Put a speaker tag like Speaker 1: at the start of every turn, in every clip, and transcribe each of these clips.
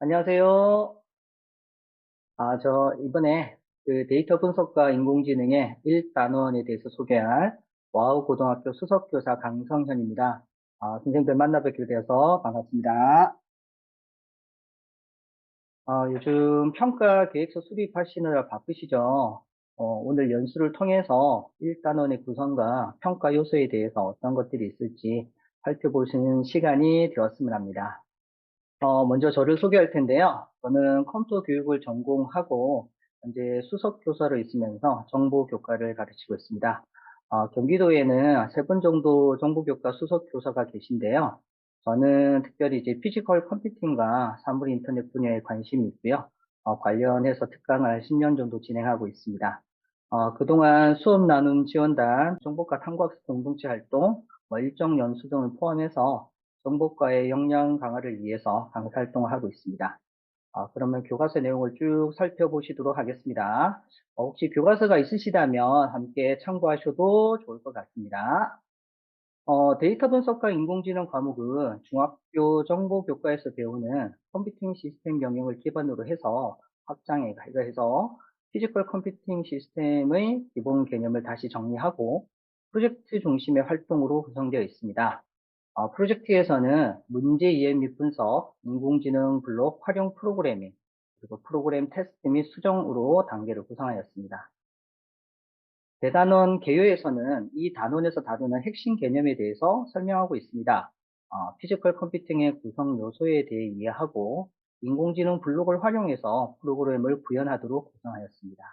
Speaker 1: 안녕하세요. 저 이번에 그 데이터 분석과 인공지능의 1단원에 대해서 소개할 와우 고등학교 수석교사 강성현입니다. 선생님들 만나뵙게 되어서 반갑습니다. 요즘 평가 계획서 수립하시느라 바쁘시죠? 오늘 연수를 통해서 1단원의 구성과 평가 요소에 대해서 어떤 것들이 있을지 살펴보시는 시간이 되었으면 합니다. 먼저 저를 소개할 텐데요. 저는 컴퓨터 교육을 전공하고 현재 수석 교사로 있으면서 정보 교과를 가르치고 있습니다. 경기도에는 세 분 정도 정보 교과 수석 교사가 계신데요. 저는 특별히 이제 피지컬 컴퓨팅과 사물 인터넷 분야에 관심이 있고요. 관련해서 특강을 10년 정도 진행하고 있습니다. 그동안 수업 나눔 지원단, 정보과 탐구학습 공동체 활동, 일정 연수 등을 포함해서 정보과의 역량 강화를 위해서 강사 활동을 하고 있습니다. 그러면 교과서 내용을 쭉 살펴보시도록 하겠습니다. 혹시 교과서가 있으시다면 함께 참고하셔도 좋을 것 같습니다. 데이터 분석과 인공지능 과목은 중학교 정보교과에서 배우는 컴퓨팅 시스템 영역을 기반으로 해서 확장해 가해서 피지컬 컴퓨팅 시스템의 기본 개념을 다시 정리하고 프로젝트 중심의 활동으로 구성되어 있습니다. 프로젝트에서는 문제 이해 및 분석, 인공지능 블록 활용 프로그래밍, 그리고 프로그램 테스트 및 수정으로 단계를 구성하였습니다. 대단원 개요에서는 이 단원에서 다루는 핵심 개념에 대해서 설명하고 있습니다. 피지컬 컴퓨팅의 구성 요소에 대해 이해하고 인공지능 블록을 활용해서 프로그램을 구현하도록 구성하였습니다.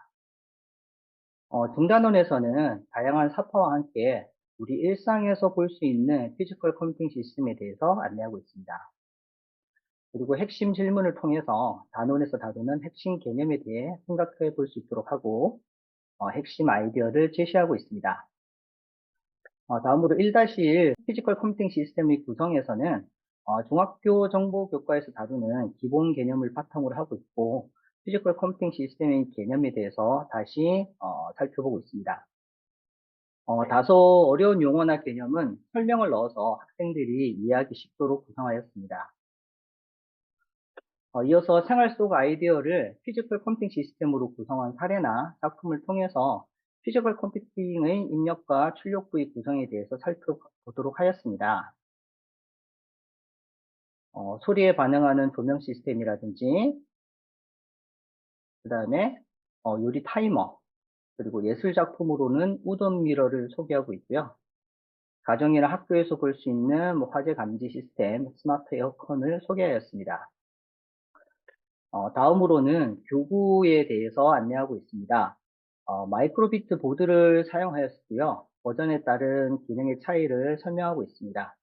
Speaker 1: 중단원에서는 다양한 사파와 함께 우리 일상에서 볼 수 있는 피지컬 컴퓨팅 시스템에 대해서 안내하고 있습니다. 그리고 핵심 질문을 통해서 단원에서 다루는 핵심 개념에 대해 생각해 볼 수 있도록 하고 핵심 아이디어를 제시하고 있습니다. 다음으로 1-1 피지컬 컴퓨팅 시스템의 구성에서는 중학교 정보 교과에서 다루는 기본 개념을 바탕으로 하고 있고 피지컬 컴퓨팅 시스템의 개념에 대해서 다시 살펴보고 있습니다. 다소 어려운 용어나 개념은 설명을 넣어서 학생들이 이해하기 쉽도록 구성하였습니다. 이어서 생활 속 아이디어를 피지컬 컴퓨팅 시스템으로 구성한 사례나 작품을 통해서 피지컬 컴퓨팅의 입력과 출력부의 구성에 대해서 살펴보도록 하였습니다. 소리에 반응하는 조명 시스템이라든지, 그 다음에 요리 타이머, 그리고 예술 작품으로는 우드 미러를 소개하고 있고요. 가정이나 학교에서 볼 수 있는 화재 감지 시스템, 스마트 에어컨을 소개하였습니다. 다음으로는 교구에 대해서 안내하고 있습니다. 마이크로비트 보드를 사용하였고요. 버전에 따른 기능의 차이를 설명하고 있습니다.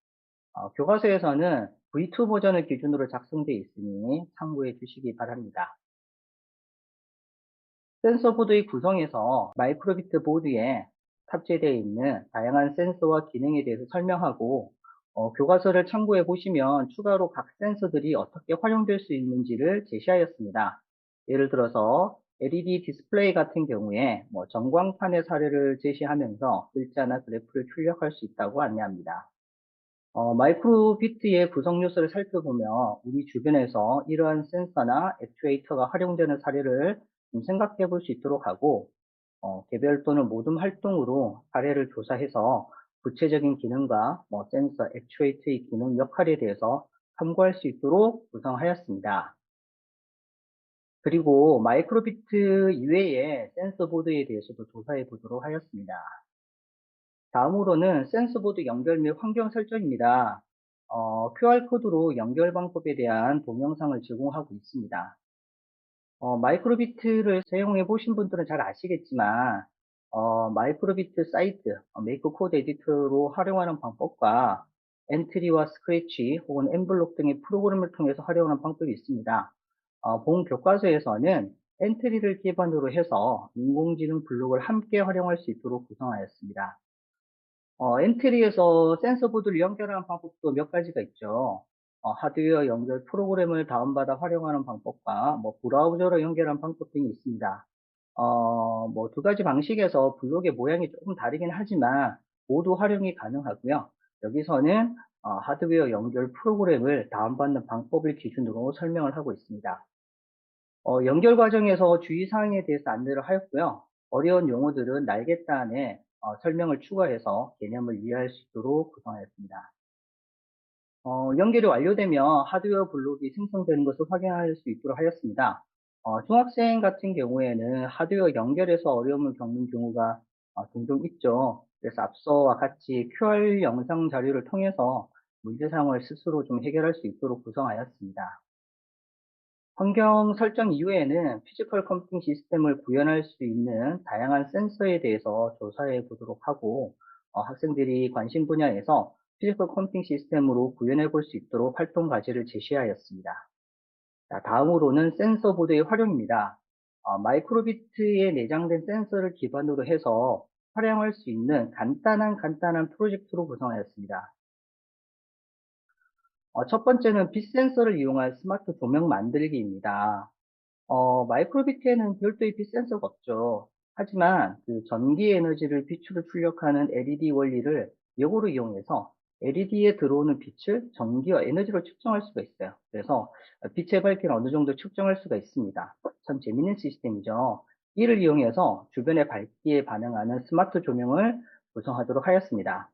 Speaker 1: 교과서에서는 V2 버전을 기준으로 작성되어 있으니 참고해 주시기 바랍니다. 센서 보드의 구성에서 마이크로비트 보드에 탑재되어 있는 다양한 센서와 기능에 대해서 설명하고 교과서를 참고해 보시면 추가로 각 센서들이 어떻게 활용될 수 있는지를 제시하였습니다. 예를 들어서 LED 디스플레이 같은 경우에 전광판의 사례를 제시하면서 글자나 그래프를 출력할 수 있다고 안내합니다. 마이크로비트의 구성 요소를 살펴보면 우리 주변에서 이러한 센서나 액추에이터가 활용되는 사례를 좀 생각해 볼 수 있도록 하고 개별 또는 모둠 활동으로 사례를 조사해서 구체적인 기능과 센서, 액추에이터의 기능, 역할에 대해서 참고할 수 있도록 구성하였습니다. 그리고 마이크로비트 이외의 센서 보드에 대해서도 조사해 보도록 하였습니다. 다음으로는 센서보드 연결 및 환경 설정입니다. QR코드로 연결 방법에 대한 동영상을 제공하고 있습니다. 마이크로비트를 사용해 보신 분들은 잘 아시겠지만 마이크로비트 사이트, 메이크 코드 에디터로 활용하는 방법과 엔트리와 스크래치 혹은 엠블록 등의 프로그램을 통해서 활용하는 방법이 있습니다. 본 교과서에서는 엔트리를 기반으로 해서 인공지능 블록을 함께 활용할 수 있도록 구성하였습니다. 엔트리에서 센서 보드를 연결하는 방법도 몇 가지가 있죠. 하드웨어 연결 프로그램을 다운받아 활용하는 방법과 브라우저로 연결하는 방법 등이 있습니다. 두 가지 방식에서 블록의 모양이 조금 다르긴 하지만 모두 활용이 가능하고요. 여기서는 하드웨어 연결 프로그램을 다운받는 방법을 기준으로 설명을 하고 있습니다. 연결 과정에서 주의사항에 대해서 안내를 하였고요. 어려운 용어들은 날개단에 설명을 추가해서 개념을 이해할 수 있도록 구성하였습니다. 연결이 완료되면 하드웨어 블록이 생성되는 것을 확인할 수 있도록 하였습니다. 중학생 같은 경우에는 하드웨어 연결에서 어려움을 겪는 경우가 종종 있죠. 그래서 앞서와 같이 QR 영상 자료를 통해서 문제사항을 스스로 좀 해결할 수 있도록 구성하였습니다. 환경 설정 이후에는 피지컬 컴퓨팅 시스템을 구현할 수 있는 다양한 센서에 대해서 조사해 보도록 하고, 학생들이 관심 분야에서 피지컬 컴퓨팅 시스템으로 구현해 볼 수 있도록 활동 과제를 제시하였습니다. 자, 다음으로는 센서 보드의 활용입니다. 마이크로비트에 내장된 센서를 기반으로 해서 활용할 수 있는 간단한 프로젝트로 구성하였습니다. 첫 번째는 빛 센서를 이용한 스마트 조명 만들기입니다. 마이크로비트에는 별도의 빛 센서가 없죠. 하지만 그 전기 에너지를 빛으로 출력하는 LED 원리를 역으로 이용해서 LED에 들어오는 빛을 전기와 에너지로 측정할 수가 있어요. 그래서 빛의 밝기를 어느 정도 측정할 수가 있습니다. 참 재밌는 시스템이죠. 이를 이용해서 주변의 밝기에 반응하는 스마트 조명을 구성하도록 하였습니다.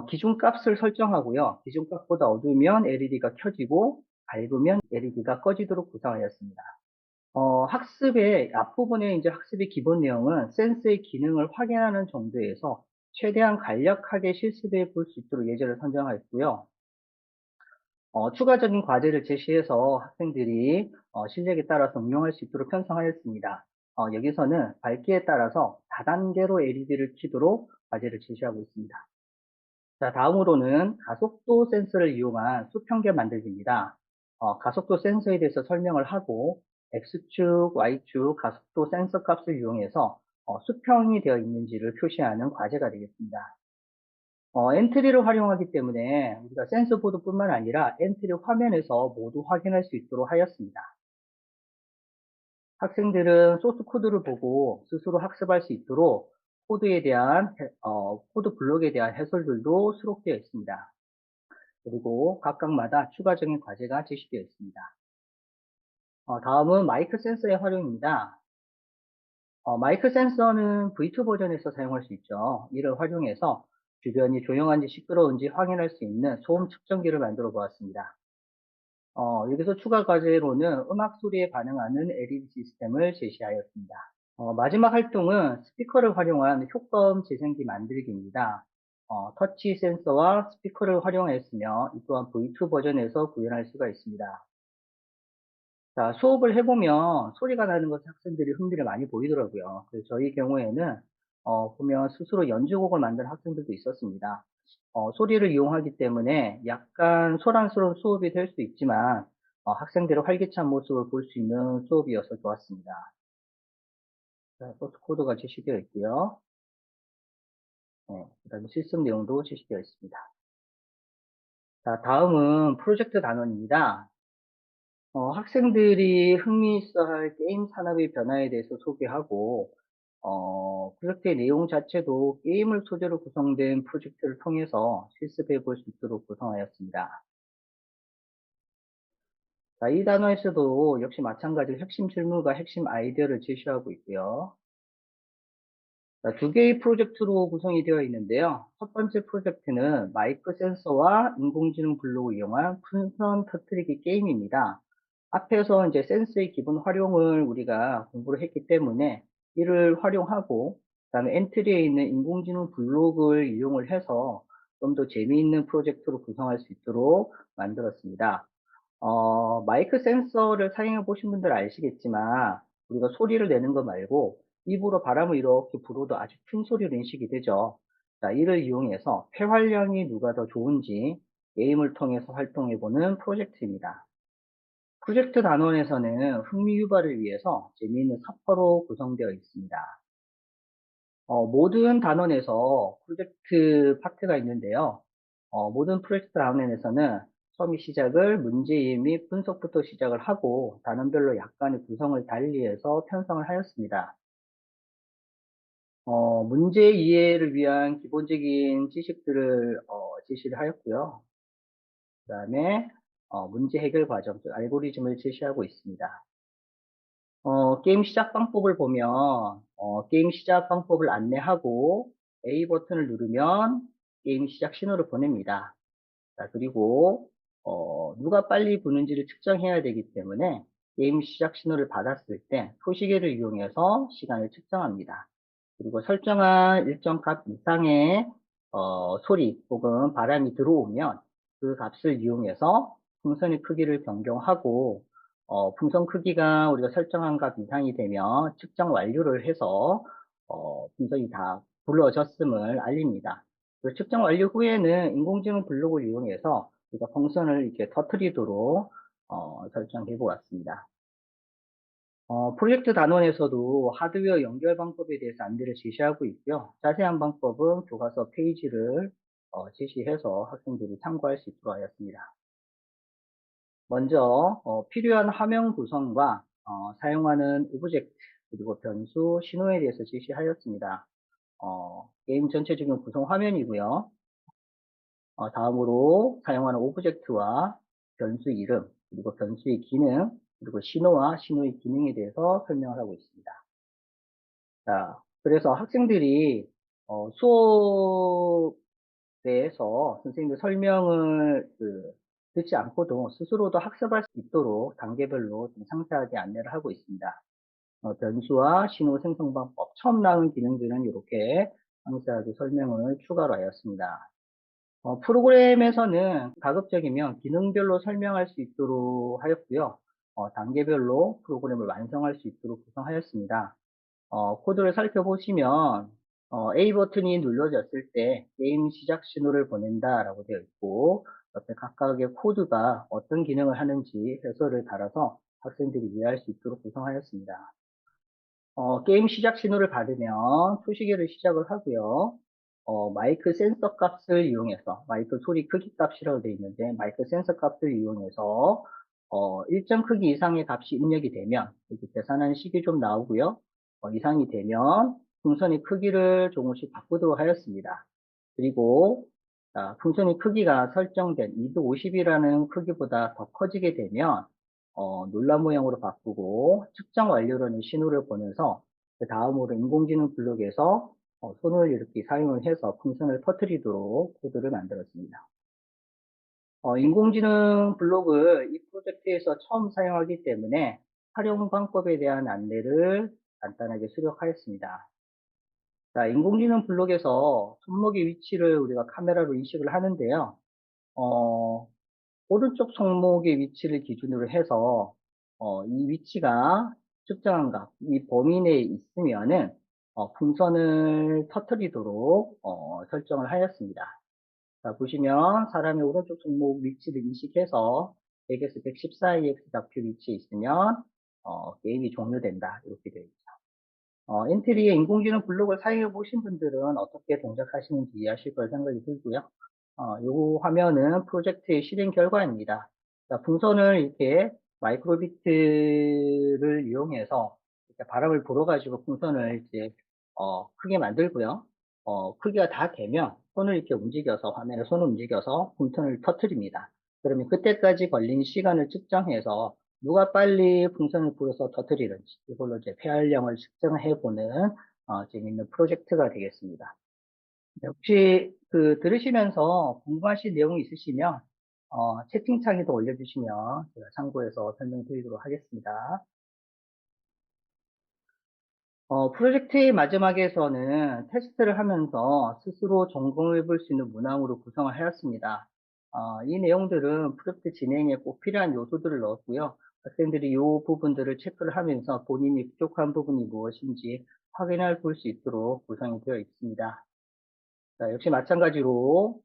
Speaker 1: 기준 값을 설정하고요. 기준 값보다 어두우면 LED가 켜지고 밝으면 LED가 꺼지도록 구성하였습니다. 학습의 앞부분에 이제 학습의 기본 내용은 센스의 기능을 확인하는 정도에서 최대한 간략하게 실습해 볼 수 있도록 예제를 선정하였고요. 추가적인 과제를 제시해서 학생들이 실력에 따라서 응용할 수 있도록 편성하였습니다. 여기서는 밝기에 따라서 다단계로 LED를 켜도록 과제를 제시하고 있습니다. 자, 다음으로는 가속도 센서를 이용한 수평계 만들기입니다. 가속도 센서에 대해서 설명을 하고 X축, Y축 가속도 센서 값을 이용해서 수평이 되어 있는지를 표시하는 과제가 되겠습니다. 엔트리를 활용하기 때문에 우리가 센서 보드뿐만 아니라 엔트리 화면에서 모두 확인할 수 있도록 하였습니다. 학생들은 소스 코드를 보고 스스로 학습할 수 있도록 코드 블록에 대한 해설들도 수록되어 있습니다. 그리고 각각마다 추가적인 과제가 제시되어 있습니다. 다음은 마이크 센서의 활용입니다. 마이크 센서는 V2 버전에서 사용할 수 있죠. 이를 활용해서 주변이 조용한지 시끄러운지 확인할 수 있는 소음 측정기를 만들어 보았습니다. 여기서 추가 과제로는 음악 소리에 반응하는 LED 시스템을 제시하였습니다. 마지막 활동은 스피커를 활용한 효과음 재생기 만들기입니다. 터치 센서와 스피커를 활용했으며 이 또한 V2 버전에서 구현할 수가 있습니다. 자, 수업을 해보면 소리가 나는 것에 학생들이 흥미를 많이 보이더라고요. 그래서 저희 경우에는 보면 스스로 연주곡을 만든 학생들도 있었습니다. 소리를 이용하기 때문에 약간 소란스러운 수업이 될 수 있지만 학생들의 활기찬 모습을 볼 수 있는 수업이어서 좋았습니다. 자, 소스 코드가 제시되어 있고요. 그다음에 실습 내용도 제시되어 있습니다. 자, 다음은 프로젝트 단원입니다. 학생들이 흥미있어 할 게임 산업의 변화에 대해서 소개하고, 프로젝트의 내용 자체도 게임을 소재로 구성된 프로젝트를 통해서 실습해 볼 수 있도록 구성하였습니다. 자, 이 단원에서도 역시 마찬가지로 핵심 질문과 핵심 아이디어를 제시하고 있고요. 자, 두 개의 프로젝트로 구성이 되어 있는데요. 첫 번째 프로젝트는 마이크 센서와 인공지능 블록을 이용한 풍선 터뜨리기 게임입니다. 앞에서 이제 센서의 기본 활용을 우리가 공부를 했기 때문에 이를 활용하고 그다음에 엔트리에 있는 인공지능 블록을 이용을 해서 좀 더 재미있는 프로젝트로 구성할 수 있도록 만들었습니다. 마이크 센서를 사용해 보신 분들 아시겠지만 우리가 소리를 내는 거 말고 입으로 바람을 이렇게 불어도 아주 큰 소리로 인식이 되죠. 자, 이를 이용해서 폐활량이 누가 더 좋은지 게임을 통해서 활동해 보는 프로젝트입니다. 프로젝트 단원에서는 흥미 유발을 위해서 재미있는 사퍼로 구성되어 있습니다. 모든 단원에서 프로젝트 파트가 있는데요. 모든 프로젝트 단원에서는 처음 시작을 문제일 및 분석부터 시작을 하고 단원별로 약간의 구성을 달리해서 편성을 하였습니다. 문제 이해를 위한 기본적인 지식들을 제시를 하였고요. 그 다음에 문제 해결 과정, 즉 알고리즘을 제시하고 있습니다. 게임 시작 방법을 보면 게임 시작 방법을 안내하고 A 버튼을 누르면 게임 시작 신호를 보냅니다. 자, 그리고 누가 빨리 부는지를 측정해야 되기 때문에 게임 시작 신호를 받았을 때 표시계를 이용해서 시간을 측정합니다. 그리고 설정한 일정 값 이상의 소리 혹은 바람이 들어오면 그 값을 이용해서 풍선의 크기를 변경하고 풍선 크기가 우리가 설정한 값 이상이 되면 측정 완료를 해서 풍선이 다 불러졌음을 알립니다. 그 측정 완료 후에는 인공지능 블록을 이용해서 우리가 풍선을 이렇게 터트리도록 설정해 보았습니다. 프로젝트 단원에서도 하드웨어 연결 방법에 대해서 안내를 제시하고 있고요. 자세한 방법은 교과서 페이지를 제시해서 학생들이 참고할 수 있도록 하였습니다. 먼저 필요한 화면 구성과 사용하는 오브젝트 그리고 변수, 신호에 대해서 제시하였습니다. 게임 전체적인 구성 화면이고요. 다음으로 사용하는 오브젝트와 변수 이름, 그리고 변수의 기능, 그리고 신호와 신호의 기능에 대해서 설명을 하고 있습니다. 자, 그래서 학생들이 수업에서 선생님의 설명을 듣지 않고도 스스로도 학습할 수 있도록 단계별로 좀 상세하게 안내를 하고 있습니다. 변수와 신호 생성 방법, 처음 나온 기능들은 이렇게 상세하게 설명을 추가로 하였습니다. 프로그램에서는 가급적이면 기능별로 설명할 수 있도록 하였고요. 단계별로 프로그램을 완성할 수 있도록 구성하였습니다. 코드를 살펴보시면 A 버튼이 눌러졌을 때 게임 시작 신호를 보낸다라고 되어 있고 옆에 각각의 코드가 어떤 기능을 하는지 해설을 달아서 학생들이 이해할 수 있도록 구성하였습니다. 게임 시작 신호를 받으면 표시계를 시작을 하고요. 마이크 센서 값을 이용해서 마이크 소리 크기 값이라고 되어 있는데 마이크 센서 값을 이용해서 일정 크기 이상의 값이 입력이 되면 이렇게 계산하는 식이 좀 나오고요. 이상이 되면 풍선의 크기를 조금씩 바꾸도록 하였습니다. 그리고 풍선의 크기가 설정된 250이라는 크기보다 더 커지게 되면 논란 모양으로 바꾸고 측정 완료라는 신호를 보내서 그 다음으로 인공지능 블록에서 손을 이렇게 사용을 해서 풍선을 터뜨리도록 코드를 만들었습니다. 인공지능 블록을 이 프로젝트에서 처음 사용하기 때문에 활용 방법에 대한 안내를 간단하게 수록하였습니다. 자, 인공지능 블록에서 손목의 위치를 우리가 카메라로 인식을 하는데요. 어, 오른쪽 손목의 위치를 기준으로 해서 이 위치가 측정한 값, 이 범위 내에 있으면은 풍선을 터뜨리도록 설정을 하였습니다. 자, 보시면 사람의 오른쪽 손목 위치를 인식해서 100에서 110 사이의 좌표 위치에 있으면 게임이 종료된다. 이렇게 되어 있죠. 인텔리의 인공지능 블록을 사용해 보신 분들은 어떻게 동작하시는지 이해하실 걸 생각이 들고요. 이 화면은 프로젝트의 실행 결과입니다. 자, 풍선을 이렇게 마이크로비트를 이용해서 이렇게 바람을 불어가지고 풍선을 이제 크게 만들고요. 크기가 다 되면 손을 이렇게 움직여서 화면에 손을 움직여서 풍선을 터트립니다. 그러면 그때까지 걸린 시간을 측정해서 누가 빨리 풍선을 불어서 터트리는지 이걸로 이제 폐활량을 측정해 보는 재밌는 프로젝트가 되겠습니다. 네, 혹시 들으시면서 궁금하신 내용이 있으시면 채팅창에도 올려주시면 제가 참고해서 설명드리도록 하겠습니다. 프로젝트의 마지막에서는 테스트를 하면서 스스로 점검해 볼 수 있는 문항으로 구성을 하였습니다. 이 내용들은 프로젝트 진행에 꼭 필요한 요소들을 넣었고요. 학생들이 이 부분들을 체크를 하면서 본인이 부족한 부분이 무엇인지 확인해 볼 수 있도록 구성이 되어 있습니다. 자, 역시 마찬가지로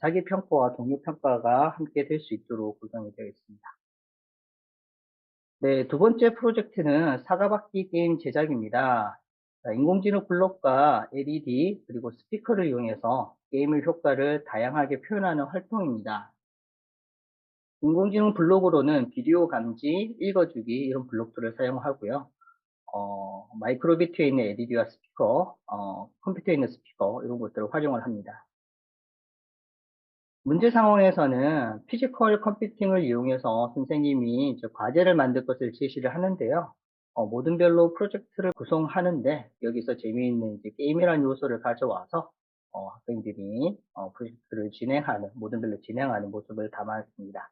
Speaker 1: 자기 평가와 동료 평가가 함께 될 수 있도록 구성이 되어 있습니다. 네, 두 번째 프로젝트는 사과받기 게임 제작입니다. 자, 인공지능 블록과 LED 그리고 스피커를 이용해서 게임의 효과를 다양하게 표현하는 활동입니다. 인공지능 블록으로는 비디오 감지, 읽어주기 이런 블록들을 사용하고요. 마이크로비트에 있는 LED와 스피커, 컴퓨터에 있는 스피커, 이런 것들을 활용을 합니다. 문제 상황에서는 피지컬 컴퓨팅을 이용해서 선생님이 이제 과제를 만들 것을 제시를 하는데요. 모든 별로 프로젝트를 구성하는데 여기서 재미있는 이제 게임이라는 요소를 가져와서 학생들이 프로젝트를 진행하는, 모든 별로 진행하는 모습을 담았습니다.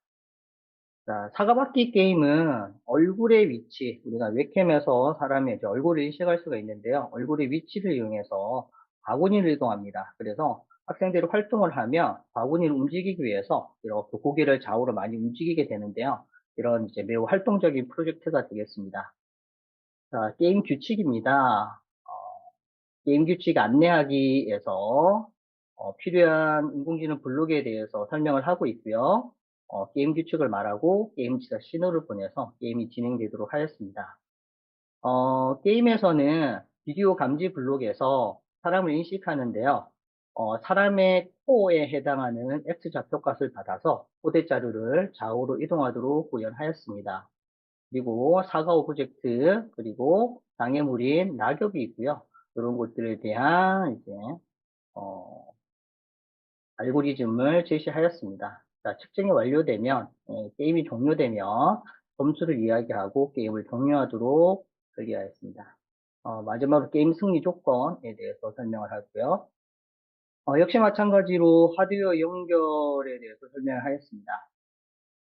Speaker 1: 자, 사과받기 게임은 얼굴의 위치, 우리가 웹캠에서 사람의 이제 얼굴을 인식할 수가 있는데요. 얼굴의 위치를 이용해서 바구니를 이동합니다. 그래서 학생들이 활동을 하면 바구니를 움직이기 위해서 이렇게 고개를 좌우로 많이 움직이게 되는데요. 이런 이제 매우 활동적인 프로젝트가 되겠습니다. 자, 게임 규칙입니다. 게임 규칙 안내하기에서 필요한 인공지능 블록에 대해서 설명을 하고 있고요. 게임 규칙을 말하고 게임 지사 신호를 보내서 게임이 진행되도록 하였습니다. 게임에서는 비디오 감지 블록에서 사람을 인식하는데요. 사람의 코어에 해당하는 X좌표값을 받아서 코드 자료를 좌우로 이동하도록 구현하였습니다. 그리고 사과 오브젝트, 그리고 장애물인 낙엽이 있고요. 이런 것들에 대한 이제 알고리즘을 제시하였습니다. 자, 측정이 완료되면 게임이 종료되면 점수를 이야기하고 게임을 종료하도록 설계하였습니다. 마지막으로 게임 승리 조건에 대해서 설명을 하고요. 역시 마찬가지로 하드웨어 연결에 대해서 설명을 하였습니다.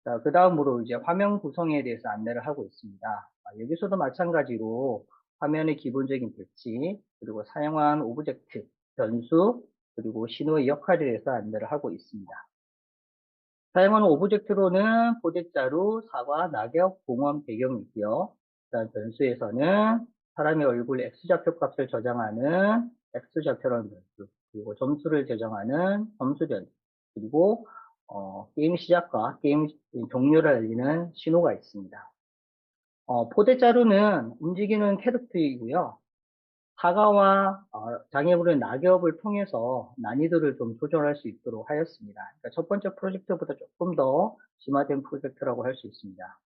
Speaker 1: 자, 그 다음으로 이제 화면 구성에 대해서 안내를 하고 있습니다. 여기서도 마찬가지로 화면의 기본적인 배치, 그리고 사용한 오브젝트, 변수, 그리고 신호의 역할에 대해서 안내를 하고 있습니다. 사용하는 오브젝트로는 포대자루, 사과, 낙엽, 공원, 배경이고요. 그다음 변수에서는 사람의 얼굴 X좌표 값을 저장하는 X좌표라는 변수, 그리고 점수를 저장하는 점수 변수, 그리고 게임 시작과 게임 종료를 알리는 신호가 있습니다. 포대자루는 움직이는 캐릭터이고요. 사과와 장애물은 낙엽을 통해서 난이도를 좀 조절할 수 있도록 하였습니다. 그러니까 첫 번째 프로젝트보다 조금 더 심화된 프로젝트라고 할 수 있습니다.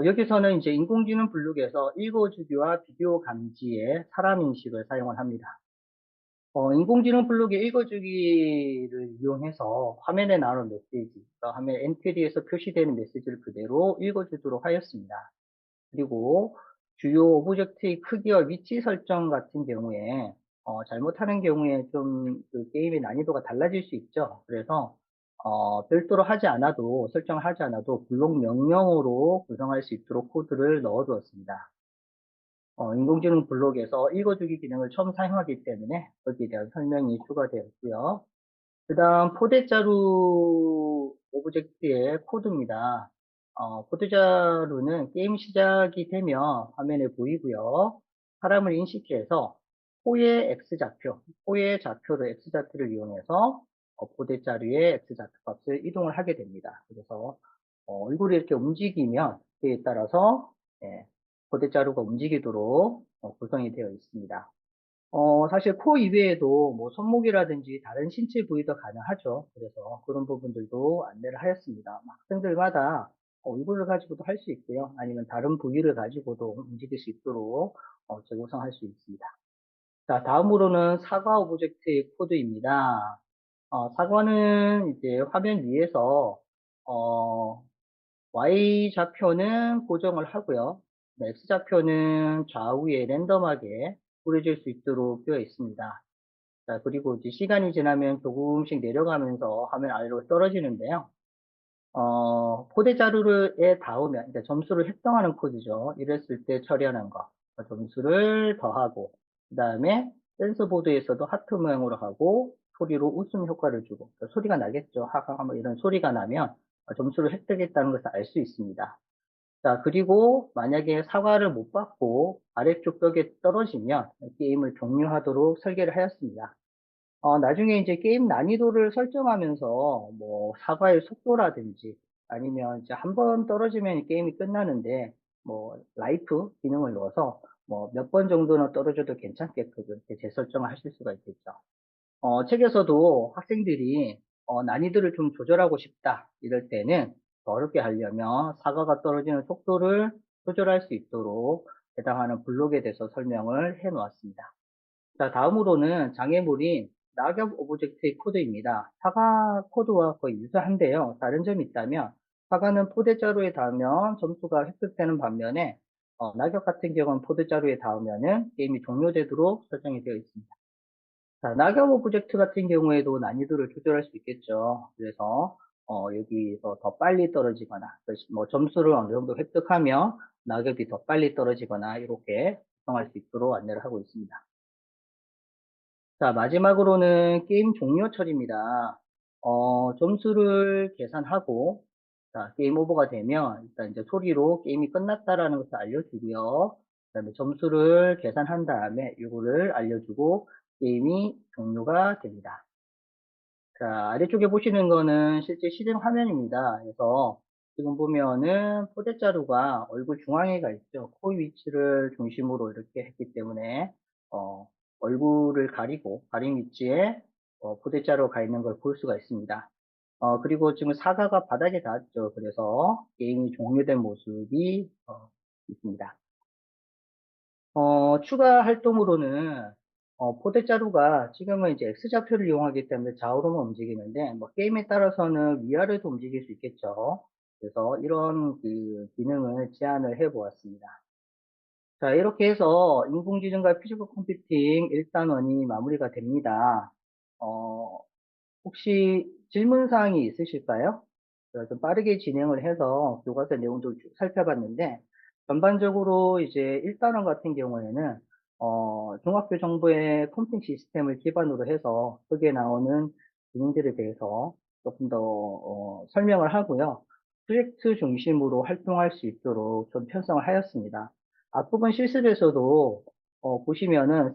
Speaker 1: 여기서는 이제 인공지능 블록에서 읽어주기와 비디오 감지에 사람 인식을 사용을 합니다. 인공지능 블록의 읽어주기를 이용해서 화면에 나오는 메시지, 그러니까 화면 엔트리에서 표시되는 메시지를 그대로 읽어주도록 하였습니다. 그리고 주요 오브젝트의 크기와 위치 설정 같은 경우에 잘못하는 경우에 좀 그 게임의 난이도가 달라질 수 있죠. 그래서 별도로 하지 않아도 설정을 하지 않아도 블록 명령어로 구성할 수 있도록 코드를 넣어 두었습니다. 인공지능 블록에서 읽어주기 기능을 처음 사용하기 때문에 거기에 대한 설명이 추가되었고요. 그 다음 포대자루 오브젝트의 코드입니다. 포대자루는 게임 시작이 되면 화면에 보이고요. 사람을 인식해서 호의 X좌표, 호의 좌표를 X좌표를 이용해서 포대자루의 X좌표 값을 이동을 하게 됩니다. 그래서 얼굴이 이렇게 움직이면 그에 따라서 포대자루가 움직이도록 구성이 되어 있습니다. 사실 코 이외에도 뭐 손목이라든지 다른 신체 부위도 가능하죠. 그래서 그런 부분들도 안내를 하였습니다. 학생들마다 이거를 가지고도 할 수 있고요. 아니면 다른 부위를 가지고도 움직일 수 있도록 재구성할 수 있습니다. 자, 다음으로는 사과 오브젝트의 코드입니다. 사과는 이제 화면 위에서 Y좌표는 고정을 하고요. X좌표는 좌우에 랜덤하게 뿌려질 수 있도록 되어 있습니다. 자, 그리고 이제 시간이 지나면 조금씩 내려가면서 화면 아래로 떨어지는데요. 포대자루에 닿으면, 그러니까 점수를 획득하는 코드죠. 이랬을 때 처리하는 거. 점수를 더하고, 그 다음에 센서보드에서도 하트 모양으로 하고, 소리로 웃음 효과를 주고, 그러니까 소리가 나겠죠. 하하하, 뭐 이런 소리가 나면 점수를 획득했다는 것을 알 수 있습니다. 자, 그리고 만약에 사과를 못 받고 아래쪽 벽에 떨어지면 게임을 종료하도록 설계를 하였습니다. 나중에 이제 게임 난이도를 설정하면서 뭐 사과의 속도라든지 아니면 이제 한 번 떨어지면 게임이 끝나는데 뭐 라이프 기능을 넣어서 뭐 몇 번 정도는 떨어져도 괜찮게끔 이렇게 재설정을 하실 수가 있겠죠. 책에서도 학생들이 난이도를 좀 조절하고 싶다 이럴 때는 더 어렵게 하려면 사과가 떨어지는 속도를 조절할 수 있도록 해당하는 블록에 대해서 설명을 해 놓았습니다. 자, 다음으로는 장애물인 낙엽 오브젝트의 코드입니다. 사과 코드와 거의 유사한데요. 다른 점이 있다면 사과는 포대자루에 닿으면 점수가 획득되는 반면에 낙엽 같은 경우는 포대자루에 닿으면 게임이 종료되도록 설정이 되어 있습니다. 자, 낙엽 오브젝트 같은 경우에도 난이도를 조절할 수 있겠죠. 그래서 여기서 더 빨리 떨어지거나 뭐 점수를 어느 정도 획득하면 낙엽이 더 빨리 떨어지거나 이렇게 구성할 수 있도록 안내를 하고 있습니다. 자, 마지막으로는 게임 종료 처리입니다. 점수를 계산하고, 자, 게임 오버가 되면, 일단 이제 소리로 게임이 끝났다라는 것을 알려주고요. 그 다음에 점수를 계산한 다음에 이거를 알려주고, 게임이 종료가 됩니다. 자, 아래쪽에 보시는 거는 실제 실행 화면입니다. 그래서 지금 보면은 포대자루가 얼굴 중앙에가 있죠. 코 위치를 중심으로 이렇게 했기 때문에 얼굴을 가린 위치에 포대자루가 있는 걸 볼 수가 있습니다. 그리고 지금 사과가 바닥에 닿았죠. 그래서 게임이 종료된 모습이 있습니다. 추가 활동으로는 포대자루가 지금은 이제 X좌표를 이용하기 때문에 좌우로만 움직이는데 뭐 게임에 따라서는 위아래도 움직일 수 있겠죠. 그래서 이런 그 기능을 제안을 해 보았습니다. 자, 이렇게 해서 인공지능과 피지컬 컴퓨팅 1단원이 마무리가 됩니다. 어, 혹시 질문 사항이 있으실까요? 제가 좀 빠르게 진행을 해서 교과서 내용도 쭉 살펴봤는데, 전반적으로 이제 1단원 같은 경우에는, 중학교 정보의 컴퓨팅 시스템을 기반으로 해서 거기에 나오는 기능들에 대해서 조금 더, 설명을 하고요. 프로젝트 중심으로 활동할 수 있도록 좀 편성을 하였습니다. 앞부분 실습에서도 보시면은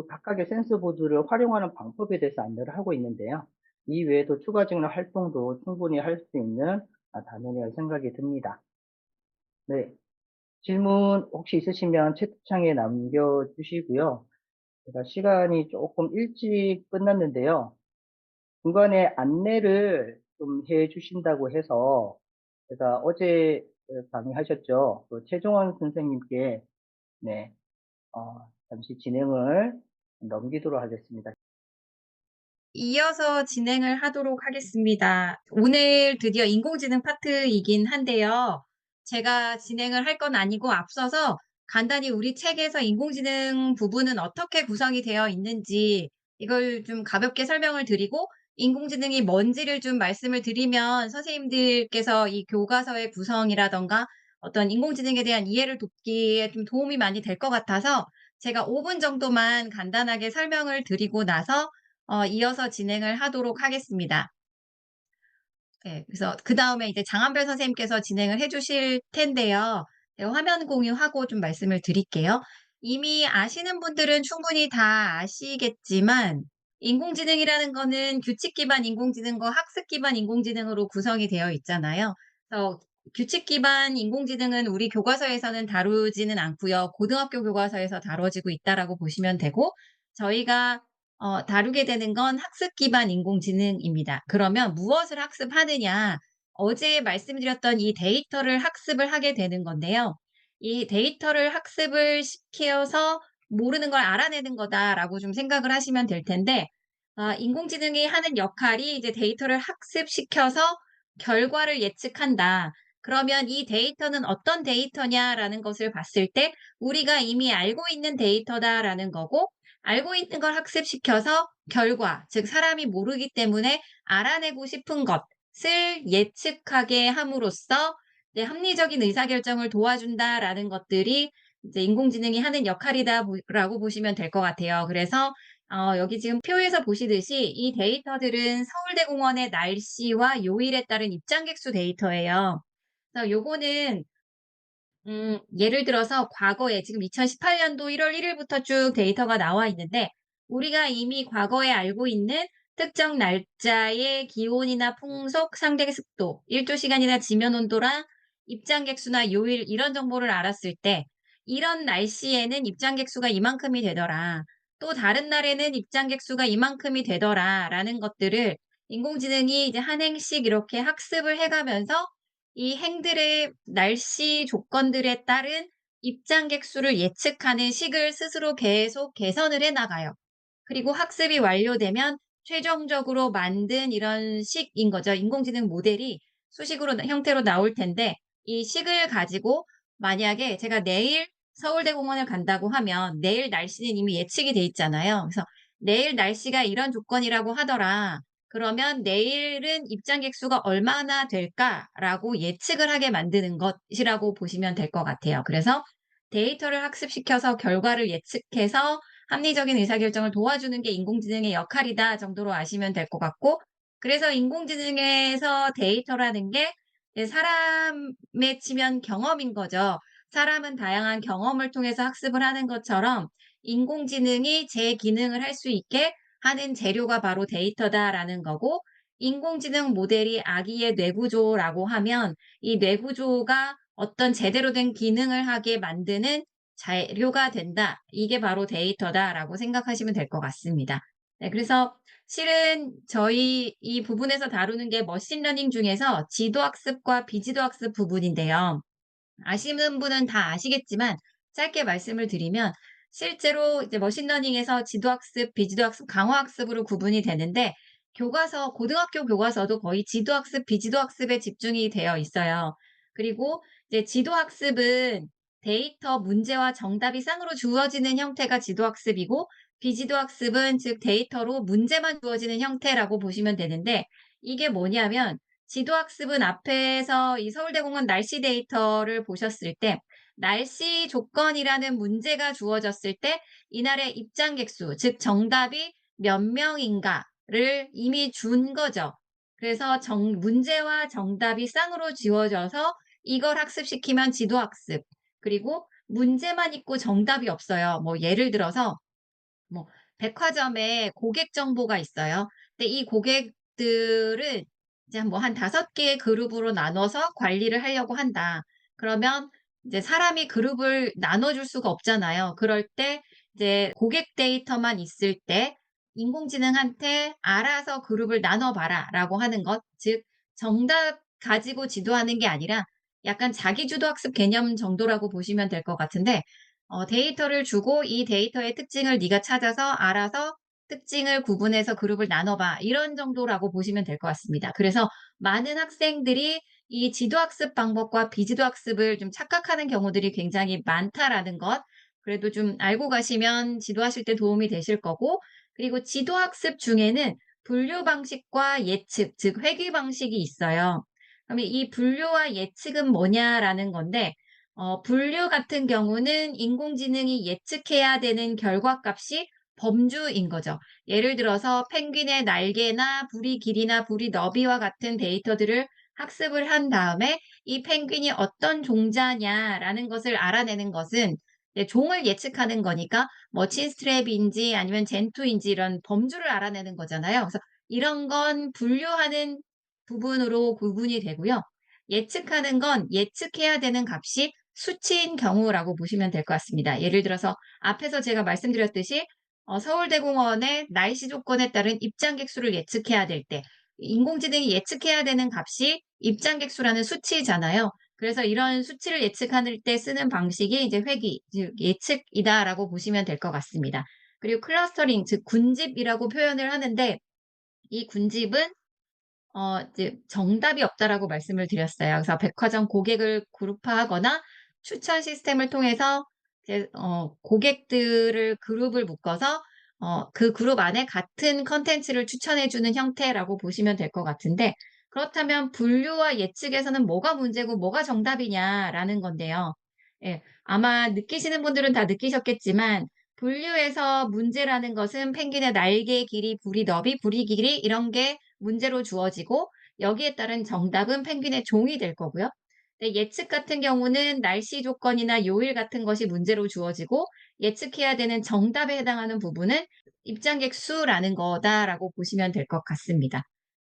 Speaker 1: 각각의 센서 보드를 활용하는 방법에 대해서 안내를 하고 있는데요. 이 외에도 추가적인 활동도 충분히 할 수 있는 단원이라 생각이 듭니다. 네. 질문 혹시 있으시면 채팅창에 남겨주시고요. 제가 시간이 조금 일찍 끝났는데요. 중간에 안내를 좀 해주신다고 해서 제가 어제 강의하셨죠. 그 최종원 선생님께 네, 잠시 진행을 넘기도록 하겠습니다.
Speaker 2: 이어서 진행을 하도록 하겠습니다. 오늘 드디어 인공지능 파트이긴 한데요. 제가 진행을 할 건 아니고 앞서서 간단히 우리 책에서 인공지능 부분은 어떻게 구성이 되어 있는지 이걸 좀 가볍게 설명을 드리고 인공지능이 뭔지를 좀 말씀을 드리면 선생님들께서 이 교과서의 구성이라든가 어떤 인공지능에 대한 이해를 돕기에 좀 도움이 많이 될 것 같아서 제가 5분 정도만 간단하게 설명을 드리고 나서 이어서 진행을 하도록 하겠습니다. 네. 그래서 그다음에 이제 장한별 선생님께서 진행을 해 주실 텐데요. 네, 화면 공유하고 좀 말씀을 드릴게요. 이미 아시는 분들은 충분히 다 아시겠지만 인공지능이라는 거는 규칙 기반 인공지능과 학습 기반 인공지능으로 구성이 되어 있잖아요. 그래서 규칙 기반 인공지능은 우리 교과서에서는 다루지는 않고요. 고등학교 교과서에서 다뤄지고 있다라고 보시면 되고 저희가 다루게 되는 건 학습 기반 인공지능입니다. 그러면 무엇을 학습하느냐? 어제 말씀드렸던 이 데이터를 학습을 하게 되는 건데요. 이 데이터를 학습을 시켜서 모르는 걸 알아내는 거다라고 좀 생각을 하시면 될 텐데, 인공지능이 하는 역할이 이제 데이터를 학습시켜서 결과를 예측한다. 그러면 이 데이터는 어떤 데이터냐라는 것을 봤을 때 우리가 이미 알고 있는 데이터다라는 거고 알고 있는 걸 학습시켜서 결과, 즉 사람이 모르기 때문에 알아내고 싶은 것을 예측하게 함으로써 이제 합리적인 의사결정을 도와준다라는 것들이 이제 인공지능이 하는 역할이다 라고 보시면 될 것 같아요. 그래서 여기 지금 표에서 보시듯이 이 데이터들은 서울대공원의 날씨와 요일에 따른 입장객 수 데이터예요. 그래서 요거는 예를 들어서 과거에 지금 2018년도 1월 1 일부터 쭉 데이터가 나와 있는데 우리가 이미 과거에 알고 있는 특정 날짜의 기온이나 풍속, 상대 습도, 일조 시간이나 지면 온도랑 입장객 수나 요일 이런 정보를 알았을 때 이런 날씨에는 입장객 수가 이만큼이 되더라. 또 다른 날에는 입장객 수가 이만큼이 되더라라는 것들을 인공지능이 이제 한 행씩 이렇게 학습을 해 가면서 이 행들의 날씨 조건들에 따른 입장객 수를 예측하는 식을 스스로 계속 개선을 해 나가요. 그리고 학습이 완료되면 최종적으로 만든 이런 식인 거죠. 인공지능 모델이 수식으로 형태로 나올 텐데 이 식을 가지고 만약에 제가 내일 서울대공원을 간다고 하면 내일 날씨는 이미 예측이 돼 있잖아요. 그래서 "내일 날씨가 이런 조건이라고 하더라." 그러면 '내일은 입장객 수가 얼마나 될까?'라고 예측을 하게 만드는 것이라고 보시면 될 것 같아요. 그래서 데이터를 학습시켜서 결과를 예측해서 합리적인 의사결정을 도와주는 게 인공지능의 역할이다 정도로 아시면 될 것 같고, 그래서 인공지능에서 데이터라는 게 이제 사람에 치면 경험인 거죠. 사람은 다양한 경험을 통해서 학습을 하는 것처럼 인공지능이 제 기능을 할 수 있게 하는 재료가 바로 데이터다라는 거고, 인공지능 모델이 아기의 뇌구조라고 하면 이 뇌구조가 어떤 제대로 된 기능을 하게 만드는 재료가 된다. 이게 바로 데이터다라고 생각하시면 될 것 같습니다. 네, 그래서 실은 저희 이 부분에서 다루는 게 머신러닝 중에서 지도학습과 비지도학습 부분인데요. 아시는 분은 다 아시겠지만 짧게 말씀을 드리면 실제로 이제 머신러닝에서 지도학습, 비지도학습, 강화학습으로 구분이 되는데 교과서 고등학교 교과서도 거의 지도학습, 비지도학습에 집중이 되어 있어요. 그리고 이제 지도학습은 데이터 문제와 정답이 쌍으로 주어지는 형태가 지도학습이고, 비지도학습은 즉 데이터로 문제만 주어지는 형태라고 보시면 되는데, 이게 뭐냐면 지도학습은 앞에서 이 서울대공원 날씨 데이터를 보셨을 때 날씨 조건이라는 문제가 주어졌을 때 이날의 입장객 수, 즉 정답이 몇 명인가를 이미 준 거죠. 그래서 문제와 정답이 쌍으로 지워져서 이걸 학습시키면 지도학습. 그리고 문제만 있고 정답이 없어요. 뭐 예를 들어서 뭐 백화점에 고객 정보가 있어요. 근데 이 고객들은 이제 뭐 한 5개의 그룹으로 나눠서 관리를 하려고 한다. 그러면 이제 사람이 그룹을 나눠 줄 수가 없잖아요. 그럴 때 이제 고객 데이터만 있을 때 인공지능한테 "알아서 그룹을 나눠 봐라."라고 하는 것. 즉 정답 가지고 지도하는 게 아니라 약간 자기주도 학습 개념 정도라고 보시면 될 것 같은데, 데이터를 주고 "이 데이터의 특징을 네가 찾아서 알아서 특징을 구분해서 그룹을 나눠 봐." 이런 정도라고 보시면 될 것 같습니다. 그래서 많은 학생들이 이 지도학습 방법과 비지도학습을 좀 착각하는 경우들이 굉장히 많다라는 것, 그래도 좀 알고 가시면 지도하실 때 도움이 되실 거고, 그리고 지도학습 중에는 분류 방식과 예측, 즉 회귀 방식이 있어요. 그러면 이 분류와 예측은 뭐냐라는 건데, 분류 같은 경우는 인공지능이 예측해야 되는 결과값이 범주인 거죠. 예를 들어서 펭귄의 날개나 부리 길이나 부리 너비와 같은 데이터들을 학습을 한 다음에 이 펭귄이 어떤 종자냐라는 것을 알아내는 것은 이제 종을 예측하는 거니까 뭐 친스트랩인지 아니면 젠투인지 이런 범주를 알아내는 거잖아요. 그래서 이런 건 분류하는 부분으로 구분이 되고요. 예측하는 건 예측해야 되는 값이 수치인 경우라고 보시면 될 것 같습니다. 예를 들어서 앞에서 제가 말씀드렸듯이 서울대공원의 날씨 조건에 따른 입장객 수를 예측해야 될 때 인공지능이 예측해야 되는 값이 입장객 수라는 수치잖아요. 그래서 이런 수치를 예측할 때 쓰는 방식이 이제 회귀, 즉 예측이다라고 보시면 될 것 같습니다. 그리고 클러스터링, 즉 군집이라고 표현을 하는데, 이 군집은 이제 정답이 없다라고 말씀을 드렸어요. 그래서 백화점 고객을 그룹화하거나 추천 시스템을 통해서 이제 고객들을 그룹을 묶어서 그 그룹 안에 같은 콘텐츠를 추천해 주는 형태라고 보시면 될 것 같은데, 그렇다면 분류와 예측에서는 뭐가 문제고 뭐가 정답이냐라는 건데요. 예. 아마 느끼시는 분들은 다 느끼셨겠지만 분류에서 문제라는 것은 펭귄의 날개 길이, 부리 너비, 부리 길이 이런 게 문제로 주어지고, 여기에 따른 정답은 펭귄의 종이 될 거고요. 네, 예측 같은 경우는 날씨 조건이나 요일 같은 것이 문제로 주어지고, 예측해야 되는 정답에 해당하는 부분은 입장객 수라는 거다라고 보시면 될 것 같습니다.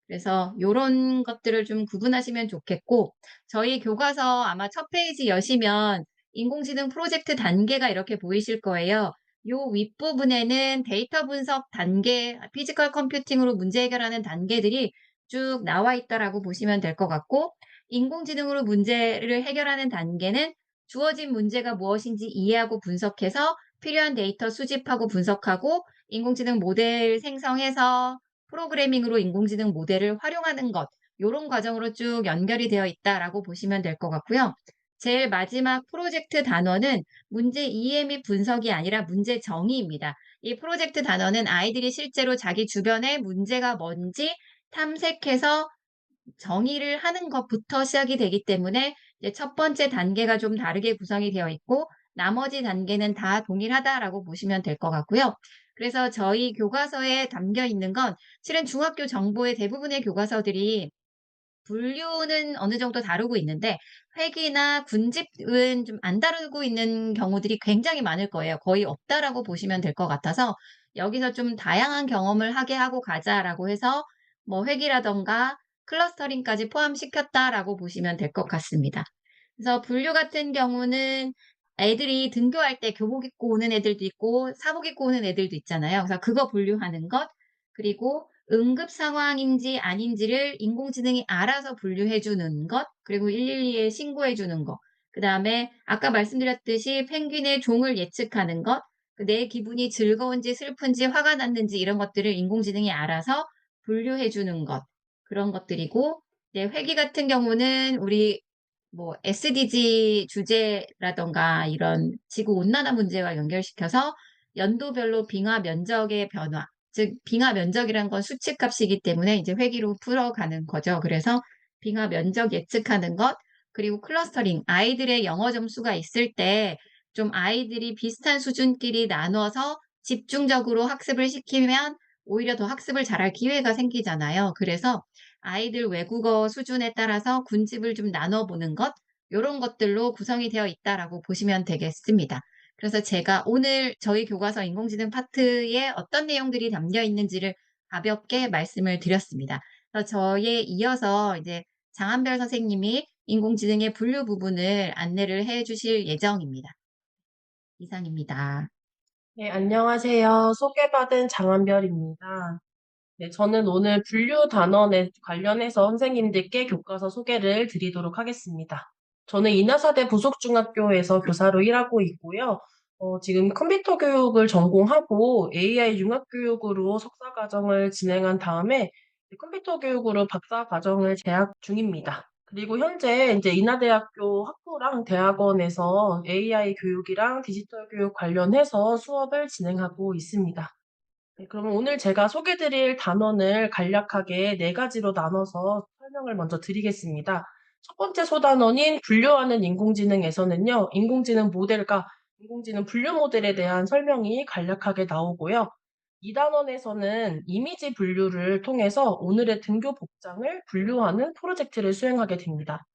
Speaker 2: 그래서 요런 것들을 좀 구분하시면 좋겠고, 저희 교과서 아마 첫 페이지 여시면 인공지능 프로젝트 단계가 이렇게 보이실 거예요. 요 윗부분에는 데이터 분석 단계, 피지컬 컴퓨팅으로 문제 해결하는 단계들이 쭉 나와 있다라고 보시면 될 것 같고, 인공지능으로 문제를 해결하는 단계는 주어진 문제가 무엇인지 이해하고 분석해서 필요한 데이터 수집하고 분석하고 인공지능 모델 생성해서 프로그래밍으로 인공지능 모델을 활용하는 것, 요런 과정으로 쭉 연결이 되어 있다라고 보시면 될 것 같고요. 제일 마지막 프로젝트 단원은 문제 이해 및 분석이 아니라 문제 정의입니다. 이 프로젝트 단원은 아이들이 실제로 자기 주변에 문제가 뭔지 탐색해서 정의를 하는 것부터 시작이 되기 때문에 이제 첫 번째 단계가 좀 다르게 구성이 되어 있고 나머지 단계는 다 동일하다라고 보시면 될 것 같고요. 그래서 저희 교과서에 담겨 있는 건 실은 중학교 정보의 대부분의 교과서들이 분류는 어느 정도 다루고 있는데 회계나 군집은 좀 안 다루고 있는 경우들이 굉장히 많을 거예요. 거의 없다라고 보시면 될 것 같아서 여기서 좀 다양한 경험을 하게 하고 가자라고 해서 뭐 회계라든가 클러스터링까지 포함시켰다라고 보시면 될 것 같습니다. 그래서 분류 같은 경우는 애들이 등교할 때 교복 입고 오는 애들도 있고 사복 입고 오는 애들도 있잖아요. 그래서 그거 분류하는 것, 그리고 응급 상황인지 아닌지를 인공지능이 알아서 분류해 주는 것, 그리고 112에 신고해 주는 것. 그다음에 아까 말씀드렸듯이 펭귄의 종을 예측하는 것, 내 기분이 즐거운지 슬픈지 화가 났는지 이런 것들을 인공지능이 알아서 분류해 주는 것. 그런 것들이고, 네, 회계 같은 경우는 우리 뭐 SDG 주제라든가 이런 지구 온난화 문제와 연결시켜서 연도별로 빙하 면적의 변화, 즉 빙하 면적이라는 건 수치값이기 때문에 이제 회기로 풀어가는 거죠. 그래서 빙하 면적 예측하는 것, 그리고 클러스터링, 아이들의 영어 점수가 있을 때 좀 아이들이 비슷한 수준끼리 나눠서 집중적으로 학습을 시키면 오히려 더 학습을 잘할 기회가 생기잖아요. 그래서 아이들 외국어 수준에 따라서 군집을 좀 나눠보는 것, 요런 것들로 구성이 되어 있다라고 보시면 되겠습니다. 그래서 제가 오늘 저희 교과서 인공지능 파트에 어떤 내용들이 담겨 있는지를 가볍게 말씀을 드렸습니다. 그래서 저에 이어서 이제 장한별 선생님이 인공지능의 분류 부분을 안내를 해 주실 예정입니다. 이상입니다.
Speaker 3: 네, 안녕하세요. 소개받은 장한별입니다. 네, 저는 오늘 분류 단원에 관련해서 선생님들께 교과서 소개를 드리도록 하겠습니다. 저는 인하사대 부속중학교에서 교사로 일하고 있고요. 지금 컴퓨터 교육을 전공하고 AI 융합교육으로 석사과정을 진행한 다음에 컴퓨터 교육으로 박사과정을 재학 중입니다. 그리고 현재 이제 인하대학교 학부랑 대학원에서 AI 교육이랑 디지털 교육 관련해서 수업을 진행하고 있습니다. 네, 그러면 오늘 제가 소개드릴 단원을 간략하게 네 가지로 나눠서 설명을 먼저 드리겠습니다. 첫 번째 소단원인 분류하는 인공지능에서는요, 인공지능 모델과 인공지능 분류 모델에 대한 설명이 간략하게 나오고요. 이 단원에서는 이미지 분류를 통해서 오늘의 등교 복장을 분류하는 프로젝트를 수행하게 됩니다.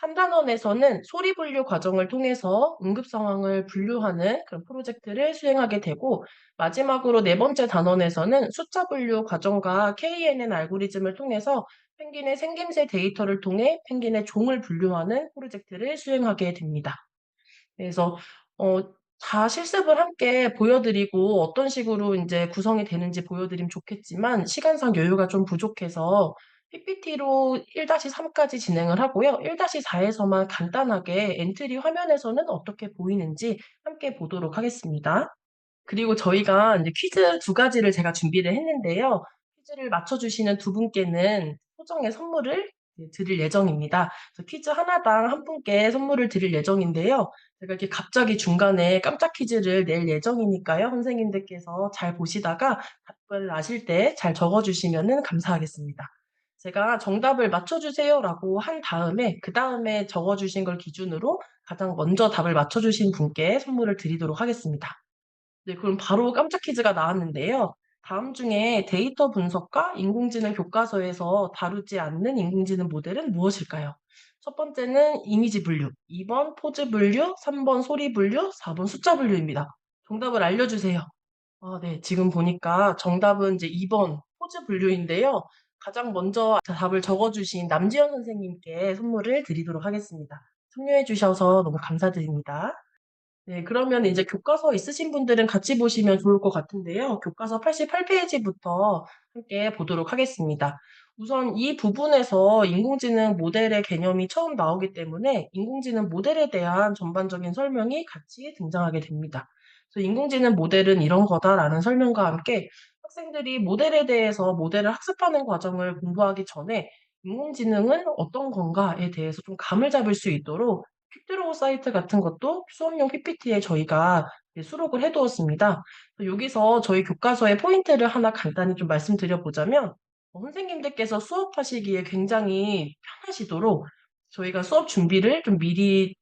Speaker 3: 3단원에서는 소리 분류 과정을 통해서 응급 상황을 분류하는 그런 프로젝트를 수행하게 되고, 마지막으로 네 번째 단원에서는 숫자 분류 과정과 KNN 알고리즘을 통해서 펭귄의 생김새 데이터를 통해 펭귄의 종을 분류하는 프로젝트를 수행하게 됩니다. 그래서 어 다 실습을 함께 보여드리고 어떤 식으로 인제 구성이 되는지 보여드리면 좋겠지만 시간상 여유가 좀 부족해서 PPT로 1-3 까지 진행을 하고요. 1-4 에서만 간단하게 엔트리 화면에서는 어떻게 보이는지 함께 보도록 하겠습니다. 그리고 저희가 인제 퀴즈 2 가지를 제가 준비를 했는데요. 퀴즈를 맞춰 주시는 두 분께는 소정의 선물을 드릴 예정입니다. 그래서 퀴즈 하나당 한 분께 선물을 드릴 예정인데요. 제가 이렇게 갑자기 중간에 깜짝 퀴즈를 낼 예정이니까요. 선생님들께서 잘 보시다가 답변을 아실 때 잘 적어 주시면은 감사하겠습니다. 제가 "정답을 맞춰 주세요."라고 한 다음에 그다음에 적어 주신 걸 기준으로 가장 먼저 답을 맞춰 주신 분께 선물을 드리도록 하겠습니다. 네, 그럼 바로 깜짝 퀴즈가 나왔는데요. 다음 중에 데이터 분석과 인공지능 교과서에서 다루지 않는 인공지능 모델은 무엇일까요? 첫 번째는 이미지 분류, 2번 포즈 분류, 3번 소리 분류, 4번 숫자 분류입니다. 정답을 알려주세요. 아, 네. 지금 보니까 정답은 이제 2번 포즈 분류인데요. 가장 먼저 답을 적어주신 남지현 선생님께 선물을 드리도록 하겠습니다. 참여해 주셔서 너무 감사드립니다. 네, 그러면 이제 교과서 있으신 분들은 같이 보시면 좋을 것 같은데요. 교과서 88페이지부터 함께 보도록 하겠습니다. 우선 이 부분에서 인공지능 모델의 개념이 처음 나오기 때문에 인공지능 모델에 대한 전반적인 설명이 같이 등장하게 됩니다. 그래서 인공지능 모델은 이런 거다라는 설명과 함께 학생들이 모델에 대해서 모델을 학습하는 과정을 공부하기 전에 인공지능은 어떤 건가에 대해서 좀 감을 잡을 수 있도록 퀵드로우 사이트 같은 것도 수업용 PPT에 저희가 수록을 해 두었습니다. 여기서 저희 교과서의 포인트를 하나 간단히 좀 말씀드려 보자면 선생님들께서 수업하시기에 굉장히 편하시도록 저희가 수업 준비를 좀 미리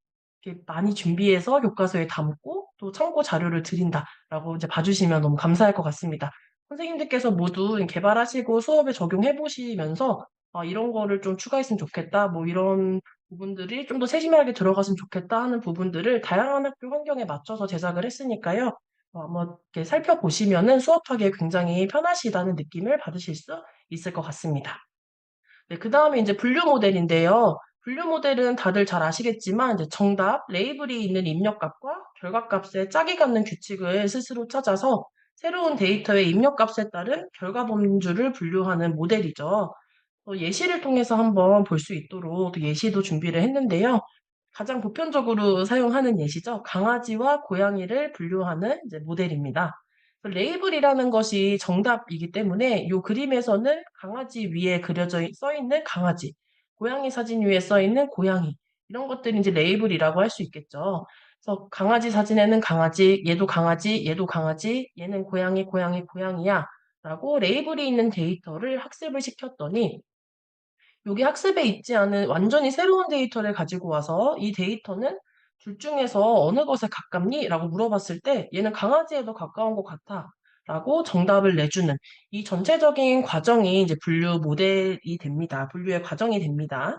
Speaker 3: 이렇게 많이 준비해서 교과서에 담고 또 참고 자료를 드린다라고 이제 봐주시면 너무 감사할 것 같습니다. 선생님들께서 모두 개발하시고 수업에 적용해 보시면서 이런 거를 좀 추가했으면 좋겠다. 뭐 이런 부분들이 좀 더 세심하게 들어갔으면 좋겠다 하는 부분들을 다양한 학교 환경에 맞춰서 제작을 했으니까요. 한번 이렇게 살펴보시면은 수업하기에 굉장히 편하시다는 느낌을 받으실 수 있을 것 같습니다. 네, 그다음에 이제 분류 모델인데요. 분류 모델은 다들 잘 아시겠지만 이제 정답, 레이블이 있는 입력값과 결과값의 짝이 갖는 규칙을 스스로 찾아서 새로운 데이터의 입력값에 따른 결과 범주를 분류하는 모델이죠. 예시를 통해서 한번 볼 수 있도록 또 예시도 준비를 했는데요. 가장 보편적으로 사용하는 예시죠. 강아지와 고양이를 분류하는 이제 모델입니다. 레이블이라는 것이 정답이기 때문에 이 그림에서는 강아지 위에 써 있는 강아지, 고양이 사진 위에 써 있는 고양이, 이런 것들이 이제 레이블이라고 할 수 있겠죠. 그래서 강아지 사진에는 강아지, 얘도 강아지, 얘도 강아지, 얘는 고양이, 고양이, 고양이야. 라고 레이블이 있는 데이터를 학습을 시켰더니 여기 학습에 있지 않은 완전히 새로운 데이터를 가지고 와서 이 데이터는 둘 중에서 어느 것에 가깝니? 라고 물어봤을 때 얘는 강아지에 더 가까운 것 같아. 라고 정답을 내주는 이 전체적인 과정이 이제 분류 모델이 됩니다. 분류의 과정이 됩니다.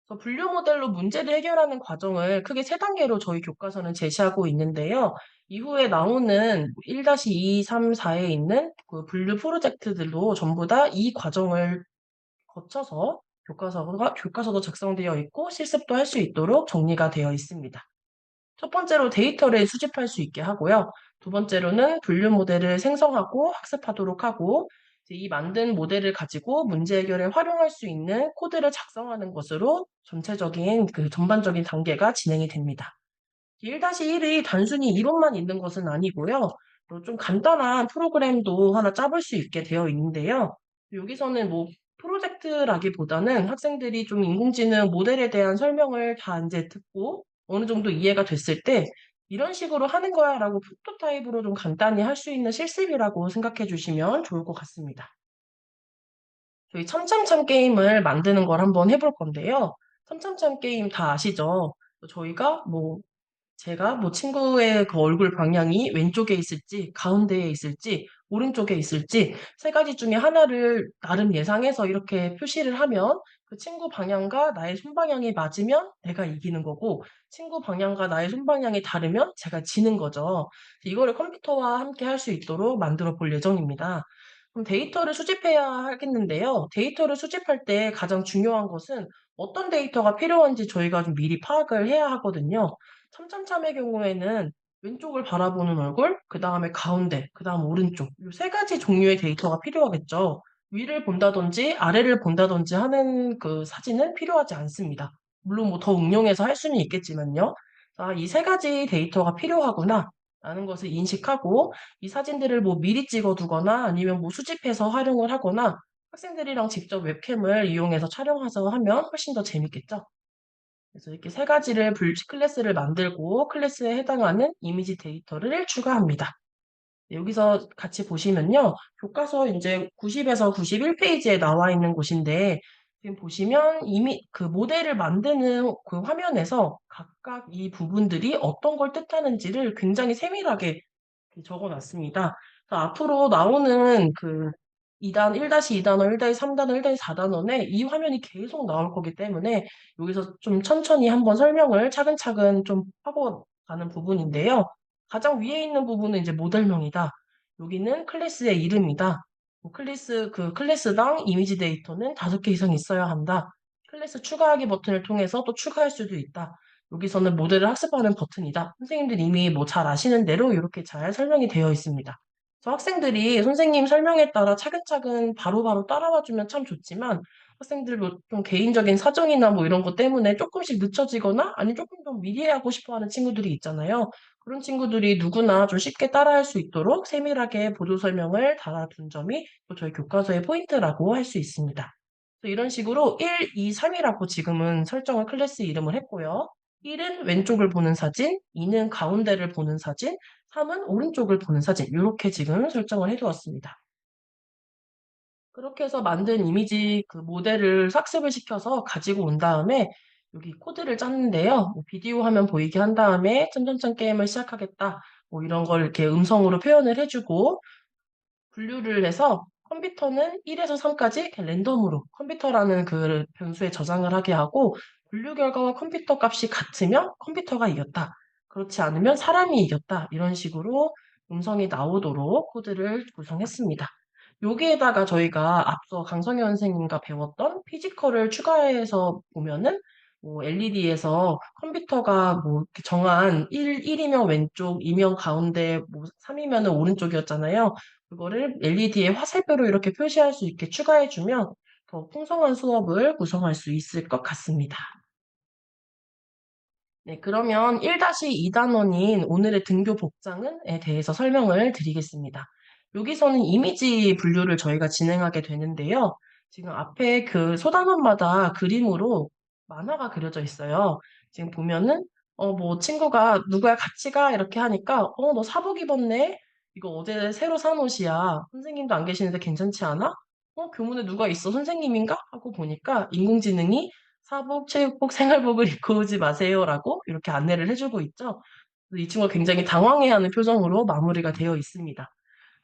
Speaker 3: 그래서 분류 모델로 문제를 해결하는 과정을 크게 세 단계로 저희 교과서는 제시하고 있는데요. 이후에 나오는 1-2, 3, 4에 있는 그 분류 프로젝트들도 전부 다 이 과정을 거쳐서 교과서도 작성되어 있고 실습도 할 수 있도록 정리가 되어 있습니다. 첫 번째로 데이터를 수집할 수 있게 하고요. 두 번째로는 분류 모델을 생성하고 학습하도록 하고 이제 이 만든 모델을 가지고 문제 해결에 활용할 수 있는 코드를 작성하는 것으로 전체적인 그 전반적인 단계가 진행이 됩니다. 1-1이 단순히 이론만 있는 것은 아니고요. 또 좀 간단한 프로그램도 하나 짜볼 수 있게 되어 있는데요. 여기서는 뭐 프로젝트라기보다는 학생들이 좀 인공지능 모델에 대한 설명을 다 인제 듣고 어느 정도 이해가 됐을 때 '이런 식으로 하는 거야.'라고 프로토타입으로 좀 간단히 할 수 있는 실습이라고 생각해 주시면 좋을 것 같습니다. 저희 참참참 게임을 만드는 걸 한번 해볼 건데요. 참참참 게임 다 아시죠? 저희가 뭐 제가 뭐 친구의 그 얼굴 방향이 왼쪽에 있을지 가운데에 있을지 오른쪽에 있을지 세 가지 중에 하나를 나름 예상해서 이렇게 표시를 하면 그 친구 방향과 나의 손방향이 맞으면 내가 이기는 거고 친구 방향과 나의 손방향이 다르면 제가 지는 거죠. 이거를 컴퓨터와 함께 할 수 있도록 만들어 볼 예정입니다. 그럼 데이터를 수집해야 하겠는데요. 데이터를 수집할 때 가장 중요한 것은 어떤 데이터가 필요한지 저희가 좀 미리 파악을 해야 하거든요. 참참참의 경우에는 왼쪽을 바라보는 얼굴, 그다음에 가운데, 그다음 오른쪽 요 세 가지 종류의 데이터가 필요하겠죠. 위를 본다든지 아래를 본다든지 하는 그 사진은 필요하지 않습니다. 물론 뭐 더 응용해서 할 수는 있겠지만요. 이 세 가지 데이터가 필요하구나라는 것을 인식하고 이 사진들을 뭐 미리 찍어 두거나 아니면 뭐 수집해서 활용을 하거나 학생들이랑 직접 웹캠을 이용해서 촬영해서 하면 훨씬 더 재밌겠죠. 그래서 이렇게 세 가지를 클래스를 만들고 클래스에 해당하는 이미지 데이터를 추가합니다. 네, 여기서 같이 보시면요. 교과서 인제 90에서 91 페이지에 나와 있는 곳인데 지금 보시면 이미 그 모델을 만드는 그 화면에서 각각 이 부분들이 어떤 걸 뜻하는지를 굉장히 세밀하게 적어 놨습니다. 그래서 앞으로 나오는 그 2단 1-2단원, 1-3단원, 1-4단원에 이 화면이 계속 나올 거기 때문에 여기서 좀 천천히 한번 설명을 차근차근 좀 하고 가는 부분인데요. 가장 위에 있는 부분은 이제 모델명이다. 여기는 클래스의 이름이다. 뭐 클래스당 이미지 데이터는 5개 이상 있어야 한다. 클래스 추가하기 버튼을 통해서 또 추가할 수도 있다. 여기서는 모델을 학습하는 버튼이다. 선생님들이 이미 뭐 잘 아시는 대로 이렇게 잘 설명이 되어 있습니다. 그래서 학생들이 선생님 설명에 따라 차근차근 바로바로 따라와 주면 참 좋지만 학생들 뭐 좀 개인적인 사정이나 뭐 이런 것 때문에 조금씩 늦춰지거나 아니면 조금 더 미리 하고 싶어 하는 친구들이 있잖아요. 그런 친구들이 누구나 좀 쉽게 따라할 수 있도록 세밀하게 보조 설명을 달아둔 점이 또 저희 교과서의 포인트라고 할 수 있습니다. 그래서 이런 식으로 1, 2, 3이라고 지금은 설정을 클래스 이름을 했고요. 1은 왼쪽을 보는 사진, 2는 가운데를 보는 사진, 3은 오른쪽을 보는 사진. 이렇게 지금 설정을 해두었습니다. 그렇게 해서 만든 이미지 그 모델을 학습을 시켜서 가지고 온 다음에 여기 코드를 짰는데요. 뭐 비디오 화면 보이게 한 다음에 천천천 게임을 시작하겠다. 뭐 이런 걸 이렇게 음성으로 표현을 해주고 분류를 해서 컴퓨터는 1에서 3까지 그냥 랜덤으로 컴퓨터라는 그 변수에 저장을 하게 하고 분류 결과와 컴퓨터 값이 같으면 컴퓨터가 이겼다. 그렇지 않으면 사람이 이겼다. 이런 식으로 음성이 나오도록 코드를 구성했습니다. 여기에다가 저희가 앞서 강성현 선생님과 배웠던 피지컬을 추가해서 보면은 뭐 LED에서 컴퓨터가 뭐 이렇게 정한 1이면 왼쪽, 2면 가운데, 뭐 3이면은 오른쪽이었잖아요. 그거를 LED의 화살표로 이렇게 표시할 수 있게 추가해주면 더 풍성한 수업을 구성할 수 있을 것 같습니다. 네, 그러면 1-2단원인 오늘의 등교 복장은에 대해서 설명을 드리겠습니다. 여기서는 이미지 분류를 저희가 진행하게 되는데요. 지금 앞에 그 소단원마다 그림으로 만화가 그려져 있어요. 지금 보면은, 뭐 친구가 누구야 같이 가 이렇게 하니까, 너 사복 입었네? 이거 어제 새로 산 옷이야. 선생님도 안 계시는데 괜찮지 않아? 교문에 누가 있어? 선생님인가? 하고 보니까 인공지능이 사복, 체육복, 생활복을 입고 오지 마세요라고 이렇게 안내를 해주고 있죠. 이 친구가 굉장히 당황해하는 표정으로 마무리가 되어 있습니다.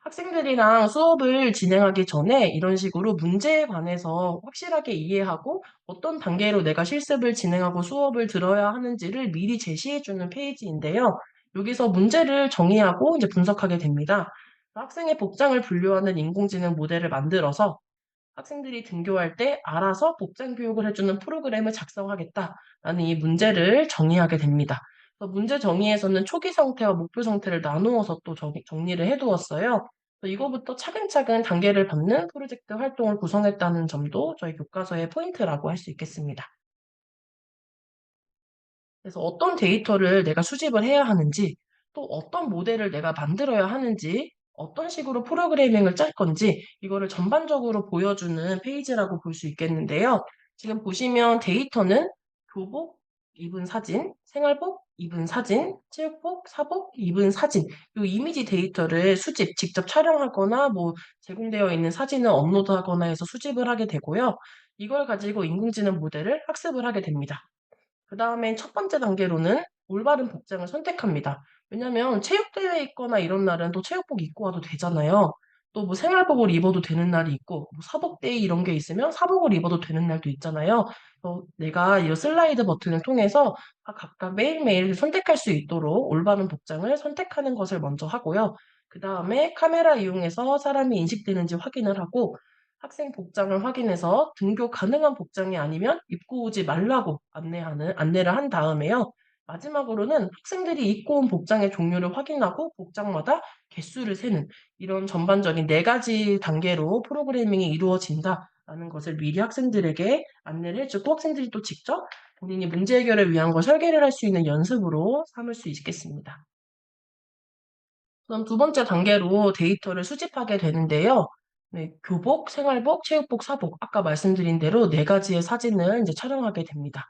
Speaker 3: 학생들이랑 수업을 진행하기 전에 이런 식으로 문제에 관해서 확실하게 이해하고 어떤 단계로 내가 실습을 진행하고 수업을 들어야 하는지를 미리 제시해주는 페이지인데요. 여기서 문제를 정의하고 이제 분석하게 됩니다. 학생의 복장을 분류하는 인공지능 모델을 만들어서 학생들이 등교할 때 알아서 복장 교육을 해주는 프로그램을 작성하겠다라는 이 문제를 정의하게 됩니다. 그래서 문제 정의에서는 초기 상태와 목표 상태를 나누어서 또 정리를 해두었어요. 그래서 이거부터 차근차근 단계를 밟는 프로젝트 활동을 구성했다는 점도 저희 교과서의 포인트라고 할 수 있겠습니다. 그래서 어떤 데이터를 내가 수집을 해야 하는지, 또 어떤 모델을 내가 만들어야 하는지, 어떤 식으로 프로그래밍을 짤 건지, 이거를 전반적으로 보여주는 페이지라고 볼 수 있겠는데요. 지금 보시면 데이터는 교복, 입은 사진, 생활복, 입은 사진, 체육복, 사복, 입은 사진, 이 이미지 데이터를 수집, 직접 촬영하거나 뭐 제공되어 있는 사진을 업로드하거나 해서 수집을 하게 되고요. 이걸 가지고 인공지능 모델을 학습을 하게 됩니다. 그다음에 첫 번째 단계로는 올바른 복장을 선택합니다. 왜냐면 체육대회에 있거나 이런 날은 또 체육복 입고 와도 되잖아요. 또 뭐 생활복을 입어도 되는 날이 있고 뭐 사복데이 이런 게 있으면 사복을 입어도 되는 날도 있잖아요. 내가 이 슬라이드 버튼을 통해서 각각 매일매일 선택할 수 있도록 올바른 복장을 선택하는 것을 먼저 하고요. 그다음에 카메라 이용해서 사람이 인식되는지 확인을 하고 학생 복장을 확인해서 등교 가능한 복장이 아니면 입고 오지 말라고 안내를 한 다음에요. 마지막으로는 학생들이 입고 온 복장의 종류를 확인하고 복장마다 개수를 세는 이런 전반적인 4가지 단계로 프로그래밍이 이루어진다라는 것을 미리 학생들에게 안내를 해주고 학생들이 또 직접 본인이 문제 해결을 위한 걸 설계를 할 수 있는 연습으로 삼을 수 있겠습니다. 그럼 두 번째 단계로 데이터를 수집하게 되는데요. 네, 교복, 생활복, 체육복, 사복. 아까 말씀드린 대로 4가지의 사진을 이제 촬영하게 됩니다.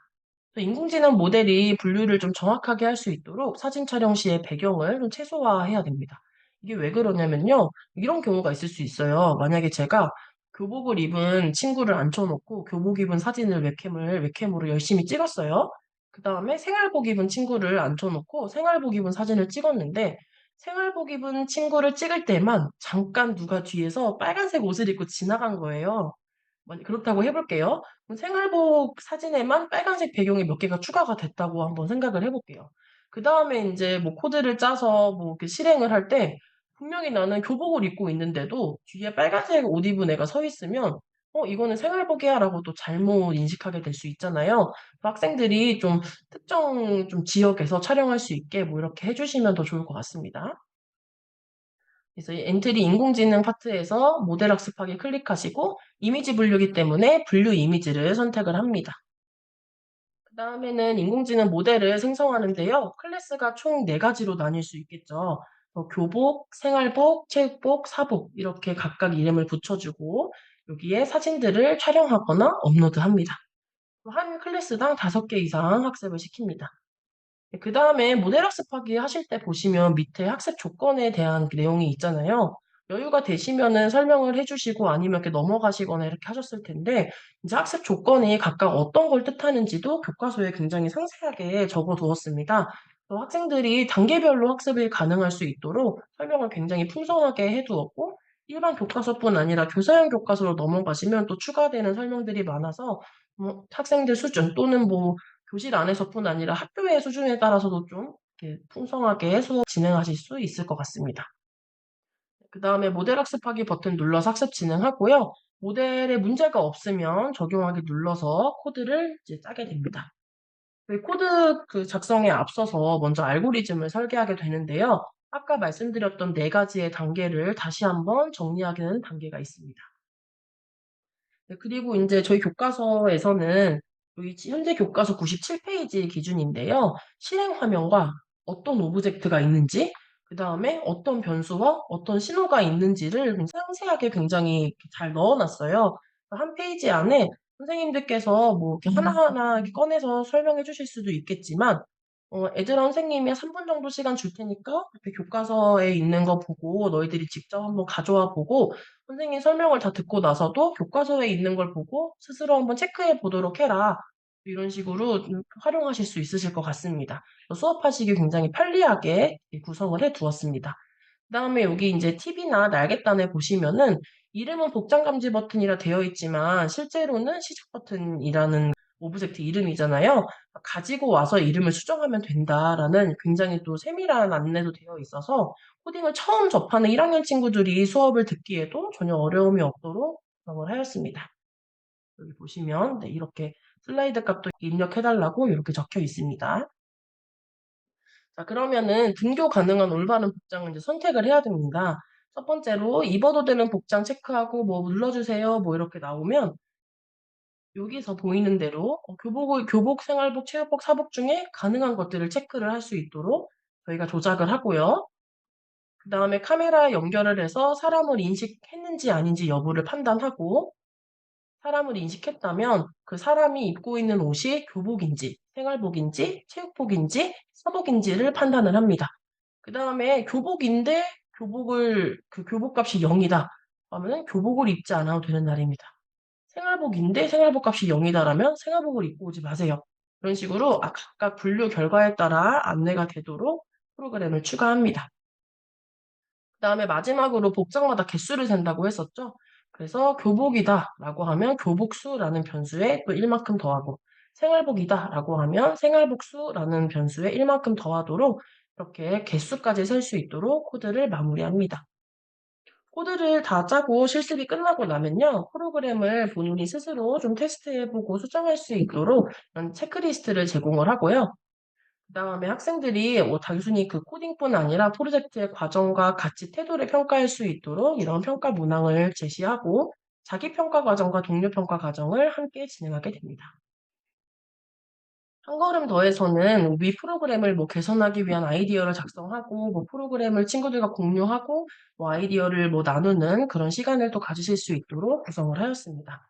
Speaker 3: 인공지능 모델이 분류를 좀 정확하게 할 수 있도록 사진 촬영 시에 배경을 좀 최소화해야 됩니다. 이게 왜 그러냐면요. 이런 경우가 있을 수 있어요. 만약에 제가 교복을 입은 친구를 앉혀놓고 교복 입은 사진을 웹캠으로 열심히 찍었어요. 그 다음에 생활복 입은 친구를 앉혀놓고 생활복 입은 사진을 찍었는데 생활복 입은 친구를 찍을 때만 잠깐 누가 뒤에서 빨간색 옷을 입고 지나간 거예요. 그렇다고 해볼게요. 그럼 생활복 사진에만 빨간색 배경이 몇 개가 추가가 됐다고 한번 생각을 해볼게요. 그 다음에 이제 뭐 코드를 짜서 뭐 이렇게 실행을 할 때 분명히 나는 교복을 입고 있는데도 뒤에 빨간색 옷 입은 애가 서 있으면 이거는 생활복이야 라고 또 잘못 인식하게 될 수 있잖아요. 학생들이 좀 특정 좀 지역에서 촬영할 수 있게 뭐 이렇게 해 주시면 더 좋을 것 같습니다. 그래서 이 엔트리 인공지능 파트에서 모델 학습하기 클릭하시고 이미지 분류기 때문에 분류 이미지를 선택을 합니다. 그다음에는 인공지능 모델을 생성하는데요. 클래스가 총 4가지로 나뉠 수 있겠죠. 교복, 생활복, 체육복, 사복 이렇게 각각 이름을 붙여주고 여기에 사진들을 촬영하거나 업로드합니다. 한 클래스당 5개 이상 학습을 시킵니다. 네, 그다음에 모델 학습하기 하실 때 보시면 밑에 학습 조건에 대한 그 내용이 있잖아요. 여유가 되시면은 설명을 해 주시고 아니면 이렇게 넘어가시거나 이렇게 하셨을 텐데 이제 학습 조건이 각각 어떤 걸 뜻하는지도 교과서에 굉장히 상세하게 적어 두었습니다. 또 학생들이 단계별로 학습이 가능할 수 있도록 설명을 굉장히 풍성하게 해 두었고 일반 교과서뿐 아니라 교사형 교과서로 넘어가시면 또 추가되는 설명들이 많아서 학생들 수준 또는 뭐 교실 안에서뿐 아니라 학교의 수준에 따라서도 좀 이렇게 풍성하게 수업 진행하실 수 있을 것 같습니다. 그다음에 모델 학습하기 버튼 눌러서 학습 진행하고요. 모델에 문제가 없으면 적용하기 눌러서 코드를 이제 짜게 됩니다. 코드 작성에 앞서서 먼저 알고리즘을 설계하게 되는데요. 아까 말씀드렸던 4가지의 단계를 다시 한번 정리하게 되는 단계가 있습니다. 네, 그리고 인제 저희 교과서에서는 여기 현재 교과서 97페이지 기준인데요. 실행 화면과 어떤 오브젝트가 있는지 그다음에 어떤 변수와 어떤 신호가 있는지를 상세하게 굉장히 이렇게 잘 넣어 놨어요. 한 페이지 안에 선생님들께서 뭐 이렇게 하나하나 이렇게 꺼내서 설명해 주실 수도 있겠지만 "애들아 선생님이 3분 정도 시간 줄 테니까 이렇게 교과서에 있는 거 보고 너희들이 직접 한번 가져와 보고 선생님 설명을 다 듣고 나서도 교과서에 있는 걸 보고 스스로 한번 체크해 보도록 해라." 이런 식으로 활용하실 수 있으실 것 같습니다. 수업하시기 굉장히 편리하게 구성을 해 두었습니다. 그다음에 여기 인제 팁이나 날개단에 보시면은 이름은 복장 감지 버튼이라 되어 있지만 실제로는 시작 버튼이라는 오브젝트 이름이잖아요. "가지고 와서 이름을 수정하면 된다."라는 굉장히 또 세밀한 안내도 되어 있어서 코딩을 처음 접하는 1 학년 친구들이 수업을 듣기에도 전혀 어려움이 없도록 구성을 하였습니다. 여기 보시면 네 이렇게 슬라이드 값도 입력해 달라고 이렇게 적혀 있습니다. 자 그러면은 등교 가능한 올바른 복장을 이제 선택을 해야 됩니다. 첫 번째로 입어도 되는 복장 체크하고 뭐 눌러주세요 뭐 이렇게 나오면 여기서 보이는 대로 교복, 생활복, 체육복, 사복 중에 가능한 것들을 체크를 할 수 있도록 저희가 조작을 하고요. 그다음에 카메라에 연결을 해서 사람을 인식했는지 아닌지 여부를 판단하고 사람을 인식했다면 그 사람이 입고 있는 옷이 교복인지 생활복인지 체육복인지 사복인지를 판단을 합니다. 그다음에 교복인데 교복값이 0 이다 하면은 교복을 입지 않아도 되는 날입니다. 생활복인데 생활복 값이 0 이다라면 생활복을 입고 오지 마세요. 그런 식으로 각각 분류 결과에 따라 안내가 되도록 프로그램을 추가합니다. 그다음에 마지막으로 복장마다 개수를 센다고 했었죠. 그래서 "교복이다."라고 하면 교복수라는 변수에 또 1 만큼 더하고 "생활복이다."라고 하면 생활복수라는 변수에 1 만큼 더하도록 이렇게 개수까지 셀 수 있도록 코드를 마무리합니다. 코드를 다 짜고 실습이 끝나고 나면요. 프로그램을 본인이 스스로 좀 테스트해 보고 수정할 수 있도록 이런 체크리스트를 제공을 하고요. 그다음에 학생들이 단순히 그 코딩뿐 아니라 프로젝트의 과정과 같이 태도를 평가할 수 있도록 이런 평가 문항을 제시하고 자기 평가 과정과 동료 평가 과정을 함께 진행하게 됩니다. 한 걸음 더해서는 위 프로그램을 뭐 개선하기 위한 아이디어를 작성하고 뭐 프로그램을 친구들과 공유하고 뭐 아이디어를 뭐 나누는 그런 시간을 또 가지실 수 있도록 구성을 하였습니다.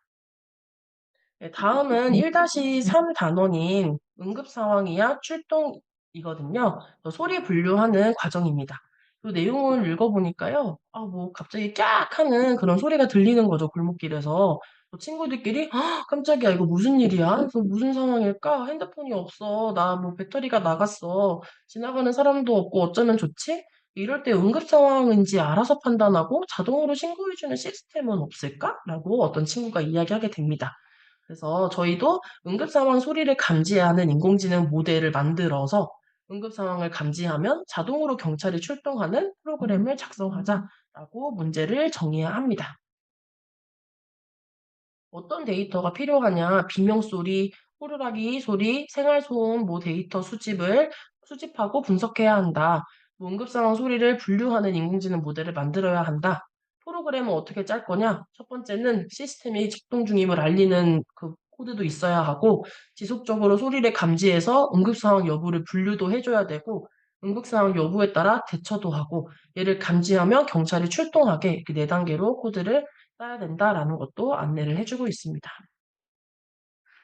Speaker 3: 네, 다음은 1-3 단원인 응급 상황이야 출동이거든요. 소리 분류하는 과정입니다. 그 내용을 읽어보니까요. 뭐 갑자기 깍 하는 그런 소리가 들리는 거죠, 골목길에서. 친구들끼리 깜짝이야. 이거 무슨 일이야? 그래서 무슨 상황일까? 핸드폰이 없어. 나 뭐 배터리가 나갔어. 지나가는 사람도 없고 어쩌면 좋지?" 이럴 때 응급 상황인지 알아서 판단하고 자동으로 신고해 주는 시스템은 없을까?"라고 어떤 친구가 이야기하게 됩니다. 그래서 저희도 응급 상황 소리를 감지하는 인공지능 모델을 만들어서 응급 상황을 감지하면 자동으로 경찰이 출동하는 프로그램을 작성하자라고 문제를 정의해야 합니다. 어떤 데이터가 필요하냐, 비명소리, 호루라기 소리, 생활소음, 데이터 수집하고 분석해야 한다. 응급상황 소리를 분류하는 인공지능 모델을 만들어야 한다. 프로그램은 어떻게 짤 거냐? 첫 번째는 시스템이 작동 중임을 알리는 그 코드도 있어야 하고, 지속적으로 소리를 감지해서 응급상황 여부를 분류도 해줘야 되고, 응급상황 여부에 따라 대처도 하고, 얘를 감지하면 경찰이 출동하게 이렇게 4단계로 코드를 써야 된다라는 것도 안내를 해주고 있습니다.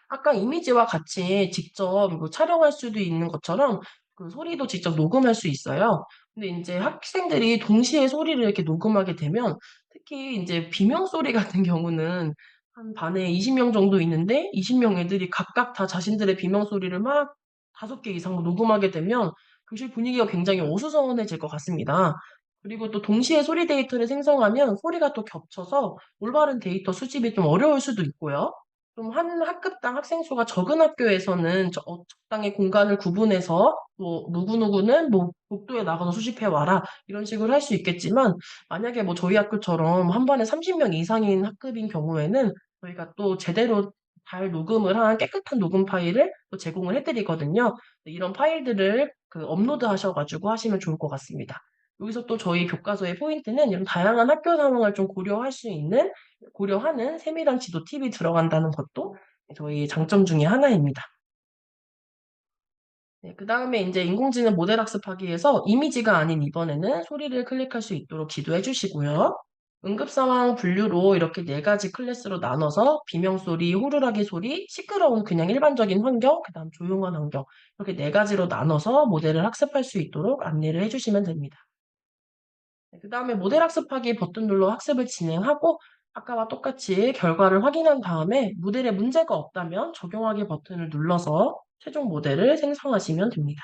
Speaker 3: 아까 이미지와 같이 직접 촬영할 수도 있는 것처럼 그 소리도 직접 녹음할 수 있어요. 근데 이제 학생들이 동시에 소리를 이렇게 녹음하게 되면 특히 이제 비명 소리 같은 경우는 한 반에 20명 정도 있는데 20명 애들이 각각 다 자신들의 비명 소리를 막 5개 이상 녹음하게 되면 교실 분위기가 굉장히 어수선해질 것 같습니다. 그리고 또 동시에 소리 데이터를 생성하면 소리가 또 겹쳐서 올바른 데이터 수집이 좀 어려울 수도 있고요. 좀 한 학급당 학생 수가 적은 학교에서는 적당히 공간을 구분해서 누구누구는 복도에 나가서 수집해 와라 이런 식으로 할 수 있겠지만 만약에 저희 학교처럼 한 반에 30명 이상인 학급인 경우에는 저희가 또 제대로 잘 녹음을 한 깨끗한 녹음 파일을 또 제공을 해드리거든요. 이런 파일들을 업로드 하셔가지고 하시면 좋을 것 같습니다. 여기서 또 저희 교과서의 포인트는 이런 다양한 학교 상황을 좀 고려하는 세밀한 지도 팁이 들어간다는 것도 저희 장점 중에 하나입니다. 네, 그다음에 이제 인공지능 모델 학습하기 위해서 이미지가 아닌 이번에는 소리를 클릭할 수 있도록 지도해 주시고요. 응급상황 분류로 이렇게 4가지 클래스로 나눠서 비명소리, 호루라기 소리, 시끄러운 그냥 일반적인 환경, 그다음 조용한 환경 이렇게 4가지로 나눠서 모델을 학습할 수 있도록 안내를 해주시면 됩니다. 그다음에 모델 학습하기 버튼 눌러 학습을 진행하고 아까와 똑같이 결과를 확인한 다음에 모델에 문제가 없다면 적용하기 버튼을 눌러서 최종 모델을 생성하시면 됩니다.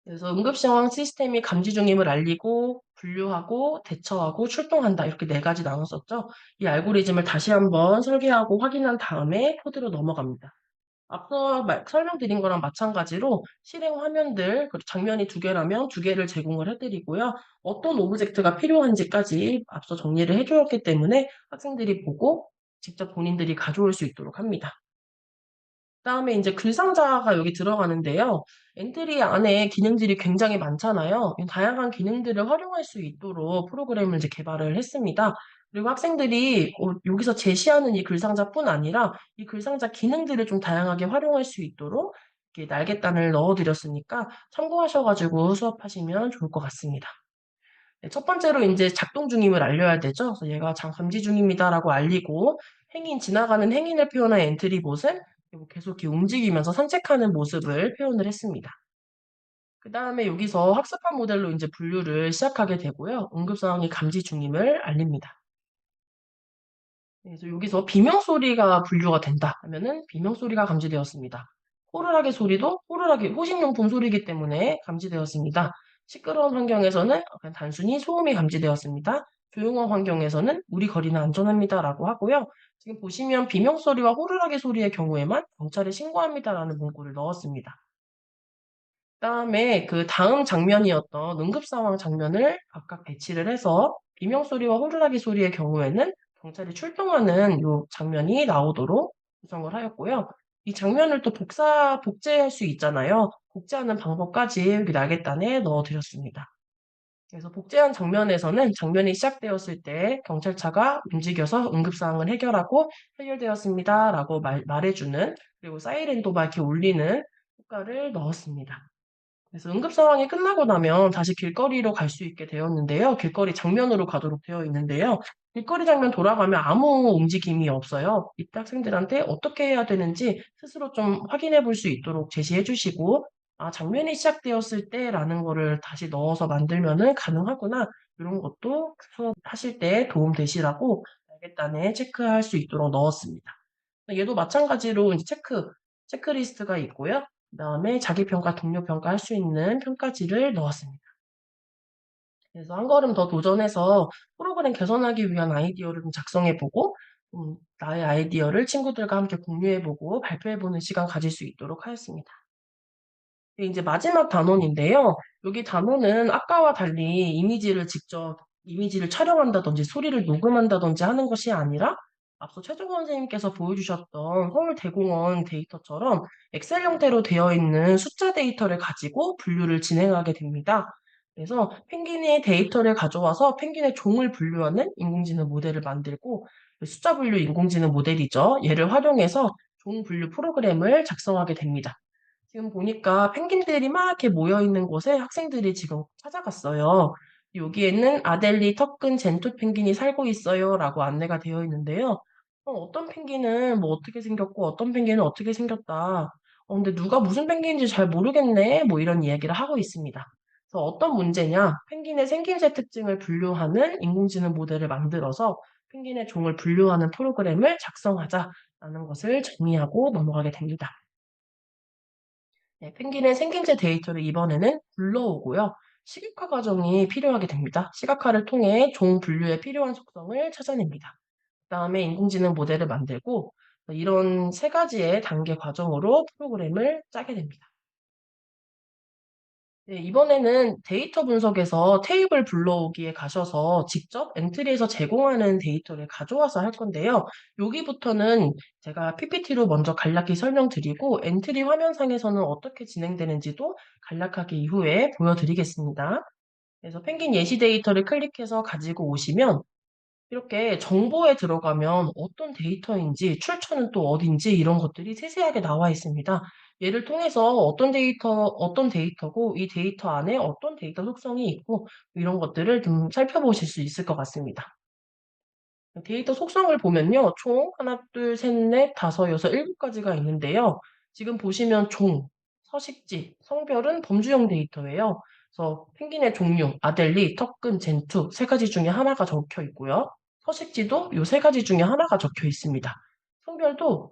Speaker 3: 그래서 응급상황 시스템이 감지 중임을 알리고 분류하고 대처하고 출동한다 이렇게 4가지 나눴었죠. 이 알고리즘을 다시 한번 설계하고 확인한 다음에 코드로 넘어갑니다. 앞서 설명드린 거랑 마찬가지로 실행 화면들, 그리고 장면이 2개라면 2개를 제공을 해드리고요. 어떤 오브젝트가 필요한지까지 앞서 정리를 해주었기 때문에 학생들이 보고 직접 본인들이 가져올 수 있도록 합니다. 그다음에 이제 글상자가 여기 들어가는데요. 엔트리 안에 기능들이 굉장히 많잖아요. 이 다양한 기능들을 활용할 수 있도록 프로그램을 이제 개발을 했습니다. 그리고 학생들이 여기서 제시하는 이 글상자뿐 아니라 이 글상자 기능들을 좀 다양하게 활용할 수 있도록 이렇게 날개단을 넣어 드렸으니까 참고하셔 가지고 수업하시면 좋을 것 같습니다. 네, 첫 번째로 이제 작동 중임을 알려야 되죠. 그래서 얘가 감지 중입니다라고 알리고 지나가는 행인을 표현한 엔트리봇은 계속 이렇게 움직이면서 산책하는 모습을 표현을 했습니다. 그다음에 여기서 학습한 모델로 이제 분류를 시작하게 되고요. 응급 상황이 감지 중임을 알립니다. 그래서 여기서 비명 소리가 분류가 된다 하면은 비명 소리가 감지되었습니다. 호루라기 소리도 호신용품 소리이기 때문에 감지되었습니다. 시끄러운 환경에서는 그냥 단순히 소음이 감지되었습니다. 조용한 환경에서는 우리 거리는 안전합니다라고 하고요. 지금 보시면 비명 소리와 호루라기 소리의 경우에만 경찰에 신고합니다라는 문구를 넣었습니다. 그다음에 그 다음 장면이었던 응급 상황 장면을 각각 배치를 해서 비명 소리와 호루라기 소리의 경우에는 경찰이 출동하는 요 장면이 나오도록 구성을 하였고요. 이 장면을 또 복제할 수 있잖아요. 복제하는 방법까지 여기 날개단에 넣어 드렸습니다. 그래서 복제한 장면에서는 장면이 시작되었을 때 경찰차가 움직여서 응급 상황을 해결하고 해결되었습니다라고 말해주는 그리고 사이렌도 막 이렇게 울리는 효과를 넣었습니다. 그래서 응급 상황이 끝나고 나면 다시 길거리로 갈 수 있게 되었는데요. 길거리 장면으로 가도록 되어 있는데요. 길거리 장면 돌아가면 아무 움직임이 없어요. 이때 학생들한테 어떻게 해야 되는지 스스로 좀 확인해 볼 수 있도록 제시해 주시고, 장면이 시작되었을 때라는 거를 다시 넣어서 만들면은 가능하구나. 이런 것도 수업하실 때 도움 되시라고 알겠다네 체크할 수 있도록 넣었습니다. 얘도 마찬가지로 이제 체크리스트가 있고요. 그다음에 자기평가, 동료평가 할 수 있는 평가지를 넣었습니다. 그래서 한 걸음 더 도전해서 프로그램 개선하기 위한 아이디어를 좀 작성해보고 나의 아이디어를 친구들과 함께 공유해보고 발표해보는 시간 가질 수 있도록 하였습니다. 이제 마지막 단원인데요. 여기 단원은 아까와 달리 이미지를 촬영한다든지 소리를 녹음한다든지 하는 것이 아니라 앞서 최종원 선생님께서 보여주셨던 서울대공원 데이터처럼 엑셀 형태로 되어 있는 숫자 데이터를 가지고 분류를 진행하게 됩니다. 그래서 펭귄의 데이터를 가져와서 펭귄의 종을 분류하는 인공지능 모델을 만들고 숫자 분류 인공지능 모델이죠. 얘를 활용해서 종 분류 프로그램을 작성하게 됩니다. 지금 보니까 펭귄들이 막 이렇게 모여 있는 곳에 학생들이 지금 찾아갔어요. 여기에는 아델리, 터큰, 젠투 펭귄이 살고 있어요라고 안내가 되어 있는데요. 어떤 펭귄은 뭐 어떻게 생겼고 어떤 펭귄은 어떻게 생겼다. 근데 누가 무슨 펭귄인지 잘 모르겠네. 뭐 이런 이야기를 하고 있습니다. 그래서 어떤 문제냐? 펭귄의 생김새 특징을 분류하는 인공지능 모델을 만들어서 펭귄의 종을 분류하는 프로그램을 작성하자라는 것을 정의하고 넘어가게 됩니다. 네, 펭귄의 생김새 데이터를 이번에는 불러오고요. 시각화 과정이 필요하게 됩니다. 시각화를 통해 종 분류에 필요한 속성을 찾아냅니다. 그다음에 인공지능 모델을 만들고 이런 세 가지의 단계 과정으로 프로그램을 짜게 됩니다. 네, 이번에는 데이터 분석에서 테이블 불러오기에 가셔서 직접 엔트리에서 제공하는 데이터를 가져와서 할 건데요. 여기부터는 제가 PPT로 먼저 간략히 설명드리고 엔트리 화면상에서는 어떻게 진행되는지도 간략하게 이후에 보여드리겠습니다. 그래서 펭귄 예시 데이터를 클릭해서 가지고 오시면 이렇게 정보에 들어가면 어떤 데이터인지, 출처는 또 어딘지 이런 것들이 세세하게 나와 있습니다. 얘를 통해서 어떤 데이터고 이 데이터 안에 어떤 데이터 속성이 있고 이런 것들을 좀 살펴보실 수 있을 것 같습니다. 데이터 속성을 보면요. 총 하나, 둘, 셋, 넷, 다섯, 여섯, 일곱 가지가 있는데요. 지금 보시면 종, 서식지, 성별은 범주형 데이터예요. 그래서 펭귄의 종류, 아델리, 터끈, 젠투 세 가지 중에 하나가 적혀 있고요. 서식지도 요 세 가지 중에 하나가 적혀 있습니다. 성별도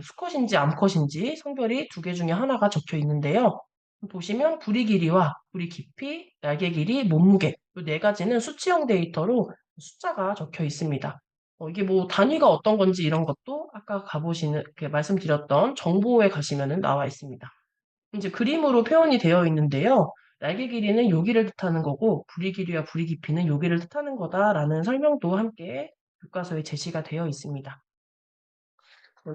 Speaker 3: 수컷인지 암컷인지 성별이 두 개 중에 하나가 적혀 있는데요. 보시면 부리 길이와 부리 깊이, 날개 길이, 몸무게 이 네 가지는 수치형 데이터로 숫자가 적혀 있습니다. 이게 뭐 단위가 어떤 건지 이런 것도 아까 이렇게 말씀드렸던 정보에 가시면은 나와 있습니다. 이제 그림으로 표현이 되어 있는데요. 날개 길이는 여기를 뜻하는 거고, 부리 길이와 부리 깊이는 여기를 뜻하는 거다라는 설명도 함께 교과서에 제시가 되어 있습니다.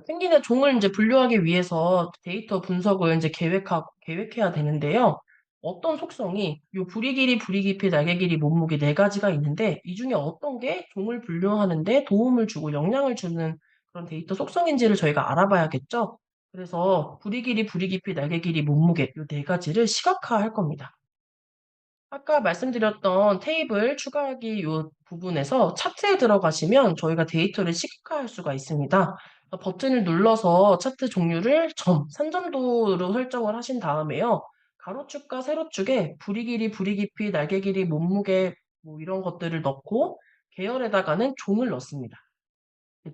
Speaker 3: 펭귄의 종을 이제 분류하기 위해서 데이터 분석을 이제 계획해야 되는데요. 어떤 속성이 요 부리 길이, 부리 깊이, 날개 길이, 몸무게 네 가지가 있는데 이 중에 어떤 게 종을 분류하는 데 도움을 주고 영향을 주는 그런 데이터 속성인지를 저희가 알아봐야겠죠. 그래서 부리 길이, 부리 깊이, 날개 길이, 몸무게 요 네 가지를 시각화할 겁니다. 아까 말씀드렸던 테이블 추가하기 요 부분에서 차트에 들어가시면 저희가 데이터를 시각화할 수가 있습니다. 버튼을 눌러서 차트 종류를 산점도로 설정을 하신 다음에요. 가로축과 세로축에 부리 길이, 부리 깊이, 날개 길이, 몸무게 뭐 이런 것들을 넣고 계열에다가는 종을 넣습니다.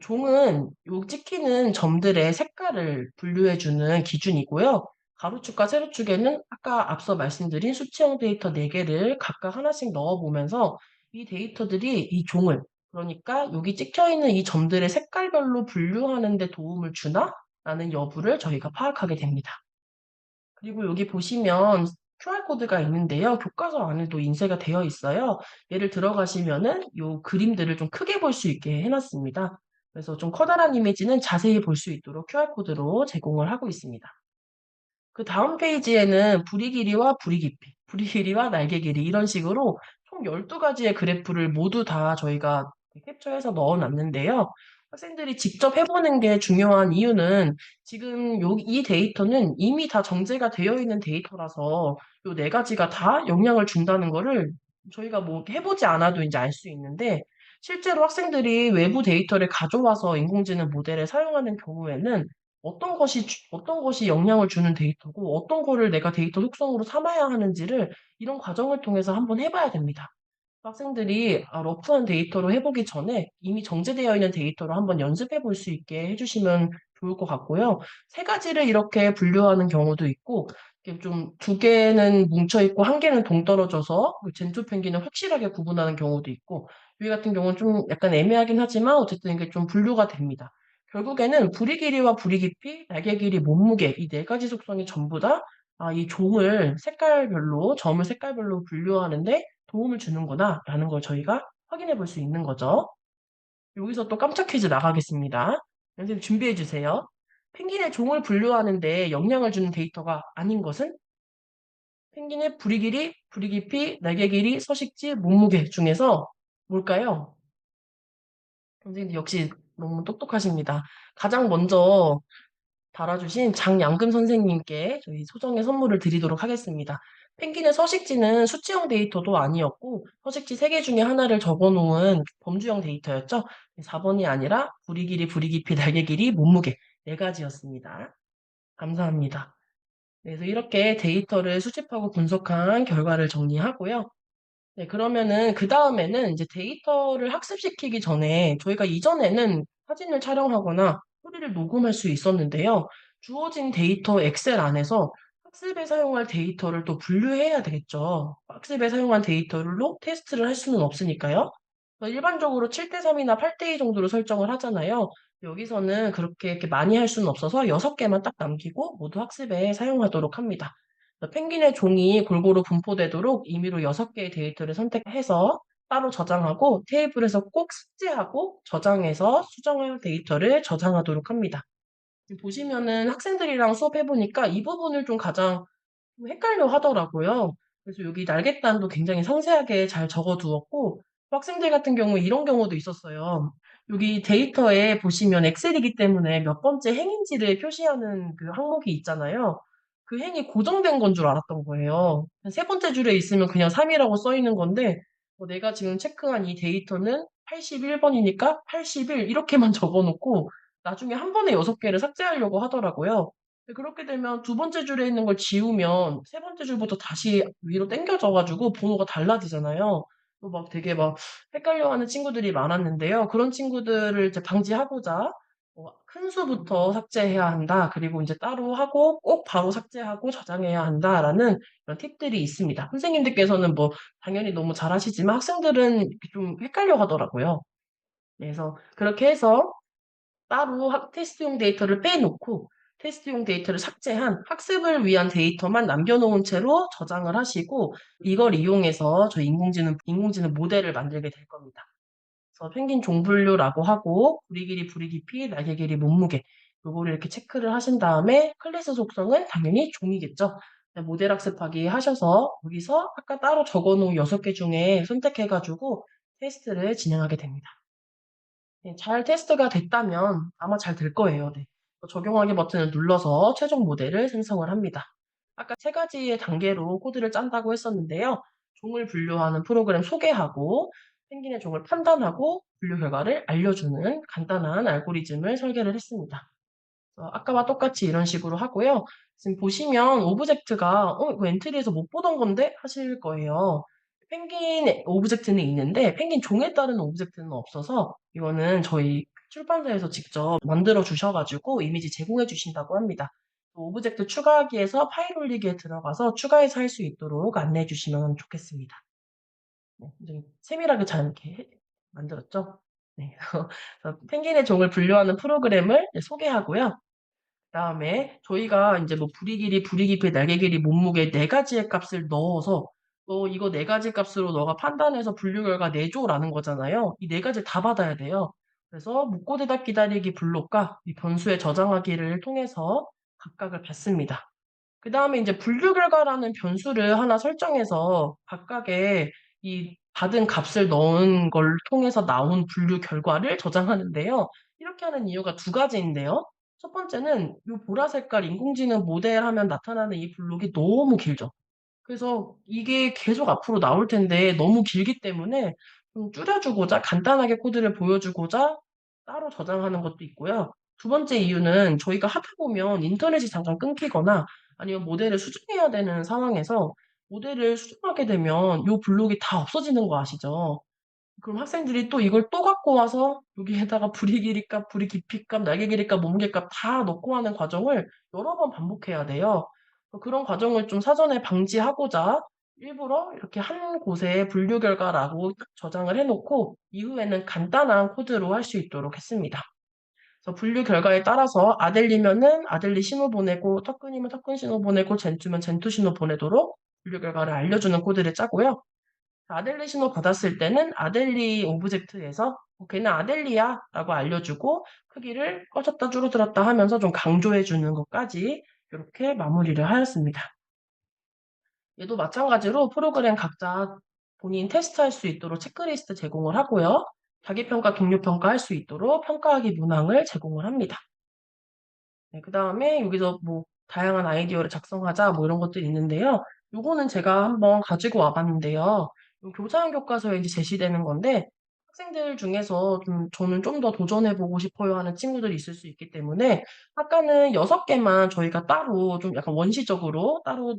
Speaker 3: 종은 요 찍히는 점들의 색깔을 분류해주는 기준이고요. 가로축과 세로축에는 아까 앞서 말씀드린 수치형 데이터 4개를 각각 하나씩 넣어보면서 이 데이터들이 이 종을, 그러니까 여기 찍혀있는 이 점들의 색깔별로 분류하는 데 도움을 주나? 라는 여부를 저희가 파악하게 됩니다. 그리고 여기 보시면 QR코드가 있는데요. 교과서 안에도 인쇄가 되어 있어요. 얘를 들어가시면은 요 그림들을 좀 크게 볼 수 있게 해놨습니다. 그래서 좀 커다란 이미지는 자세히 볼 수 있도록 QR코드로 제공을 하고 있습니다. 그 다음 페이지에는 부리 길이와 부리 깊이, 부리 길이와 날개 길이 이런 식으로 총 12가지의 그래프를 모두 다 저희가 캡처해서 넣어 놨는데요. 학생들이 직접 해보는 게 중요한 이유는 지금 이 데이터는 이미 다 정제가 되어 있는 데이터라서 요 네 가지가 다 영향을 준다는 거를 저희가 뭐 해보지 않아도 이제 알 수 있는데 실제로 학생들이 외부 데이터를 가져와서 인공지능 모델을 사용하는 경우에는 어떤 것이 영향을 주는 데이터고 어떤 거를 내가 데이터 속성으로 삼아야 하는지를 이런 과정을 통해서 한번 해봐야 됩니다. 학생들이 러프한 데이터로 해보기 전에 이미 정제되어 있는 데이터로 한번 연습해 볼 수 있게 해주시면 좋을 것 같고요. 세 가지를 이렇게 분류하는 경우도 있고, 이렇게 좀 두 개는 뭉쳐있고 한 개는 동떨어져서 젠투 펭귄을 확실하게 구분하는 경우도 있고, 여기 같은 경우는 좀 약간 애매하긴 하지만 어쨌든 이게 좀 분류가 됩니다. 결국에는 부리 길이와 부리 깊이, 날개 길이, 몸무게 이 네 가지 속성이 전부 다 이 종을 색깔별로, 점을 색깔별로 분류하는데 도움을 주는구나라는 걸 저희가 확인해 볼 수 있는 거죠. 여기서 또 깜짝 퀴즈 나가겠습니다. 선생님 준비해 주세요. 펭귄의 종을 분류하는데 영향을 주는 데이터가 아닌 것은? 펭귄의 부리 길이, 부리 깊이, 날개 길이, 서식지, 몸무게 중에서 뭘까요? 선생님 역시 너무 똑똑하십니다. 가장 먼저 달아주신 장양금 선생님께 저희 소정의 선물을 드리도록 하겠습니다. 펭귄의 서식지는 수치형 데이터도 아니었고 서식지 3개 중에 하나를 적어놓은 범주형 데이터였죠. 4번이 아니라 부리 길이, 부리 깊이, 날개 길이, 몸무게 4가지였습니다. 감사합니다. 그래서 이렇게 데이터를 수집하고 분석한 결과를 정리하고요. 네, 그러면은 그 다음에는 이제 데이터를 학습시키기 전에 저희가 이전에는 사진을 촬영하거나 소리를 녹음할 수 있었는데요. 주어진 데이터 엑셀 안에서 학습에 사용할 데이터를 또 분류해야 되겠죠. 학습에 사용한 데이터로 테스트를 할 수는 없으니까요. 그래서 일반적으로 7대3이나 8대2 정도로 설정을 하잖아요. 여기서는 그렇게 이렇게 많이 할 수는 없어서 6개만 딱 남기고 모두 학습에 사용하도록 합니다. 펭귄의 종이 골고루 분포되도록 임의로 6개의 데이터를 선택해서 따로 저장하고 테이블에서 꼭 삭제하고 저장해서 수정할 데이터를 저장하도록 합니다. 지금 보시면은 학생들이랑 수업해보니까 이 부분을 좀 가장 좀 헷갈려 하더라고요. 그래서 여기 날갯단도 굉장히 상세하게 잘 적어두었고 학생들 같은 경우에 이런 경우도 있었어요. 여기 데이터에 보시면 엑셀이기 때문에 몇 번째 행인지를 표시하는 그 항목이 있잖아요. 그 행이 고정된 건 줄 알았던 거예요. 세 번째 줄에 있으면 그냥 3이라고 써 있는 건데 내가 지금 체크한 이 데이터는 81번이니까 81 이렇게만 적어놓고 나중에 한 번에 6개를 삭제하려고 하더라고요. 그렇게 되면 두 번째 줄에 있는 걸 지우면 세 번째 줄부터 다시 위로 당겨져 가지고 번호가 달라지잖아요. 막 되게 막 헷갈려하는 친구들이 많았는데요. 그런 친구들을 이제 방지하고자 큰 수부터 삭제해야 한다. 그리고 이제 따로 하고 꼭 바로 삭제하고 저장해야 한다라는 그런 팁들이 있습니다. 선생님들께서는 뭐 당연히 너무 잘하시지만 학생들은 이렇게 좀 헷갈려 하더라고요. 그래서 그렇게 해서 따로 테스트용 데이터를 빼놓고 테스트용 데이터를 삭제한 학습을 위한 데이터만 남겨놓은 채로 저장을 하시고 이걸 이용해서 저희 인공지능 모델을 만들게 될 겁니다. 그래서 펭귄 종분류라고 하고 부리 길이, 부리 깊이, 날개 길이, 몸무게 요거를 이렇게 체크를 하신 다음에 클래스 속성은 당연히 종이겠죠. 모델 학습하기 하셔서 여기서 아까 따로 적어놓은 6개 중에 선택해가지고 테스트를 진행하게 됩니다. 네, 잘 테스트가 됐다면 아마 잘 될 거예요. 네. 적용하기 버튼을 눌러서 최종 모델을 생성을 합니다. 아까 3가지의 단계로 코드를 짠다고 했었는데요. 종을 분류하는 프로그램 소개하고 펭귄의 종을 판단하고 분류 결과를 알려주는 간단한 알고리즘을 설계를 했습니다. 아까와 똑같이 이런 식으로 하고요. 지금 보시면 오브젝트가 이거 엔트리에서 못 보던 건데 하실 거예요. 펭귄 오브젝트는 있는데 펭귄 종에 따른 오브젝트는 없어서 이거는 저희 출판사에서 직접 만들어 주셔가지고 이미지 제공해 주신다고 합니다. 오브젝트 추가하기에서 파일 올리기에 들어가서 추가해서 할 수 있도록 안내해 주시면 좋겠습니다. 네, 굉장히 세밀하게 잘 이렇게 만들었죠? 네. 그래서 펭귄의 종을 분류하는 프로그램을 소개하고요. 그다음에 저희가 인제 뭐 부리 길이, 부리 깊이, 날개 길이, 몸무게 4가지의 값을 넣어서 이거 4가지 값으로 너가 판단해서 분류 결과 내줘라는 거잖아요. 이 4가지를 다 받아야 돼요. 그래서 묻고 대답 기다리기 블록과 이 변수에 저장하기를 통해서 각각을 받습니다. 그다음에 인제 분류 결과라는 변수를 하나 설정해서 각각의 이 받은 값을 넣은 걸 통해서 나온 분류 결과를 저장하는데요. 이렇게 하는 이유가 2가지인데요. 첫 번째는 요 보라 색깔 인공지능 모델 하면 나타나는 이 블록이 너무 길죠. 그래서 이게 계속 앞으로 나올 텐데 너무 길기 때문에 좀 줄여주고자 간단하게 코드를 보여주고자 따로 저장하는 것도 있고요. 2번째 이유는 저희가 하다 보면 인터넷이 잠깐 끊기거나 아니면 모델을 수정해야 되는 상황에서 모델을 수정하게 되면 요 블록이 다 없어지는 거 아시죠? 그럼 학생들이 또 이걸 또 갖고 와서 여기에다가 부리 길이값, 부리 깊이값, 날개 길이값, 몸무게값 다 넣고 하는 과정을 여러 번 반복해야 돼요. 그런 과정을 좀 사전에 방지하고자 일부러 이렇게 한 곳에 분류 결과라고 딱 저장을 해 놓고 이후에는 간단한 코드로 할 수 있도록 했습니다. 그래서 분류 결과에 따라서 아델리면은 아델리 신호 보내고 터끈이면 터끈 신호 보내고 젠투면 젠투 신호 보내도록 분류 결과를 알려주는 코드를 짜고요. 아델리 신호 받았을 때는 아델리 오브젝트에서 걔는 아델리야 라고 알려주고 크기를 꺼졌다 줄어들었다 하면서 좀 강조해 주는 것까지 이렇게 마무리를 하였습니다. 얘도 마찬가지로 프로그램 각자 본인 테스트할 수 있도록 체크리스트 제공을 하고요. 자기평가, 동료평가 할 수 있도록 평가하기 문항을 제공을 합니다. 네, 그 다음에 여기서 뭐 다양한 아이디어를 작성하자 뭐 이런 것들이 있는데요. 요거는 제가 한번 가지고 와봤는데요. 요 교사형 교과서에 이제 제시되는 건데 학생들 중에서 저는 좀 더 도전해보고 싶어요 하는 친구들이 있을 수 있기 때문에 아까는 6개만 저희가 따로 좀 약간 원시적으로 따로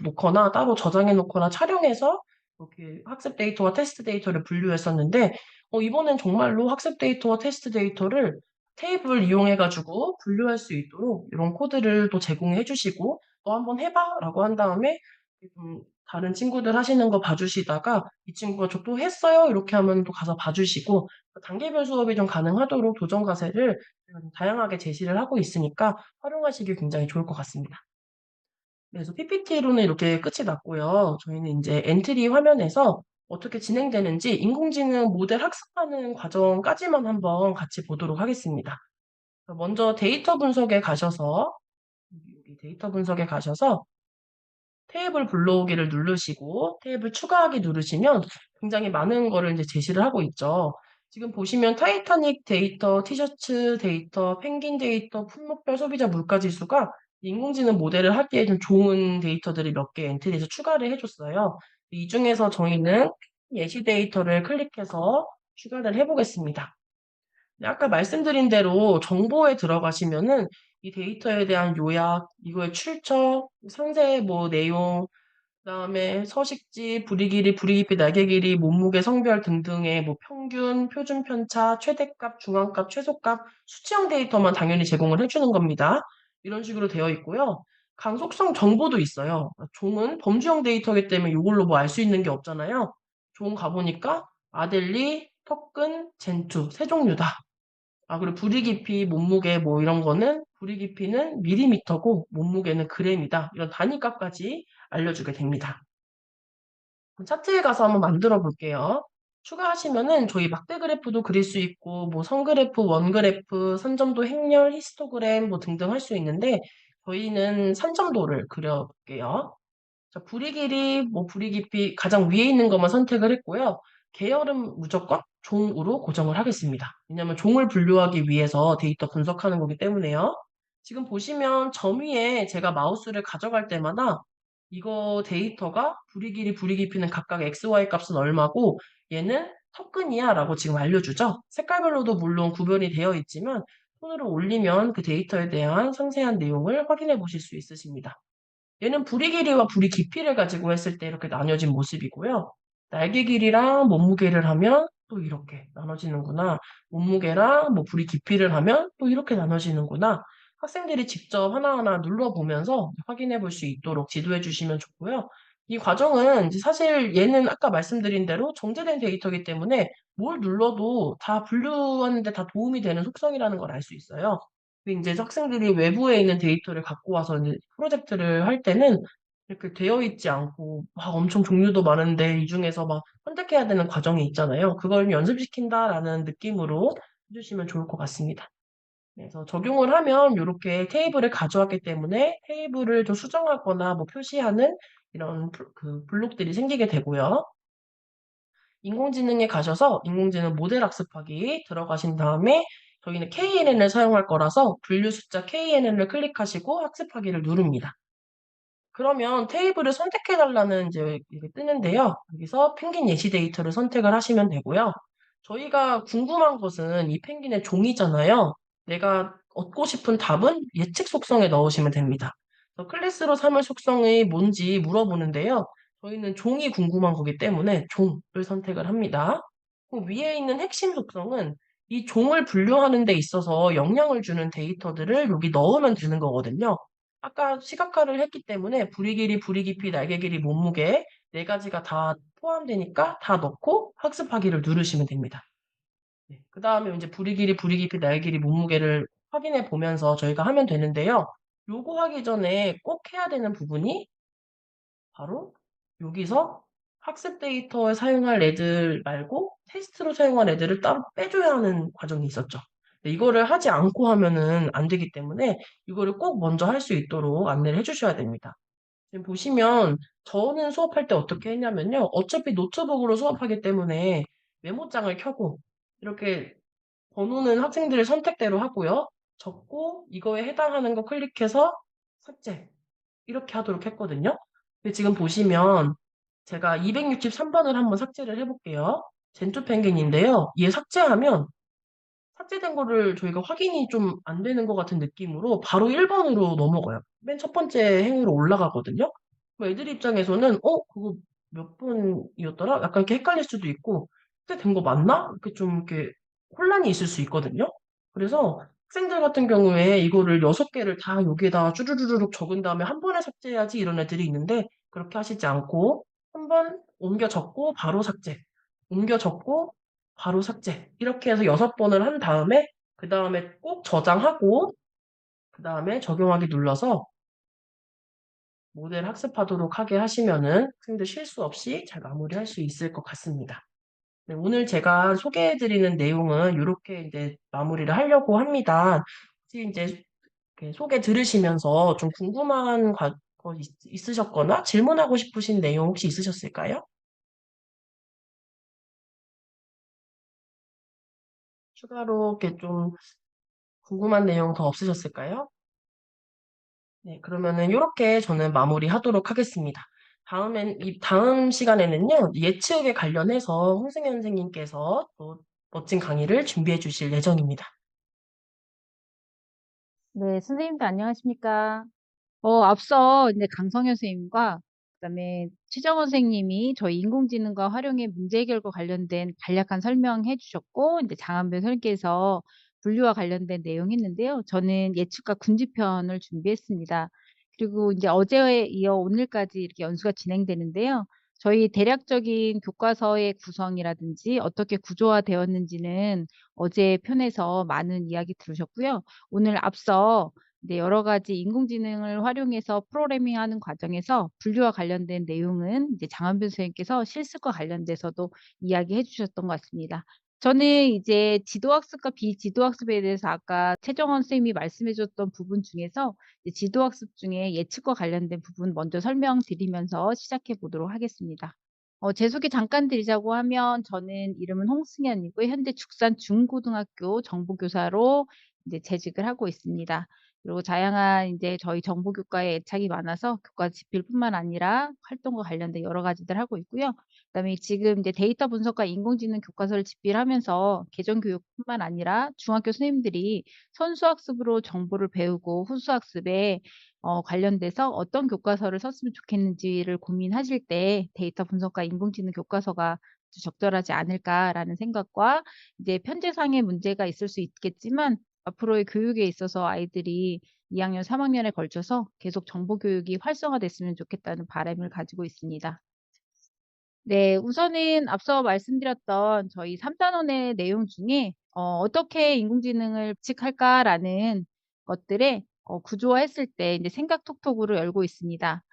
Speaker 3: 놓거나 따로 저장해 놓거나 촬영해서 이렇게 학습 데이터와 테스트 데이터를 분류했었는데 이번엔 정말로 학습 데이터와 테스트 데이터를 테이블 이용해가지고 분류할 수 있도록 이런 코드를 또 제공해 주시고 너 한번 해봐 라고 한 다음에 다른 친구들 하시는 거 봐주시다가 이 친구가 저 또 했어요 이렇게 하면 또 가서 봐주시고 단계별 수업이 좀 가능하도록 도전 과제를 제가 좀 다양하게 제시를 하고 있으니까 활용하시기 굉장히 좋을 것 같습니다. 그래서 PPT로는 이렇게 끝이 났고요. 저희는 이제 엔트리 화면에서 어떻게 진행되는지 인공지능 모델 학습하는 과정까지만 한번 같이 보도록 하겠습니다. 먼저 여기 데이터 분석에 가셔서 테이블 불러오기를 누르시고 테이블 추가하기 누르시면 굉장히 많은 거를 이제 제시를 하고 있죠. 지금 보시면 타이타닉 데이터, 티셔츠 데이터, 펭귄 데이터, 품목별 소비자 물가 지수가 인공지능 모델을 하기에 좀 좋은 데이터들이 몇 개 엔트리에서 추가를 해줬어요. 이 중에서 저희는 예시 데이터를 클릭해서 추가를 해보겠습니다. 네, 아까 말씀드린 대로 정보에 들어가시면은 이 데이터에 대한 요약, 이거의 출처, 상세 뭐 내용, 그다음에 서식지, 부리 길이, 부리 깊이, 날개 길이, 몸무게, 성별 등등의 뭐 평균, 표준 편차, 최대값, 중앙값, 최소값, 수치형 데이터만 당연히 제공을 해주는 겁니다. 이런 식으로 되어 있고요. 강속성 정보도 있어요. 종은 범주형 데이터이기 때문에 이걸로 뭐 알 수 있는 게 없잖아요. 종 가보니까 아델리, 터큰, 젠투 세 종류다. 그리고 부리 깊이, 몸무게 뭐 이런 거는 부리 깊이는 밀리미터고 몸무게는 그램이다. 이런 단위값까지 알려주게 됩니다. 차트에 가서 한번 만들어 볼게요. 추가하시면은 저희 막대 그래프도 그릴 수 있고 뭐 선 그래프, 원 그래프, 선점도 행렬, 히스토그램 뭐 등등 할 수 있는데 저희는 선점도를 그려볼게요. 자, 부리 길이, 뭐 부리 깊이 가장 위에 있는 것만 선택을 했고요. 계열은 무조건 종으로 고정을 하겠습니다. 왜냐하면 종을 분류하기 위해서 데이터 분석하는 거기 때문에요. 지금 보시면 점 위에 제가 마우스를 가져갈 때마다 이거 데이터가 부리 길이, 부리 깊이는 각각 XY 값은 얼마고 얘는 토큰이야 라고 지금 알려주죠. 색깔별로도 물론 구별이 되어 있지만 손으로 올리면 그 데이터에 대한 상세한 내용을 확인해 보실 수 있으십니다. 얘는 부리 길이와 부리 깊이를 가지고 했을 때 이렇게 나뉘어진 모습이고요. 날개 길이랑 몸무게를 하면 또 이렇게 나눠지는구나. 몸무게랑 뭐 부리 깊이를 하면 또 이렇게 나눠지는구나. 학생들이 직접 하나하나 눌러보면서 확인해 볼 수 있도록 지도해 주시면 좋고요. 이 과정은 이제 사실 얘는 아까 말씀드린 대로 정제된 데이터이기 때문에 뭘 눌러도 다 분류하는 데 다 도움이 되는 속성이라는 걸 알 수 있어요. 이제 학생들이 외부에 있는 데이터를 갖고 와서 이제 프로젝트를 할 때는 이렇게 되어 있지 않고 막 엄청 종류도 많은데 이 중에서 막 선택해야 되는 과정이 있잖아요. 그걸 연습시킨다라는 느낌으로 해주시면 좋을 것 같습니다. 그래서 적용을 하면 이렇게 테이블을 가져왔기 때문에 테이블을 좀 수정하거나 뭐 표시하는 이런 그 블록들이 생기게 되고요. 인공지능에 가셔서 인공지능 모델 학습하기 들어가신 다음에 저희는 KNN을 사용할 거라서 분류 숫자 KNN을 클릭하시고 학습하기를 누릅니다. 그러면 테이블을 선택해달라는 이제 이게 뜨는데요. 여기서 펭귄 예시 데이터를 선택을 하시면 되고요. 저희가 궁금한 것은 이 펭귄의 종이잖아요. 내가 얻고 싶은 답은 예측 속성에 넣으시면 됩니다. 클래스로 삼을 속성이 뭔지 물어보는데요. 저희는 종이 궁금한 거기 때문에 종을 선택을 합니다. 그 위에 있는 핵심 속성은 이 종을 분류하는 데 있어서 영향을 주는 데이터들을 여기 넣으면 되는 거거든요. 아까 시각화를 했기 때문에 부리 길이, 부리 깊이, 날개 길이, 몸무게 네 가지가 다 포함되니까 다 넣고 학습하기를 누르시면 됩니다. 네, 그 다음에 이제 부리 길이, 부리 깊이, 날개 길이, 몸무게를 확인해 보면서 저희가 하면 되는데요. 요거 하기 전에 꼭 해야 되는 부분이 바로 여기서 학습 데이터에 사용할 애들 말고 테스트로 사용할 애들을 따로 빼줘야 하는 과정이 있었죠. 근데 이거를 하지 않고 하면은 안 되기 때문에 이거를 꼭 먼저 할 수 있도록 안내를 해주셔야 됩니다. 지금 보시면 저는 수업할 때 어떻게 했냐면요. 어차피 노트북으로 수업하기 때문에 메모장을 켜고 이렇게 번호는 학생들의 선택대로 하고요. 적고 이거에 해당하는 거 클릭해서 삭제 이렇게 하도록 했거든요. 근데 지금 보시면 제가 263번을 한번 삭제를 해볼게요. 젠투 펭귄인데요. 얘 삭제하면 삭제된 거를 저희가 확인이 좀 안 되는 것 같은 느낌으로 바로 1번으로 넘어가요. 맨 첫 번째 행으로 올라가거든요. 그럼 애들 입장에서는 그거 몇 번이었더라? 약간 이렇게 헷갈릴 수도 있고 삭제된 거 맞나? 이렇게 좀 이렇게 혼란이 있을 수 있거든요. 그래서 학생들 같은 경우에 이거를 6개를 다 여기에다 쭈루루룩 적은 다음에 한 번에 삭제해야지 이런 애들이 있는데 그렇게 하시지 않고 한 번 옮겨 적고 바로 삭제, 옮겨 적고 바로 삭제. 이렇게 해서 6번을 한 다음에, 그 다음에 꼭 저장하고, 그 다음에 적용하기 눌러서 모델 학습하도록 하게 하시면은 학생들 실수 없이 잘 마무리할 수 있을 것 같습니다. 네, 오늘 제가 소개해드리는 내용은 이렇게 이제 마무리를 하려고 합니다. 혹시 이제 이렇게 소개 들으시면서 좀 궁금한 거 있으셨거나 질문하고 싶으신 내용 혹시 있으셨을까요? 추가로 이렇게 좀 궁금한 내용 더 없으셨을까요? 네, 그러면은 이렇게 저는 마무리하도록 하겠습니다. 이 다음 시간에는요, 예측에 관련해서 홍승현 선생님께서 또 멋진 강의를 준비해 주실 예정입니다.
Speaker 4: 네, 선생님도 안녕하십니까? 앞서 이제 강성현 선생님과 그다음에 최정원 선생님이 저희 인공지능과 활용의 문제 해결과 관련된 간략한 설명해 주셨고, 이제 장한별 선생님께서 분류와 관련된 내용 했는데요. 저는 예측과 군지편을 준비했습니다. 그리고 이제 어제에 이어 오늘까지 이렇게 연수가 진행되는데요. 저희 대략적인 교과서의 구성이라든지 어떻게 구조화되었는지는 어제 편에서 많은 이야기 들으셨고요. 오늘 앞서 여러 가지 인공지능을 활용해서 프로그래밍하는 과정에서 분류와 관련된 내용은 이제 장한빈 선생님께서 실습과 관련돼서도 이야기해 주셨던 것 같습니다. 저는 이제 지도학습과 비지도학습에 대해서 아까 최정원 선생님이 말씀해 줬던 부분 중에서 이제 지도학습 중에 예측과 관련된 부분 먼저 설명드리면서 시작해 보도록 하겠습니다. 제 소개 잠깐 드리자고 하면 저는 이름은 홍승현이고 현재 축산 중고등학교 정보교사로 이제 재직을 하고 있습니다. 그리고 다양한 이제 저희 정보교과에 애착이 많아서 교과 집필뿐만 아니라 활동과 관련된 여러 가지들 하고 있고요. 그다음에 지금 이제 데이터 분석과 인공지능 교과서를 집필하면서 개정교육뿐만 아니라 중학교 선생님들이 선수학습으로 정보를 배우고 후수학습에 관련돼서 어떤 교과서를 썼으면 좋겠는지를 고민하실 때 데이터 분석과 인공지능 교과서가 적절하지 않을까라는 생각과 이제 편제상의 문제가 있을 수 있겠지만 앞으로의 교육에 있어서 아이들이 2학년, 3학년에 걸쳐서 계속 정보 교육이 활성화됐으면 좋겠다는 바람을 가지고 있습니다. 네, 우선은 앞서 말씀드렸던 저희 3단원의 내용 중에 어떻게 인공지능을 예측할까라는 것들에 구조화했을 때 이제 생각톡톡으로 열고 있습니다.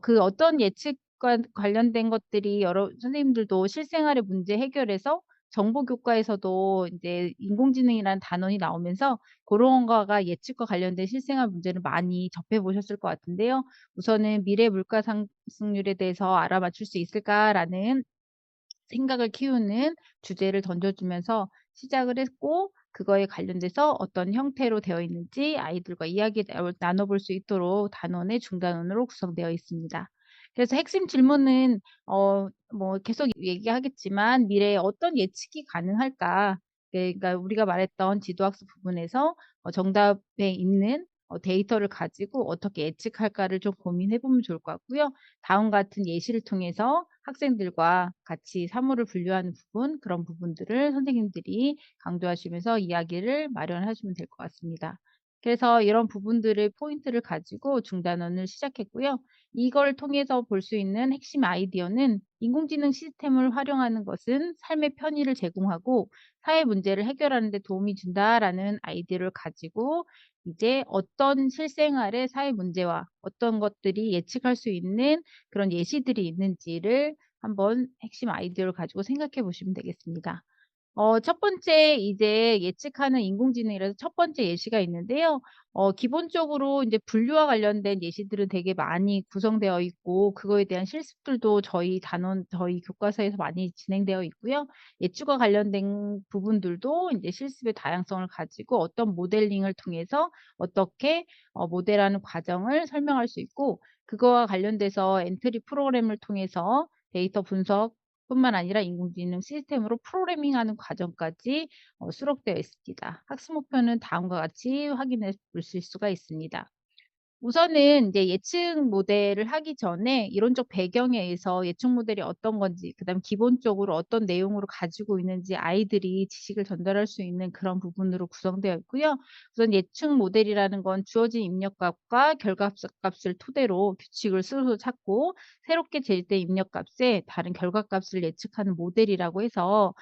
Speaker 4: 그 어떤 예측과 관련된 것들이 여러 선생님들도 실생활의 문제 해결에서 정보 교과에서도 이제 인공지능이라는 단원이 나오면서 그런 거가 예측과 관련된 실생활 문제를 많이 접해 보셨을 것 같은데요. 우선은 미래 물가 상승률에 대해서 알아맞힐 수 있을까라는 생각을 키우는 주제를 던져주면서 시작을 했고, 그거에 관련돼서 어떤 형태로 되어 있는지 아이들과 이야기 나눠볼 수 있도록 단원의 중단원으로 구성되어 있습니다. 그래서 핵심 질문은 뭐 계속 얘기하겠지만 미래에 어떤 예측이 가능할까? 그러니까 우리가 말했던 지도학습 부분에서 정답에 있는 데이터를 가지고 어떻게 예측할까를 좀 고민해 보면 좋을 것 같고요. 다음 같은 예시를 통해서 학생들과 같이 사물을 분류하는 부분, 그런 부분들을 선생님들이 강조하시면서 이야기를 마련하시면 될 것 같습니다. 그래서 이런 부분들을 포인트를 가지고 중단원을 시작했고요. 이걸 통해서 볼 수 있는 핵심 아이디어는 인공지능 시스템을 활용하는 것은 삶의 편의를 제공하고 사회 문제를 해결하는 데 도움이 준다라는 아이디어를 가지고 이제 어떤 실생활의 사회 문제와 어떤 것들이 예측할 수 있는 그런 예시들이 있는지를 한번 핵심 아이디어를 가지고 생각해 보시면 되겠습니다. 첫 번째 이제 예측하는 인공지능이라서 첫 번째 예시가 있는데요. 기본적으로 인제 분류와 관련된 예시들은 되게 많이 구성되어 있고 그거에 대한 실습들도 저희 교과서에서 많이 진행되어 있고요. 예측과 관련된 부분들도 인제 실습의 다양성을 가지고 어떤 모델링을 통해서 어떻게 모델하는 과정을 설명할 수 있고 그거와 관련돼서 엔트리 프로그램을 통해서 데이터 분석 뿐만 아니라 인공지능 시스템으로 프로그래밍하는 과정까지 수록되어 있습니다. 학습 목표는 다음과 같이 확인해 보실 수가 있습니다. 우선은 이제 예측 모델을 하기 전에 이론적 배경에 의해서 예측 모델이 어떤 건지, 그다음 기본적으로 어떤 내용으로 가지고 있는지 아이들이 지식을 전달할 수 있는 그런 부분으로 구성되어 있고요. 우선 예측 모델이라는 건 주어진 입력값과 결과값을 토대로 규칙을 스스로 찾고 새롭게 제일된 입력값에 다른 결과값을 예측하는 모델이라고 해서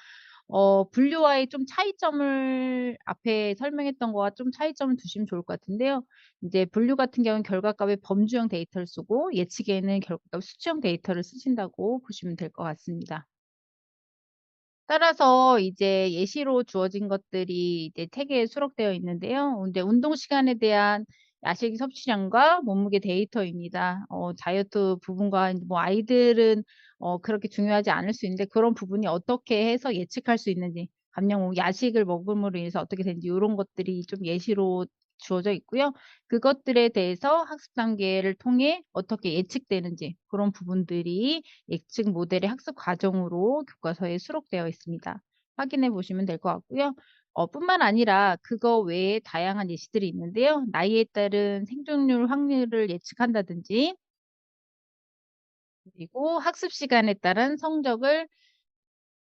Speaker 4: 분류와의 좀 차이점을 앞에 설명했던 거와 좀 차이점을 두시면 좋을 것 같은데요. 인제 분류 같은 경우는 결과값의 범주형 데이터를 쓰고 예측에는 결과값 수치형 데이터를 쓰신다고 보시면 될 것 같습니다. 따라서 이제 예시로 주어진 것들이 이제 책에 수록되어 있는데요. 근데 운동 시간에 대한 야식 섭취량과 몸무게 데이터입니다. 다이어트 부분과 인제 뭐 아이들은 그렇게 중요하지 않을 수 있는데 그런 부분이 어떻게 해서 예측할 수 있는지, 감량 야식을 먹음으로 인해서 어떻게 되는지 요런 것들이 좀 예시로 주어져 있고요. 그것들에 대해서 학습 단계를 통해 어떻게 예측되는지 그런 부분들이 예측 모델의 학습 과정으로 교과서에 수록되어 있습니다. 확인해 보시면 될 것 같고요. 뿐만 아니라 그거 외에 다양한 예시들이 있는데요. 나이에 따른 생존율 확률을 예측한다든지 그리고 학습 시간에 따른 성적을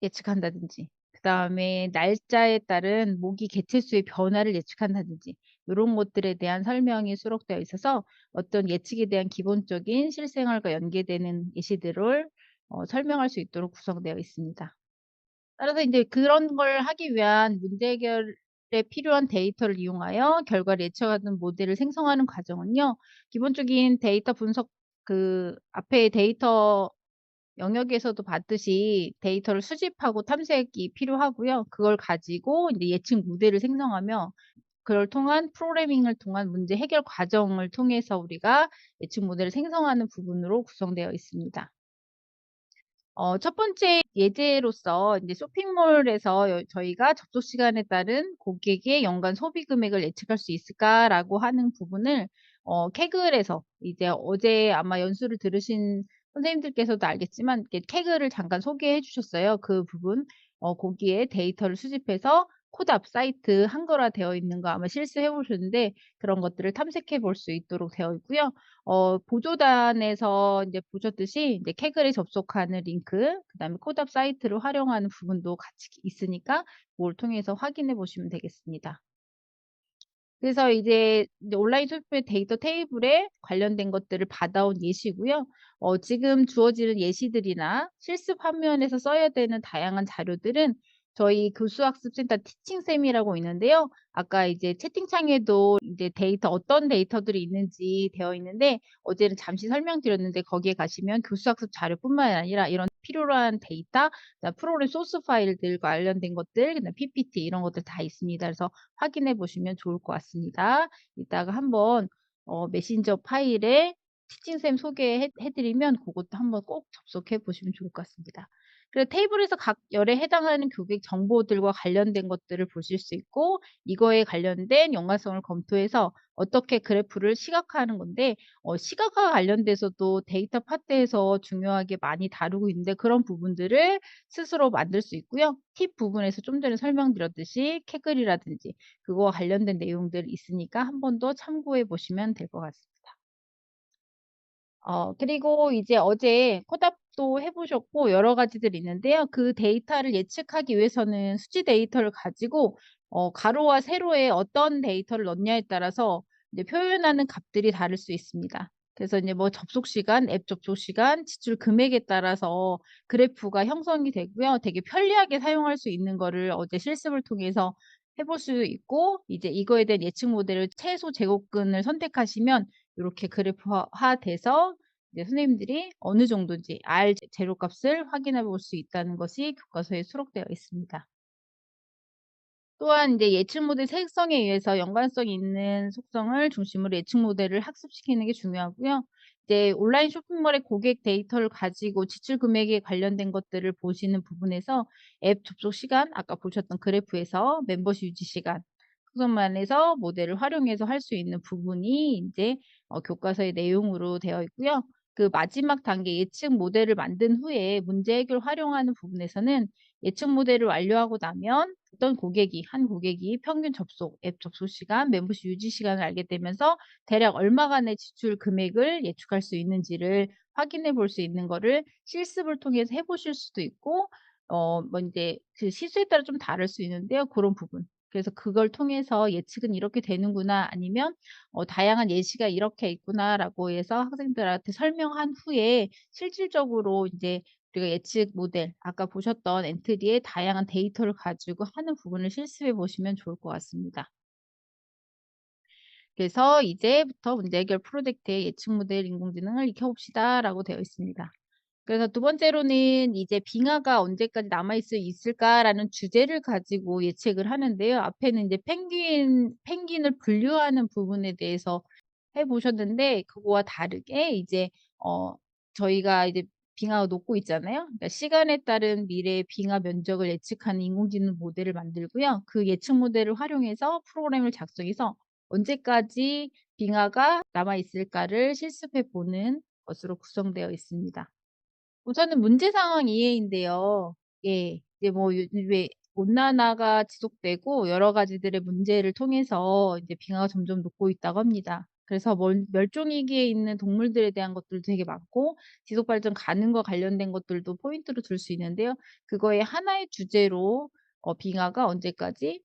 Speaker 4: 예측한다든지 그다음에 날짜에 따른 모기 개체수의 변화를 예측한다든지 이런 것들에 대한 설명이 수록되어 있어서 어떤 예측에 대한 기본적인 실생활과 연계되는 예시들을 설명할 수 있도록 구성되어 있습니다. 따라서 이제 그런 걸 하기 위한 문제 해결에 필요한 데이터를 이용하여 결과를 예측하는 모델을 생성하는 과정은요. 기본적인 데이터 분석 앞에 데이터 영역에서도 봤듯이 데이터를 수집하고 탐색이 필요하고요. 그걸 가지고 인제 예측 모델을 생성하며 그걸 통한 프로그래밍을 통한 문제 해결 과정을 통해서 우리가 예측 모델을 생성하는 부분으로 구성되어 있습니다. 첫 번째 예제로서 인제 쇼핑몰에서 저희가 '접속 시간에 따른 고객의 연간 소비 금액을 예측할 수 있을까?'라고 하는 부분을 카글에서 이제 어제 아마 연수를 들으신 선생님들께서도 알겠지만 이렇게 카글을 잠깐 소개해 주셨어요. 그 부분 거기에 데이터를 수집해서 코답 사이트 한글화되어 있는 거 아마 실수해 보셨는데 그런 것들을 탐색해 볼 수 있도록 되어 있고요. 보조단에서 인제 보셨듯이 인제 카글에 접속하는 링크 그다음에 코답 사이트를 활용하는 부분도 같이 있으니까 그걸 통해서 확인해 보시면 되겠습니다. 그래서 이제 온라인 쇼핑의 데이터 테이블에 관련된 것들을 받아온 예시고요. 지금 주어지는 예시들이나 실습 화면에서 써야 되는 다양한 자료들은 저희 교수학습센터 티칭쌤이라고 있는데요. 아까 이제 채팅창에도 이제 어떤 데이터들이 있는지 되어 있는데 어제는 잠시 설명드렸는데 거기에 가시면 교수학습 자료뿐만 아니라 이런 필요로 한 데이터, 그다음 프로그램 소스 파일들 관련된 것들, 그다음에 PPT 이런 것들 다 있습니다. 그래서 확인해 보시면 좋을 것 같습니다. 이따가 한번 메신저 파일에 티칭쌤 소개해 드리면 고것도 한번 꼭 접속해 보시면 좋을 것 같습니다. 그리고 테이블에서 각 열에 해당하는 고객 정보들과 관련된 것들을 보실 수 있고 이거에 관련된 연관성을 검토해서 어떻게 그래프를 시각화하는 건데 시각화 관련돼서도 데이터 파트에서 중요하게 많이 다루고 있는데 그런 부분들을 스스로 만들 수 있고요. 팁 부분에서 좀 전에 설명드렸듯이 캐글이라든지 그거와 관련된 내용들이 있으니까 한 번 더 참고해 보시면 될 것 같습니다. 그리고 이제 어제 코답도 해 보셨고 여러 가지들이 있는데요. 그 데이터를 예측하기 위해서는 수치 데이터를 가지고 가로와 세로에 어떤 데이터를 넣냐에 따라서 이제 표현하는 값들이 다를 수 있습니다. 그래서 이제 뭐 접속 시간, 앱 접속 시간, 지출 금액에 따라서 그래프가 형성이 되고요. 되게 편리하게 사용할 수 있는 거를 어제 실습을 통해서 해볼 수 있고 이제 이거에 대한 예측 모델을 최소 제곱근을 선택하시면 요렇게 그래프화 돼서 이제 선생님들이 어느 정도인지 R 재료값을 확인해 볼 수 있다는 것이 교과서에 수록되어 있습니다. 또한 이제 예측 모델 색성에 의해서 연관성 있는 속성을 중심으로 예측 모델을 학습시키는 게 중요하고요. 이제 온라인 쇼핑몰의 고객 데이터를 가지고 지출 금액에 관련된 것들을 보시는 부분에서 앱 접속 시간, 아까 보셨던 그래프에서 멤버십 유지 시간, 그것만에서 모델을 활용해서 할 수 있는 부분이 이제 교과서의 내용으로 되어 있고요. 그 마지막 단계 예측 모델을 만든 후에 문제 해결 활용하는 부분에서는 예측 모델을 완료하고 나면 한 고객이 평균 접속, 앱 접속 시간, 멤버십 유지 시간을 알게 되면서 대략 얼마간의 지출 금액을 예측할 수 있는지를 확인해 볼 수 있는 거를 실습을 통해서 해 보실 수도 있고 뭐 인제 그 시수에 따라 좀 다를 수 있는데요. 고런 부분. 그래서 그걸 통해서 '예측은 이렇게 되는구나.' 아니면 '다양한 예시가 이렇게 있구나.'라고 해서 학생들한테 설명한 후에 실질적으로 인제 우리가 예측 모델 아까 보셨던 엔트리의 다양한 데이터를 가지고 하는 부분을 실습해 보시면 좋을 것 같습니다. 그래서 "이제부터 문제 해결 프로젝트의 예측 모델 인공지능을 익혀 봅시다."라고 되어 있습니다. 그래서 두 번째로는 이제 "빙하가 언제까지 남아 있을까?"라는 주제를 가지고 예측을 하는데요. 앞에는 이제 펭귄을 분류하는 부분에 대해서 해 보셨는데 그거와 다르게 이제 어 저희가 이제 빙하가 녹고 있잖아요. 그러니까 시간에 따른 미래의 빙하 면적을 예측하는 인공지능 모델을 만들고요. 그 예측 모델을 활용해서 프로그램을 작성해서 언제까지 빙하가 남아 있을까를 실습해 보는 것으로 구성되어 있습니다. 우선은 문제 상황 이해인데요. 예. 이제 뭐 왜 온난화가 지속되고 여러 가지들의 문제를 통해서 이제 빙하가 점점 녹고 있다고 합니다. 그래서 멸종 위기에 있는 동물들에 대한 것들도 되게 많고 지속 발전 가능과 관련된 것들도 포인트로 둘 수 있는데요. 그거의 하나의 주제로 빙하가 언제까지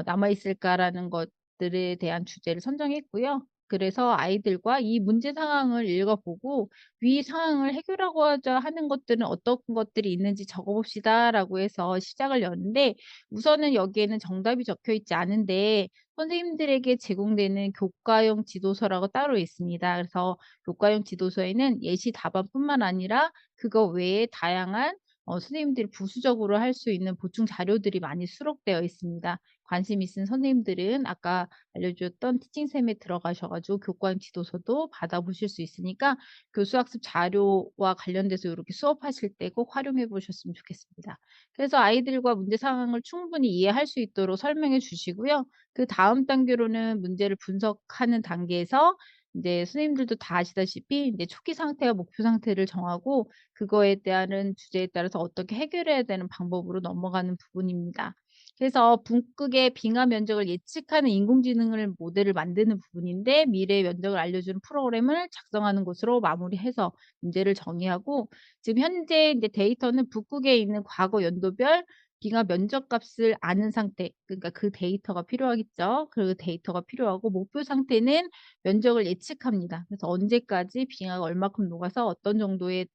Speaker 4: 남아 있을까라는 것들에 대한 주제를 선정했고요. 그래서 아이들과 이 문제 상황을 읽어 보고 위 상황을 해결하고자 하는 것들은 어떤 것들이 있는지 적어 봅시다라고 해서 시작을 여는데 우선은 여기에는 정답이 적혀 있지 않은데 선생님들에게 제공되는 교과용 지도서라고 따로 있습니다. 그래서 교과용 지도서에는 예시 답안뿐만 아니라 그거 외에 다양한 선생님들이 부수적으로 할 수 있는 보충 자료들이 많이 수록되어 있습니다. 관심 있은 선생님들은 아까 알려주었던 티칭샘에 들어가셔 가지고 교과용 지도서도 받아보실 수 있으니까 교수학습 자료와 관련돼서 이렇게 수업하실 때 꼭 활용해 보셨으면 좋겠습니다. 그래서 아이들과 문제 상황을 충분히 이해할 수 있도록 설명해 주시고요. 그다음 단계로는 문제를 분석하는 단계에서 인제 선생님들도 다 아시다시피 인제 초기 상태와 목표 상태를 정하고 그거에 대한 주제에 따라서 어떻게 해결해야 되는 방법으로 넘어가는 부분입니다. 그래서 북극의 빙하 면적을 예측하는 인공지능을 모델을 만드는 부분인데 미래의 면적을 알려주는 프로그램을 작성하는 것으로 마무리해서 문제를 정의하고 지금 현재 인제 데이터는 북극에 있는 과거 연도별 빙하 면적 값을 아는 상태 그러니까 그 데이터가 필요하겠죠. 그 데이터가 필요하고 목표 상태는 면적을 예측합니다. 그래서 언제까지 빙하가 얼마큼 녹아서 어떤 정도의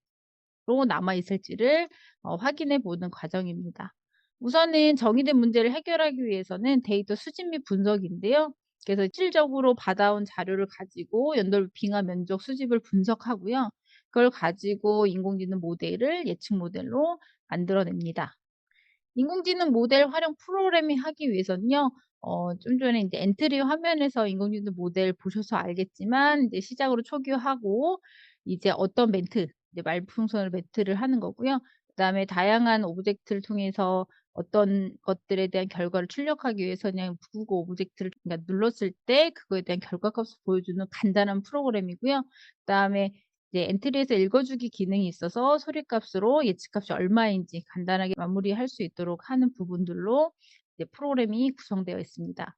Speaker 4: 로 남아 있을지를 확인해 보는 과정입니다. 우선은 정의된 문제를 해결하기 위해서는 데이터 수집 및 분석인데요. 그래서 실질적으로 받아온 자료를 가지고 연돌 빙하 면적 수집을 분석하고요. 그걸 가지고 인공지능 모델을 예측 모델로 만들어냅니다. 인공지능 모델 활용 프로그래밍 하기 위해서는요. 좀 전에 인제 엔트리 화면에서 인공지능 모델 보셔서 알겠지만 이제 시작으로 초기화하고 이제 어떤 멘트 이제 말풍선으로 멘트를 하는 거고요. 그다음에 다양한 오브젝트를 통해서 어떤 것들에 대한 결과를 출력하기 위해서 그냥 국어 오브젝트를 그러니까 눌렀을 때 그거에 대한 결과값을 보여주는 간단한 프로그램이고요. 그다음에 이제 엔트리에서 읽어주기 기능이 있어서 소리값으로 예측값이 얼마인지 간단하게 마무리할 수 있도록 하는 부분들로 이제 프로그램이 구성되어 있습니다.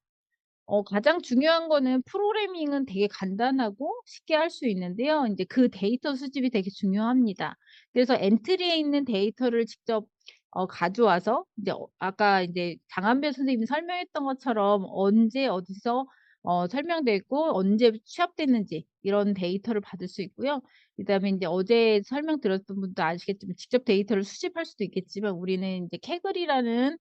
Speaker 4: 가장 중요한 거는 프로그래밍은 되게 간단하고 쉽게 할 수 있는데요. 인제 그 데이터 수집이 되게 중요합니다. 그래서 엔트리에 있는 데이터를 직접 가져와서 이제 아까 인제 장한별 선생님이 설명했던 것처럼 언제 어디서 설명돼 있고 언제 취합됐는지 이런 데이터를 받을 수 있고요. 그다음에 인제 어제 설명드렸던 분도 아시겠지만 직접 데이터를 수집할 수도 있겠지만 우리는 인제 캐글이라는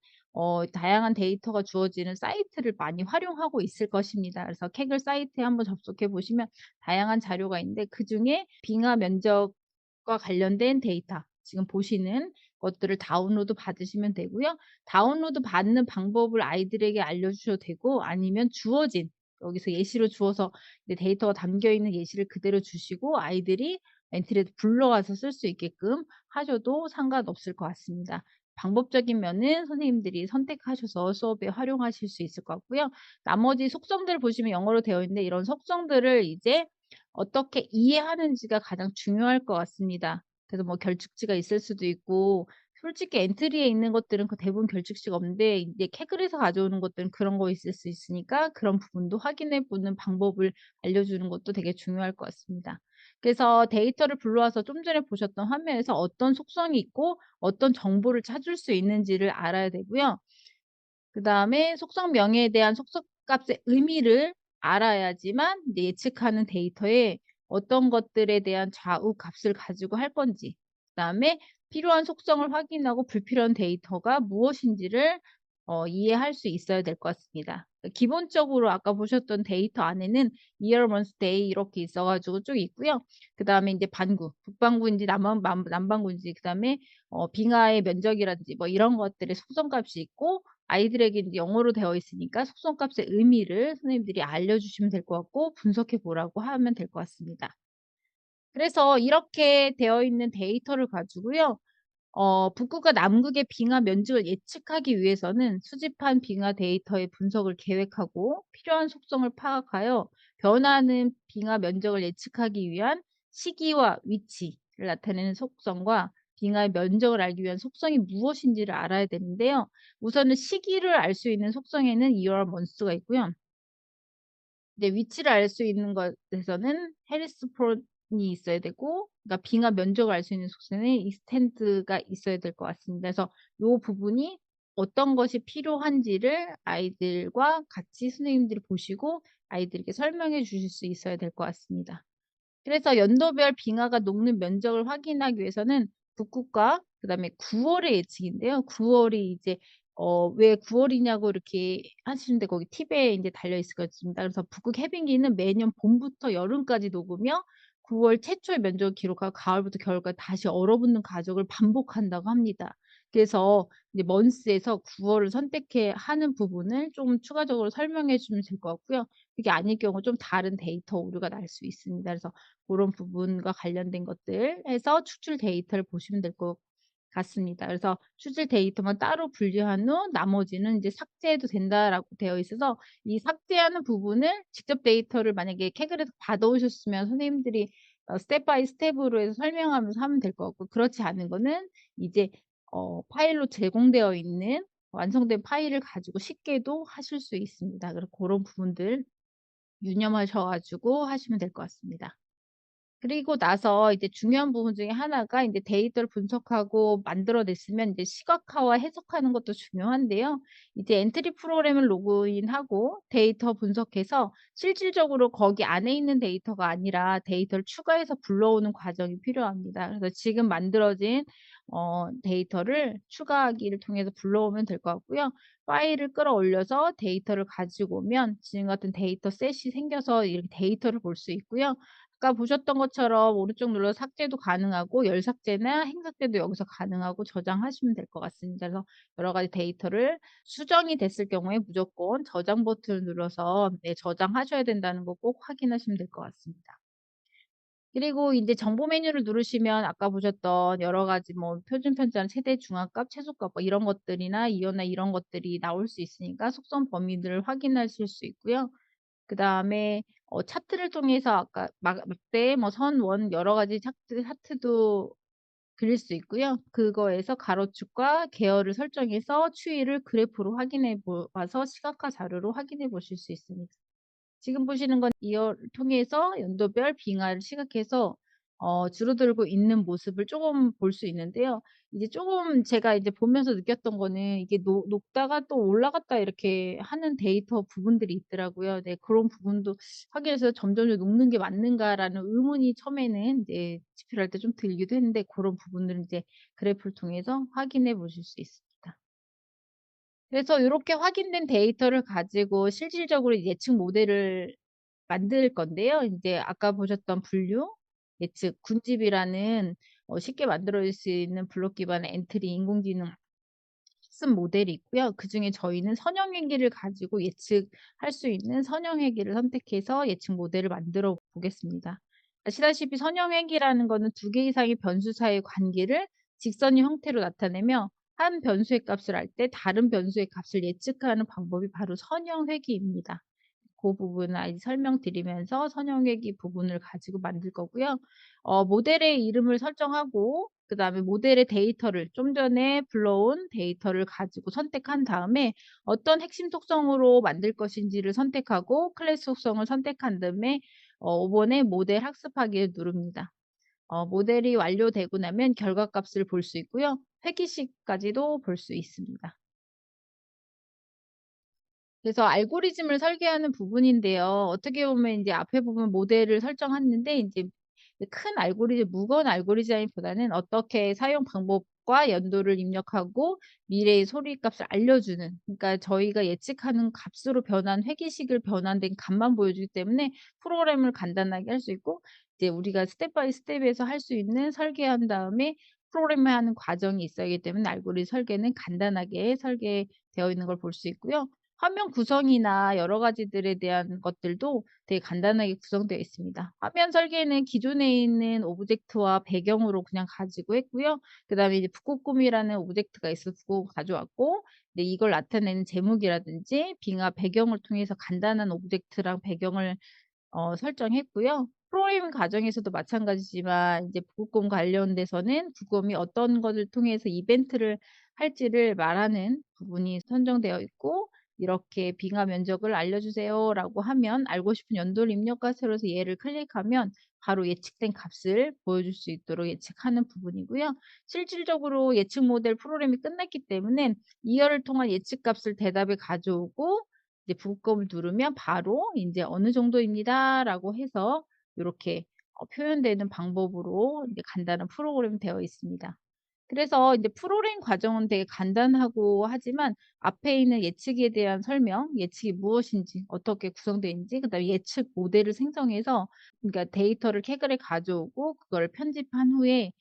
Speaker 4: 다양한 데이터가 주어지는 사이트를 많이 활용하고 있을 것입니다. 그래서 Kaggle 사이트에 한번 접속해 보시면 다양한 자료가 있는데 그중에 빙하 면적과 관련된 데이터 지금 보시는 것들을 다운로드 받으시면 되고요. 다운로드 받는 방법을 아이들에게 알려주셔도 되고 아니면 주어진 여기서 예시로 주어서 이제 데이터가 담겨 있는 예시를 그대로 주시고 아이들이 엔트리에 불러와서 쓸 수 있게끔 하셔도 상관없을 것 같습니다. 방법적인 면은 선생님들이 선택하셔서 수업에 활용하실 수 있을 것 같고요. 나머지 속성들을 보시면 영어로 되어 있는데 이런 속성들을 이제 어떻게 이해하는지가 가장 중요할 것 같습니다. 그래서 뭐 결축지가 있을 수도 있고 솔직히 엔트리에 있는 것들은 그 대부분 결축지가 없는데 이제 캐글에서 가져오는 것들은 그런 거 있을 수 있으니까 그런 부분도 확인해 보는 방법을 알려주는 것도 되게 중요할 것 같습니다. 그래서 데이터를 불러와서 좀 전에 보셨던 화면에서 어떤 속성이 있고 어떤 정보를 찾을 수 있는지를 알아야 되고요. 그다음에 속성 명에 대한 속성 값의 의미를 알아야지만 이제 예측하는 데이터에 어떤 것들에 대한 좌우 값을 가지고 할 건지, 그다음에 필요한 속성을 확인하고 불필요한 데이터가 무엇인지를 이해할 수 있어야 될 것 같습니다. 기본적으로 아까 보셨던 데이터 안에는 year, month, day 이렇게 있어 가지고 쭉 있고요. 그다음에 이제 반구, 북반구인지 남반구인지 그다음에 빙하의 면적이라든지 뭐 이런 것들의 속성값이 있고 아이들에게 이제 영어로 되어 있으니까 속성값의 의미를 선생님들이 알려주시면 될 것 같고 분석해 보라고 하면 될 것 같습니다. 그래서 이렇게 되어 있는 데이터를 가지고요. 북극과 남극의 빙하 면적을 예측하기 위해서는 수집한 빙하 데이터의 분석을 계획하고 필요한 속성을 파악하여 변화하는 빙하 면적을 예측하기 위한 시기와 위치를 나타내는 속성과 빙하의 면적을 알기 위한 속성이 무엇인지를 알아야 되는데요. 우선은 시기를 알 수 있는 속성에는 year, months가 있고요. 이제 위치를 알 수 있는 것에서는 해리스 프론이 있어야 되고 그러니까 빙하 면적을 알 수 있는 속성에는 extent가 있어야 될 것 같습니다. 그래서 요 부분이 어떤 것이 필요한지를 아이들과 같이 선생님들이 보시고 아이들에게 설명해 주실 수 있어야 될 것 같습니다. 그래서 연도별 빙하가 녹는 면적을 확인하기 위해서는 북극과 그다음에 9월의 예측인데요. 9월이 이제 왜 9월이냐고 이렇게 하시는데 거기 팁에 인제 달려 있을 것같습니다. 그래서 북극 해빙기는 매년 봄부터 여름까지 녹으며 9월 최초의 면적을 기록하고 가을부터 겨울까지 다시 얼어붙는 과정을 반복한다고 합니다. 그래서 이제 먼스에서 9월을 선택해 하는 부분을 좀 추가적으로 설명해 주면 될 것 같고요. 그게 아닐 경우 좀 다른 데이터 오류가 날 수 있습니다. 그래서 고런 부분과 관련된 것들 해서 추출 데이터를 보시면 될 것 같습니다. 그래서 추출 데이터만 따로 분류한 후 나머지는 이제 삭제해도 된다라고 되어 있어서 이 삭제하는 부분을 직접 데이터를 만약에 캐글에서 받아오셨으면 선생님들이 스텝 바이 스텝으로 해서 설명하면서 하면 될 것 같고 그렇지 않은 거는 이제 파일로 제공되어 있는 완성된 파일을 가지고 쉽게도 하실 수 있습니다. 그래서 고런 부분들 유념하셔 가지고 하시면 될 것 같습니다. 그리고 나서 이제 중요한 부분 중에 하나가 인제 데이터를 분석하고 만들어냈으면 이제 시각화와 해석하는 것도 중요한데요. 이제 엔트리 프로그램을 로그인하고 데이터 분석해서 실질적으로 거기 안에 있는 데이터가 아니라 데이터를 추가해서 불러오는 과정이 필요합니다. 그래서 지금 만들어진 데이터를 추가하기를 통해서 불러오면 될 것 같고요. 파일을 끌어올려서 데이터를 가지고 오면 지금 같은 데이터 셋이 생겨서 이렇게 데이터를 볼 수 있고요. 아까 보셨던 것처럼 오른쪽 눌러서 삭제도 가능하고 열 삭제나 행 삭제도 여기서 가능하고 저장하시면 될 것 같습니다. 그래서 여러 가지 데이터를 수정이 됐을 경우에 무조건 저장 버튼을 눌러서 네 저장하셔야 된다는 거 꼭 확인하시면 될 것 같습니다. 그리고 인제 정보 메뉴를 누르시면 아까 보셨던 여러 가지 뭐 표준 편차나 최대 중앙값, 최소값 뭐 이런 것들이나 이어나 이런 것들이 나올 수 있으니까 속성 범위들을 확인하실 수 있고요. 그다음에 차트를 통해서 아까 막대 뭐 선, 원 여러 가지 차트도 그릴 수 있고요. 그거에서 가로축과 계열을 설정해서 추이를 그래프로 확인해 봐서 시각화 자료로 확인해 보실 수 있습니다. 지금 보시는 건 이어를 통해서 연도별 빙하를 시각해서 줄어들고 있는 모습을 쪼금 볼 수 있는데요. 이제 쪼금 제가 이제 보면서 느꼈던 거는 이게 녹다가 또 올라갔다 이렇게 하는 데이터 부분들이 있더라고요. 네 그런 부분도 확인해서 '점점점 녹는 게 맞는가.'라는 의문이 처음에는 이제 집필할 때 좀 들기도 했는데 고런 부분들은 이제 그래프를 통해서 확인해 보실 수 있습니다. 그래서 이렇게 확인된 데이터를 가지고 실질적으로 예측 모델을 만들 건데요. 인제 아까 보셨던 분류, 예측, 군집이라는 쉽게 만들어질 수 있는 블록 기반의 엔트리 인공지능 학습 모델이 있고요. 그중에 저희는 선형회계를 가지고 예측할 수 있는 선형회계를 선택해서 예측 모델을 만들어 보겠습니다. 아시다시피 선형회계라는 거는 2개 이상의 변수 사이의 관계를 직선의 형태로 나타내며 한 변수의 값을 알 때 다른 변수의 값을 예측하는 방법이 바로 선형회계입니다. 그 부분을 아직 설명드리면서 선형회계 부분을 가지고 만들 거고요. 모델의 이름을 설정하고 그다음에 모델의 데이터를 좀 전에 불러온 데이터를 가지고 선택한 다음에 어떤 핵심 속성으로 만들 것인지를 선택하고 클래스 속성을 선택한 다음에 5 번에 모델 학습하기를 누릅니다. 모델이 완료되고 나면 결과값을 볼 수 있고요. 회귀식까지도 볼 수 있습니다. 그래서 알고리즘을 설계하는 부분인데요. 어떻게 보면 인제 앞에 부분 모델을 설정했는데 인제 큰 알고리즘, 무거운 알고리즘보다는 어떻게 사용 방법과 연도를 입력하고 미래의 소리값을 알려주는, 그러니까 저희가 예측하는 값으로 변한 회귀식을 변환된 값만 보여주기 때문에 프로그램을 간단하게 할 수 있고 이제 우리가 스텝 바이 스텝에서 할 수 있는 설계한 다음에 프로그램을 하는 과정이 있어야 하기 때문에 알고리즘 설계는 간단하게 설계되어 있는 걸 볼 수 있고요. 화면 구성이나 여러 가지들에 대한 것들도 되게 간단하게 구성되어 있습니다. 화면 설계는 기존에 있는 오브젝트와 배경으로 그냥 가지고 했고요. 그다음에 이제 북극곰이라는 오브젝트가 있어서 북극을 가져왔고 이제 이걸 나타내는 제목이라든지 빙하 배경을 통해서 간단한 오브젝트랑 배경을 설정했고요. 프로그래밍 과정에서도 마찬가지지만 이제 북극곰 관련돼서는 북극곰이 어떤 것을 통해서 이벤트를 할지를 말하는 부분이 선정되어 있고 이렇게 "빙하 면적을 알려주세요."라고 하면 알고 싶은 연도를 입력과 세로서 얘를 클릭하면 바로 예측된 값을 보여줄 수 있도록 예측하는 부분이고요. 실질적으로 예측 모델 프로그램이 끝났기 때문에 이어를 통한 예측 값을 대답에 가져오고 이제 북극곰을 누르면 바로 인제 "어느 정도입니다."라고 해서 요렇게 표현되는 방법으로 이제 간단한 프로그램이 되어 있습니다. 그래서 인제 프로그램 과정은 되게 간단하고 하지만 앞에 있는 예측에 대한 설명, 예측이 무엇인지, 어떻게 구성되는지, 그다음에 예측 모델을 생성해서 그러니까 데이터를 캐글에 가져오고 그거를 편집한 후에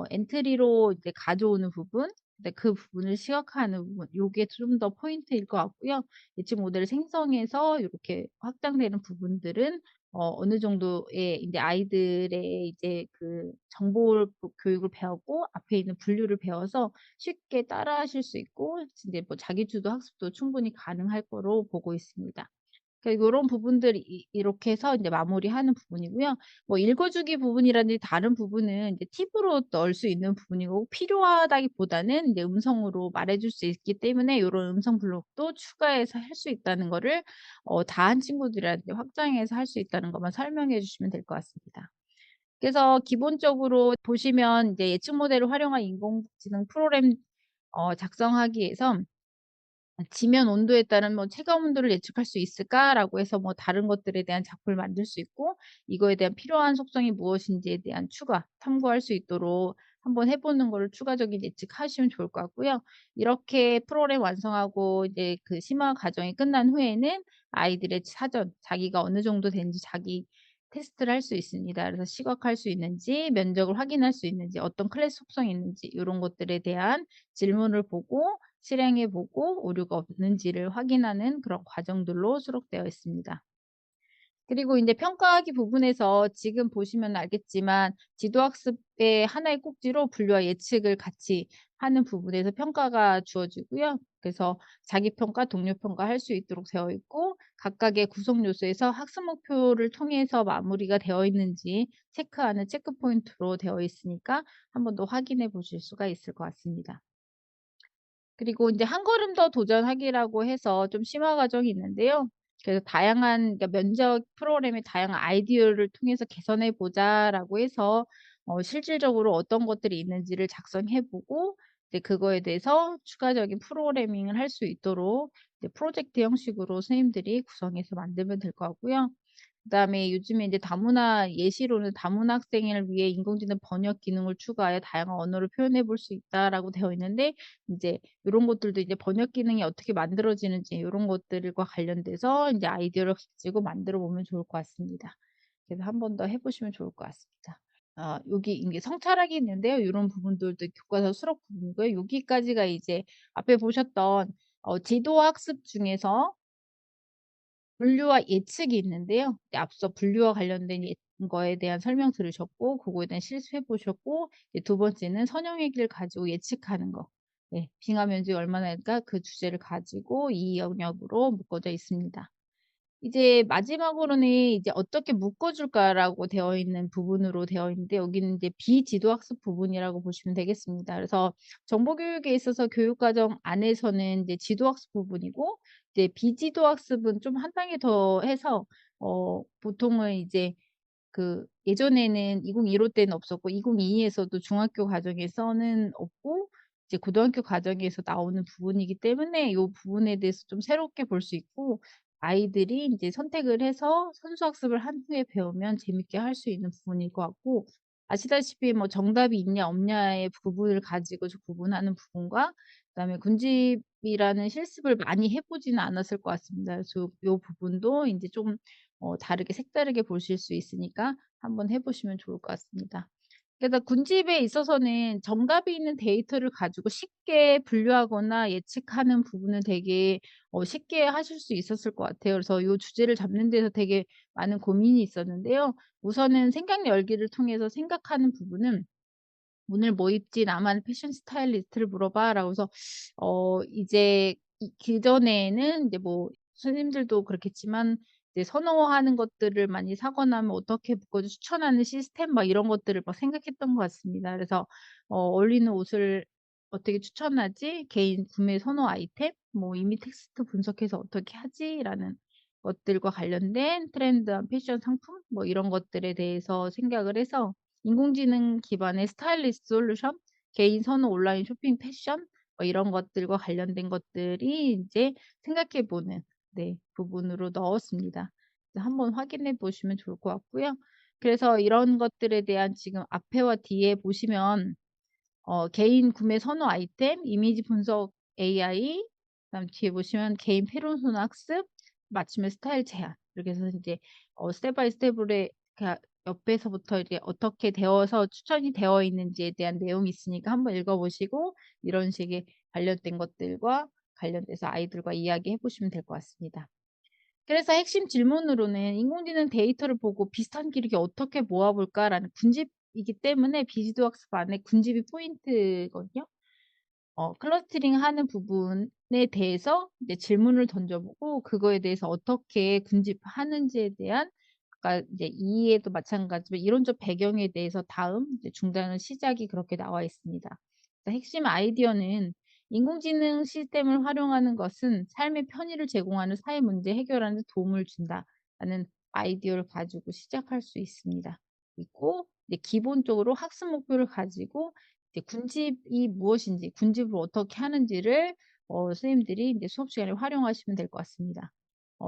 Speaker 4: 엔트리로 이제 가져오는 부분, 근데 그 부분을 시각화하는 부분, 요게 좀 더 포인트일 것 같고요. 예측 모델을 생성해서 요렇게 확장되는 부분들은 어느 정도의 인제 아이들의 이제 그 정보 교육을 배웠고 앞에 있는 분류를 배워서 쉽게 따라하실 수 있고 이제 뭐 자기주도 학습도 충분히 가능할 거로 보고 있습니다. 그러니까 요런 부분들이 이렇게 해서 인제 마무리하는 부분이고요. 뭐 읽어주기 부분이라든지 다른 부분은 이제 팁으로 넣을 수 있는 부분이고 필요하다기보다는 이제 음성으로 말해 줄 수 있기 때문에 요런 음성 블록도 추가해서 할 수 있다는 거를 다 한 친구들한테 확장해서 할 수 있다는 것만 설명해 주시면 될 것 같습니다. 그래서 기본적으로 보시면 이제 예측 모델을 활용한 인공지능 프로그램 작성하기 위해서 지면 온도에 따른 뭐 '체감 온도를 예측할 수 있을까?'라고 해서 뭐 다른 것들에 대한 작품을 만들 수 있고 이거에 대한 필요한 속성이 무엇인지에 대한 추가 탐구할 수 있도록 한번 해 보는 거를 추가적인 예측하시면 좋을 것 같고요. 이렇게 프로그램 완성하고 이제 그 심화 과정이 끝난 후에는 아이들의 사전, 자기가 어느 정도 되는지 자기 테스트를 할 수 있습니다. 그래서 시각할 수 있는지, 면적을 확인할 수 있는지, 어떤 클래스 속성이 있는지 요런 것들에 대한 질문을 보고 실행해 보고 오류가 없는지를 확인하는 그런 과정들로 수록되어 있습니다. 그리고 인제 평가하기 부분에서 지금 보시면 알겠지만 지도학습의 하나의 꼭지로 분류와 예측을 같이 하는 부분에서 평가가 주어지고요. 그래서 자기평가, 동료평가 할 수 있도록 되어 있고 각각의 구성 요소에서 학습 목표를 통해서 마무리가 되어 있는지 체크하는 체크 포인트로 되어 있으니까 한 번 더 확인해 보실 수가 있을 것 같습니다. 그리고 인제 한 걸음 더 도전하기라고 해서 좀 심화 과정이 있는데요. 그래서 다양한 그러니까 면접 프로그램의 다양한 아이디어를 통해서 개선해 보자라고 해서 실질적으로 어떤 것들이 있는지를 작성해 보고 이제 그거에 대해서 추가적인 프로그래밍을 할 수 있도록 이제 프로젝트 형식으로 선생님들이 구성해서 만들면 될 것 같고요. 그다음에 요즘에 이제 다문화 예시로는 다문화 학생을 위해 인공지능 번역 기능을 추가하여 다양한 언어를 표현해 볼 수 있다라고 되어 있는데 이제 요런 것들도 이제 번역 기능이 어떻게 만들어지는지 요런 것들과 관련돼서 이제 아이디어를 가지고 만들어 보면 좋을 것 같습니다. 그래서 한 번 더 해 보시면 좋을 것 같습니다. 여기 이게 성찰하기 있는데요. 요런 부분들도 교과서 수록 부분이고요. 여기까지가 이제 앞에 보셨던 지도 학습 중에서 분류와 예측이 있는데요. 앞서 분류와 관련된 거에 대한 설명 들으셨고 그거에 대한 실습해 보셨고 이제 두 번째는 선형의 길을 가지고 예측하는 거. 네, 빙하 면적이 얼마나 될까 그 주제를 가지고 이 영역으로 묶어져 있습니다. 이제 마지막으로는 이제 어떻게 묶어줄까라고 되어 있는 부분으로 되어 있는데 여기는 이제 비지도학습 부분이라고 보시면 되겠습니다. 그래서 정보교육에 있어서 교육과정 안에서는 이제 지도학습 부분이고 이제 비지도학습은 좀 한 단계 더 해서 보통은 이제 그 예전에는 2015 때는 없었고 2022에서도 중학교 과정에서는 없고 이제 고등학교 과정에서 나오는 부분이기 때문에 이 부분에 대해서 좀 새롭게 볼 수 있고 아이들이 이제 선택을 해서 선수학습을 한 후에 배우면 재밌게 할 수 있는 부분일 것 같고 아시다시피 뭐 정답이 있냐 없냐의 부분을 가지고 구분하는 부분과 그다음에 군집이라는 실습을 많이 해보지는 않았을 것 같습니다. 그래서 요 부분도 이제 좀 다르게 색다르게 보실 수 있으니까 한번 해 보시면 좋을 것 같습니다. 그래서 군집에 있어서는 정답이 있는 데이터를 가지고 쉽게 분류하거나 예측하는 부분은 되게 쉽게 하실 수 있었을 것 같아요. 그래서 이 주제를 잡는 데서 되게 많은 고민이 있었는데요. 우선은 생각 열기를 통해서 생각하는 부분은 "오늘 뭐 입지? 나만의 패션 스타일리스트를 물어봐."라고 해서 이제 그전에는 이제 뭐 선생님들도 그렇겠지만 이제 선호하는 것들을 많이 사거나 하면 어떻게 묶어서 추천하는 시스템 막 이런 것들을 막 생각했던 것 같습니다. 그래서 어울리는 옷을 어떻게 추천하지? 개인 구매 선호 아이템? 뭐 이미 텍스트 분석해서 어떻게 하지?'라는 것들과 관련된 트렌드한 패션 상품 뭐 이런 것들에 대해서 생각을 해서 인공지능 기반의 스타일리스트 솔루션, 개인 선호 온라인 쇼핑 패션 뭐 이런 것들과 관련된 것들이 인제 생각해 보는 네 부분으로 넣었습니다. 그래서 한번 확인해 보시면 좋을 것 같고요. 그래서 이런 것들에 대한 지금 앞에와 뒤에 보시면 개인 구매 선호 아이템, 이미지 분석 AI, 그다음 뒤에 보시면 개인 페르소나 학습, 맞춤의 스타일 제안 이렇게 해서 인제 스텝 바이 스텝으로 그러니까 옆에서부터 이제 어떻게 되어서 추천이 되어 있는지에 대한 내용이 있으니까 한번 읽어 보시고 이런 식의 관련된 것들과 관련돼서 아이들과 이야기해 보시면 될 것 같습니다. 그래서 핵심 질문으로는 "인공지능 데이터를 보고 비슷한 기록이 어떻게 모아 볼까?"라는 군집이기 때문에 비지도 학습 안에 군집이 포인트거든요. 클러스터링하는 부분에 대해서 이제 질문을 던져보고 그거에 대해서 어떻게 군집하는지에 대한 그러니까 이제 이해도 마찬가지지만 이론적 배경에 대해서 다음 이제 중단은 시작이 그렇게 나와 있습니다. 그래서 핵심 아이디어는 인공지능 시스템을 활용하는 것은 삶의 편의를 제공하는 사회 문제 해결하는 데 도움을 준다라는 아이디어를 가지고 시작할 수 있습니다. 있고 이제 기본적으로 학습 목표를 가지고 이제 군집이 무엇인지, 군집을 어떻게 하는지를 선생님들이 이제 수업 시간에 활용하시면 될 것 같습니다.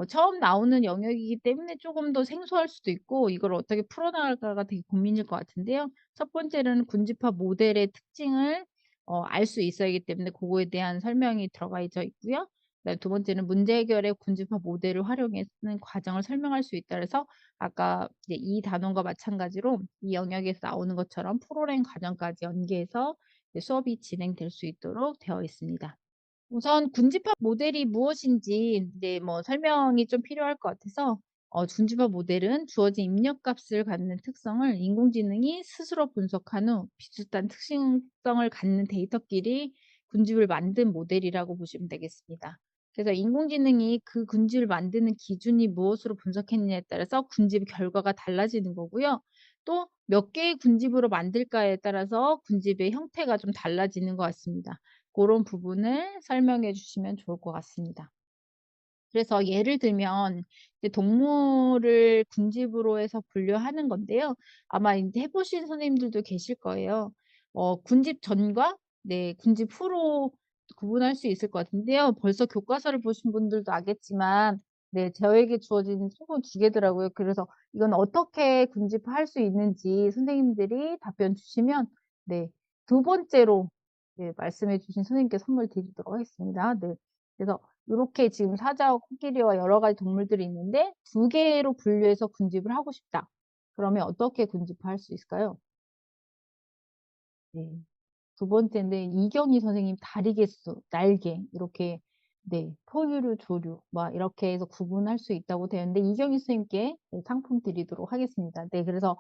Speaker 4: 처음 나오는 영역이기 때문에 조금 더 생소할 수도 있고 이걸 어떻게 풀어나갈까가 되게 고민일 것 같은데요. 첫 번째로는 군집화 모델의 특징을 알 수 있어야 하기 때문에 그거에 대한 설명이 들어가 있고요. 그다음에 두 번째는 문제 해결의 군집화 모델을 활용하는 과정을 설명할 수 있다 그래서 아까 이제 이 단원과 마찬가지로 이 영역에서 나오는 것처럼 프로그램 과정까지 연계해서 이제 수업이 진행될 수 있도록 되어 있습니다. 우선 군집합 모델이 무엇인지 이제 뭐 설명이 좀 필요할 것 같아서 군집합 모델은 주어진 입력값을 갖는 특성을 인공지능이 스스로 분석한 후 비슷한 특징성을 갖는 데이터끼리 군집을 만든 모델이라고 보시면 되겠습니다. 그래서 인공지능이 그 군집을 만드는 기준이 무엇으로 분석했느냐에 따라서 군집 결과가 달라지는 거고요. 또 몇 개의 군집으로 만들까에 따라서 군집의 형태가 좀 달라지는 것 같습니다. 그런 부분을 설명해 주시면 좋을 것 같습니다. 그래서 예를 들면 이제 동물을 군집으로 해서 분류하는 건데요. 아마 인제 해 보신 선생님들도 계실 거예요. 군집 전과 네 군집 후로 구분할 수 있을 것 같은데요. 벌써 교과서를 보신 분들도 알겠지만 네, 저에게 주어진 소문 2개더라고요. 그래서 이건 어떻게 군집할 수 있는지 선생님들이 답변 주시면, 네, 2번째로, 네, 말씀해 주신 선생님께 선물 드리도록 하겠습니다. 네. 그래서 요렇게 지금 사자와 코끼리와 여러 가지 동물들이 있는데 2개로 분류해서 군집을 하고 싶다. 그러면 어떻게 군집할 수 있을까요? 네. 2번째인데 이경희 선생님 다리 개수, 날개 이렇게, 네, 포유류, 조류 막 이렇게 해서 구분할 수 있다고 되어 있는데 이경희 선생님께, 네, 상품 드리도록 하겠습니다. 네, 그래서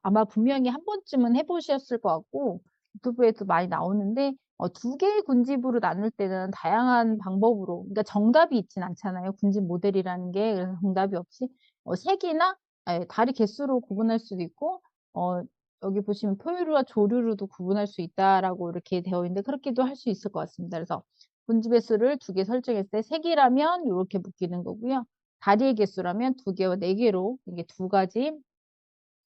Speaker 4: 아마 분명히 한 번쯤은 해보셨을 것 같고 유튜브에도 많이 나오는데 2개의 군집으로 나눌 때는 다양한 방법으로, 그러니까 정답이 있진 않잖아요. 군집 모델이라는 게. 그래서 정답이 없이 색이나 다리 개수로 구분할 수도 있고, 어, 여기 보시면 포유류와 조류로도 구분할 수 있다라고 이렇게 되어 있는데 그렇게도 할 수 있을 것 같습니다. 그래서 군집의 수를 2개 설정했을 때 3개라면 이렇게 묶이는 거고요. 다리의 개수라면 2개와 4개로 이게 2가지로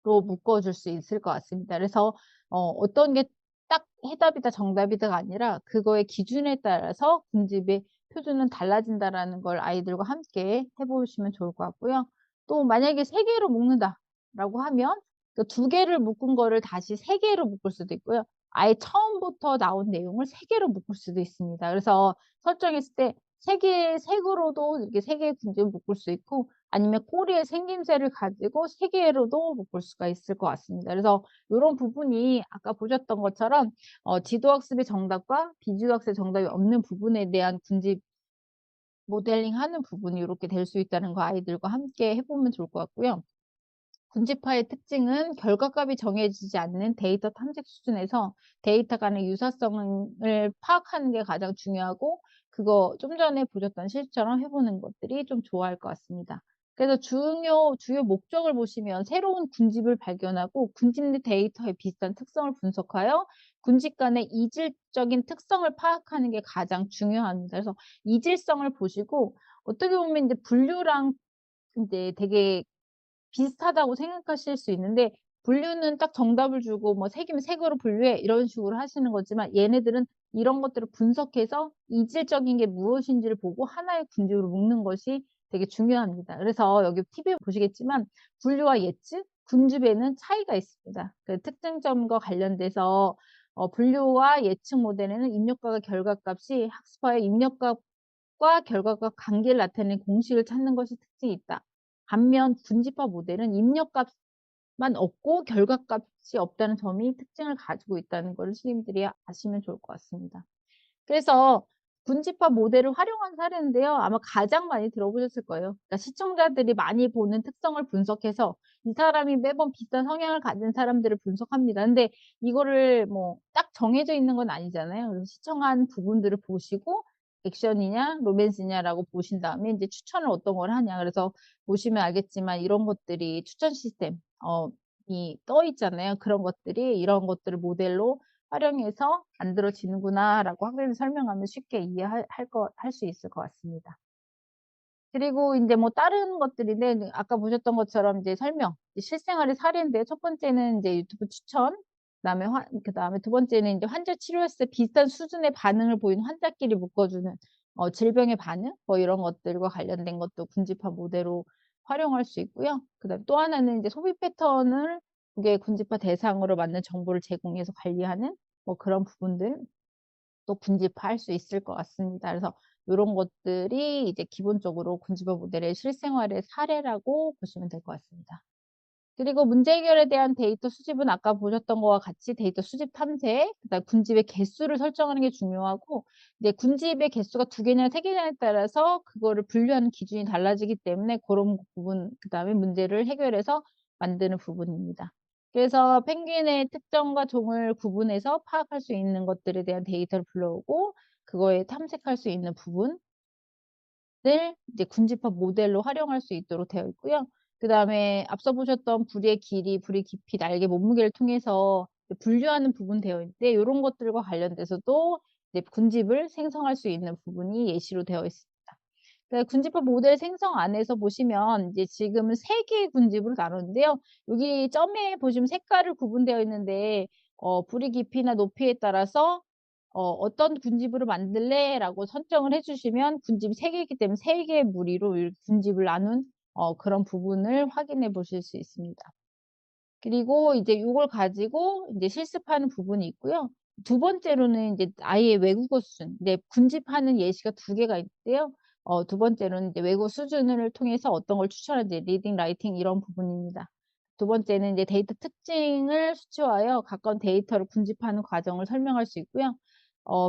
Speaker 4: 묶어줄 수 있을 것 같습니다. 그래서 어떤 게 딱 해답이다 정답이다가 아니라 그거의 기준에 따라서 군집의 표준은 달라진다라는 걸 아이들과 함께 해보시면 좋을 것 같고요. 또 만약에 3개로 묶는다라고 하면 그 2개를 묶은 거를 다시 3개로 묶을 수도 있고요. 아예 처음부터 나온 내용을 3개로 묶을 수도 있습니다. 그래서 설정했을 때 3개의 색으로도 이렇게 3개의 군집을 묶을 수 있고, 아니면 꼬리의 생김새를 가지고 3개로도 묶을 수가 있을 것 같습니다. 그래서 이런 부분이 아까 보셨던 것처럼 지도학습의 정답과 비지도학습의 정답이 없는 부분에 대한 군집 모델링 하는 부분이 이렇게 될 수 있다는 거 아이들과 함께 해보면 좋을 것 같고요. 군집화의 특징은 결과값이 정해지지 않는 데이터 탐색 수준에서 데이터 간의 유사성을 파악하는 게 가장 중요하고, 그거 좀 전에 보셨던 실처럼 해보는 것들이 좀 좋아할 것 같습니다. 그래서 주요 목적을 보시면 새로운 군집을 발견하고 군집 내 데이터의 비슷한 특성을 분석하여 군집 간의 이질적인 특성을 파악하는 게 가장 중요합니다. 그래서 이질성을 보시고, 어떻게 보면 이제 분류랑 이제 되게 비슷하다고 생각하실 수 있는데, 분류는 딱 정답을 주고 뭐 색이면 색으로 분류해 이런 식으로 하시는 거지만 얘네들은 이런 것들을 분석해서 이질적인 게 무엇인지를 보고 하나의 군집으로 묶는 것이 되게 중요합니다. 그래서 여기 팁에 보시겠지만 분류와 예측, 군집에는 차이가 있습니다. 그 특징점과 관련돼서 분류와 예측 모델에는 입력값과 결과값이 학습화의 입력값과 결과값 관계를 나타내는 공식을 찾는 것이 특징이 있다. 반면 군집화 모델은 입력값만 없고 결과값이 없다는 점이 특징을 가지고 있다는 것을 선생님들이 아시면 좋을 것 같습니다. 그래서 군집화 모델을 활용한 사례인데요. 아마 가장 많이 들어보셨을 거예요. 그러니까 시청자들이 많이 보는 특성을 분석해서 이 사람이 매번 비슷한 성향을 가진 사람들을 분석합니다. 근데 이거를 뭐 딱 정해져 있는 건 아니잖아요. 그래서 시청한 부분들을 보시고 액션이냐 로맨스냐라고 보신 다음에 이제 추천을 어떤 걸 하냐. 그래서 보시면 알겠지만 이런 것들이 추천 시스템 이 떠 있잖아요. 그런 것들이 이런 것들을 모델로 활용해서 만들어지는구나라고 학생들 설명하면 쉽게 이해할 수 있을 것 같습니다. 그리고 이제 뭐 다른 것들인데 아까 보셨던 것처럼 이제 설명, 실생활의 사례인데 첫 번째는 이제 유튜브 추천, 그다음에 2번째는 이제 환자 치료했을 때 비슷한 수준의 반응을 보이는 환자끼리 묶어주는 질병의 반응 뭐 이런 것들과 관련된 것도 군집화 모델로 활용할 수 있고요. 그다음 또 하나는 이제 소비 패턴을 그게 군집화 대상으로 맞는 정보를 제공해서 관리하는 뭐 그런 부분들 또 군집화할 수 있을 것 같습니다. 그래서 이런 것들이 이제 기본적으로 군집화 모델의 실생활의 사례라고 보시면 될 것 같습니다. 그리고 문제 해결에 대한 데이터 수집은 아까 보셨던 거와 같이 데이터 수집 탐색, 그다음 군집의 개수를 설정하는 게 중요하고, 이제 군집의 개수가 2개냐 3개냐에 따라서 그거를 분류하는 기준이 달라지기 때문에 그런 부분, 그다음에 문제를 해결해서 만드는 부분입니다. 그래서 펭귄의 특정과 종을 구분해서 파악할 수 있는 것들에 대한 데이터를 불러오고 그거에 탐색할 수 있는 부분을 이제 군집화 모델로 활용할 수 있도록 되어 있고요. 그다음에 앞서 보셨던 부리의 길이, 부리 깊이, 날개 몸무게를 통해서 분류하는 부분 되어 있는데 이런 것들과 관련돼서도 이제 군집을 생성할 수 있는 부분이 예시로 되어 있습니다. 군집화 모델 생성 안에서 보시면 이제 지금은 3개의 군집으로 나눴는데요. 여기 점에 보시면 색깔을 구분되어 있는데 부리 깊이나 높이에 따라서 어떤 군집으로 만들래라고 선정을 해주시면 군집이 3개이기 때문에 3개의 무리로 이 군집을 나눈 그런 부분을 확인해 보실 수 있습니다. 그리고 이제 이걸 가지고 이제 실습하는 부분이 있고요. 두 번째로는 이제 아예 외국어 수준, 군집하는 예시가 2개가 있는데요. 두 번째로는 이제 외국어 수준을 통해서 어떤 걸 추천하는지, 리딩, 라이팅 이런 부분입니다. 두 번째는 이제 데이터 특징을 수치화하여 가까운 데이터를 군집하는 과정을 설명할 수 있고요.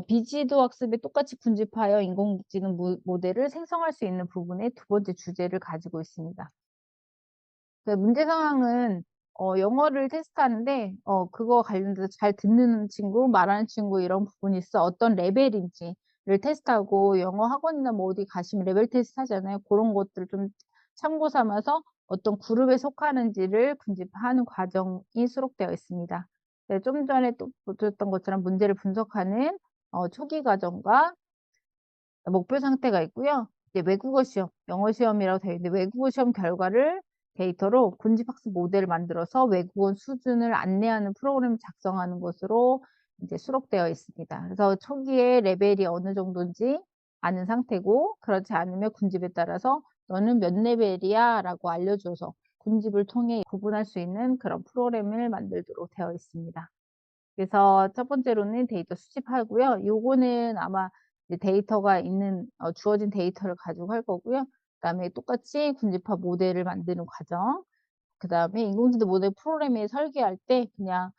Speaker 4: 비지도 학습에 똑같이 군집하여 인공지능 모델을 생성할 수 있는 부분의 두 번째 주제를 가지고 있습니다. 문제 상황은 영어를 테스트하는데 그거 관련돼서 잘 듣는 친구, 말하는 친구 이런 부분이 있어 어떤 레벨인지를 테스트하고 영어 학원이나 뭐 어디 가시면 레벨 테스트 하잖아요. 그런 것들을 좀 참고 삼아서 어떤 그룹에 속하는지를 군집하는 과정이 수록되어 있습니다. 네, 좀 전에 또 보셨던 것처럼 문제를 분석하는 초기 과정과 목표 상태가 있고요. 이제 외국어 시험, 영어 시험이라고 되어 있는데 외국어 시험 결과를 데이터로 군집학습 모델을 만들어서 외국어 수준을 안내하는 프로그램을 작성하는 것으로 이제 수록되어 있습니다. 그래서 초기에 레벨이 어느 정도인지 아는 상태고 그렇지 않으면 군집에 따라서 너는 몇 레벨이야 라고 알려줘서 군집을 통해 구분할 수 있는 그런 프로그램을 만들도록 되어 있습니다. 그래서 첫 번째로는 데이터 수집하고요. 요거는 아마 이제 데이터가 있는 주어진 데이터를 가지고 할 거고요. 그다음에 똑같이 군집화 모델을 만드는 과정. 그다음에 인공지능 모델 프로그램을 설계할 때 그냥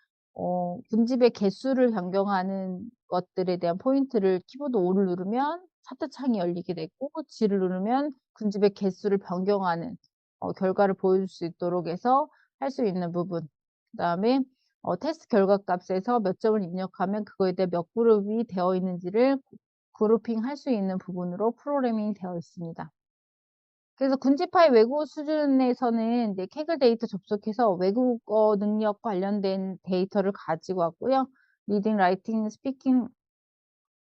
Speaker 4: 군집의 개수를 변경하는 것들에 대한 포인트를 키보드 5를 누르면 차트 창이 열리게 되고 G를 누르면 군집의 개수를 변경하는 결과를 보여줄 수 있도록 해서 할 수 있는 부분. 그다음에 테스트 결과 값에서 몇 점을 입력하면 그거에 대해 몇 그룹이 되어 있는지를 그룹핑 할 수 있는 부분으로 프로그래밍이 되어 있습니다. 그래서 군집화의 외국어 수준에서는 이제 캐글 데이터 접속해서 외국어 능력 관련된 데이터를 가지고 왔고요. 리딩, 라이팅, 스피킹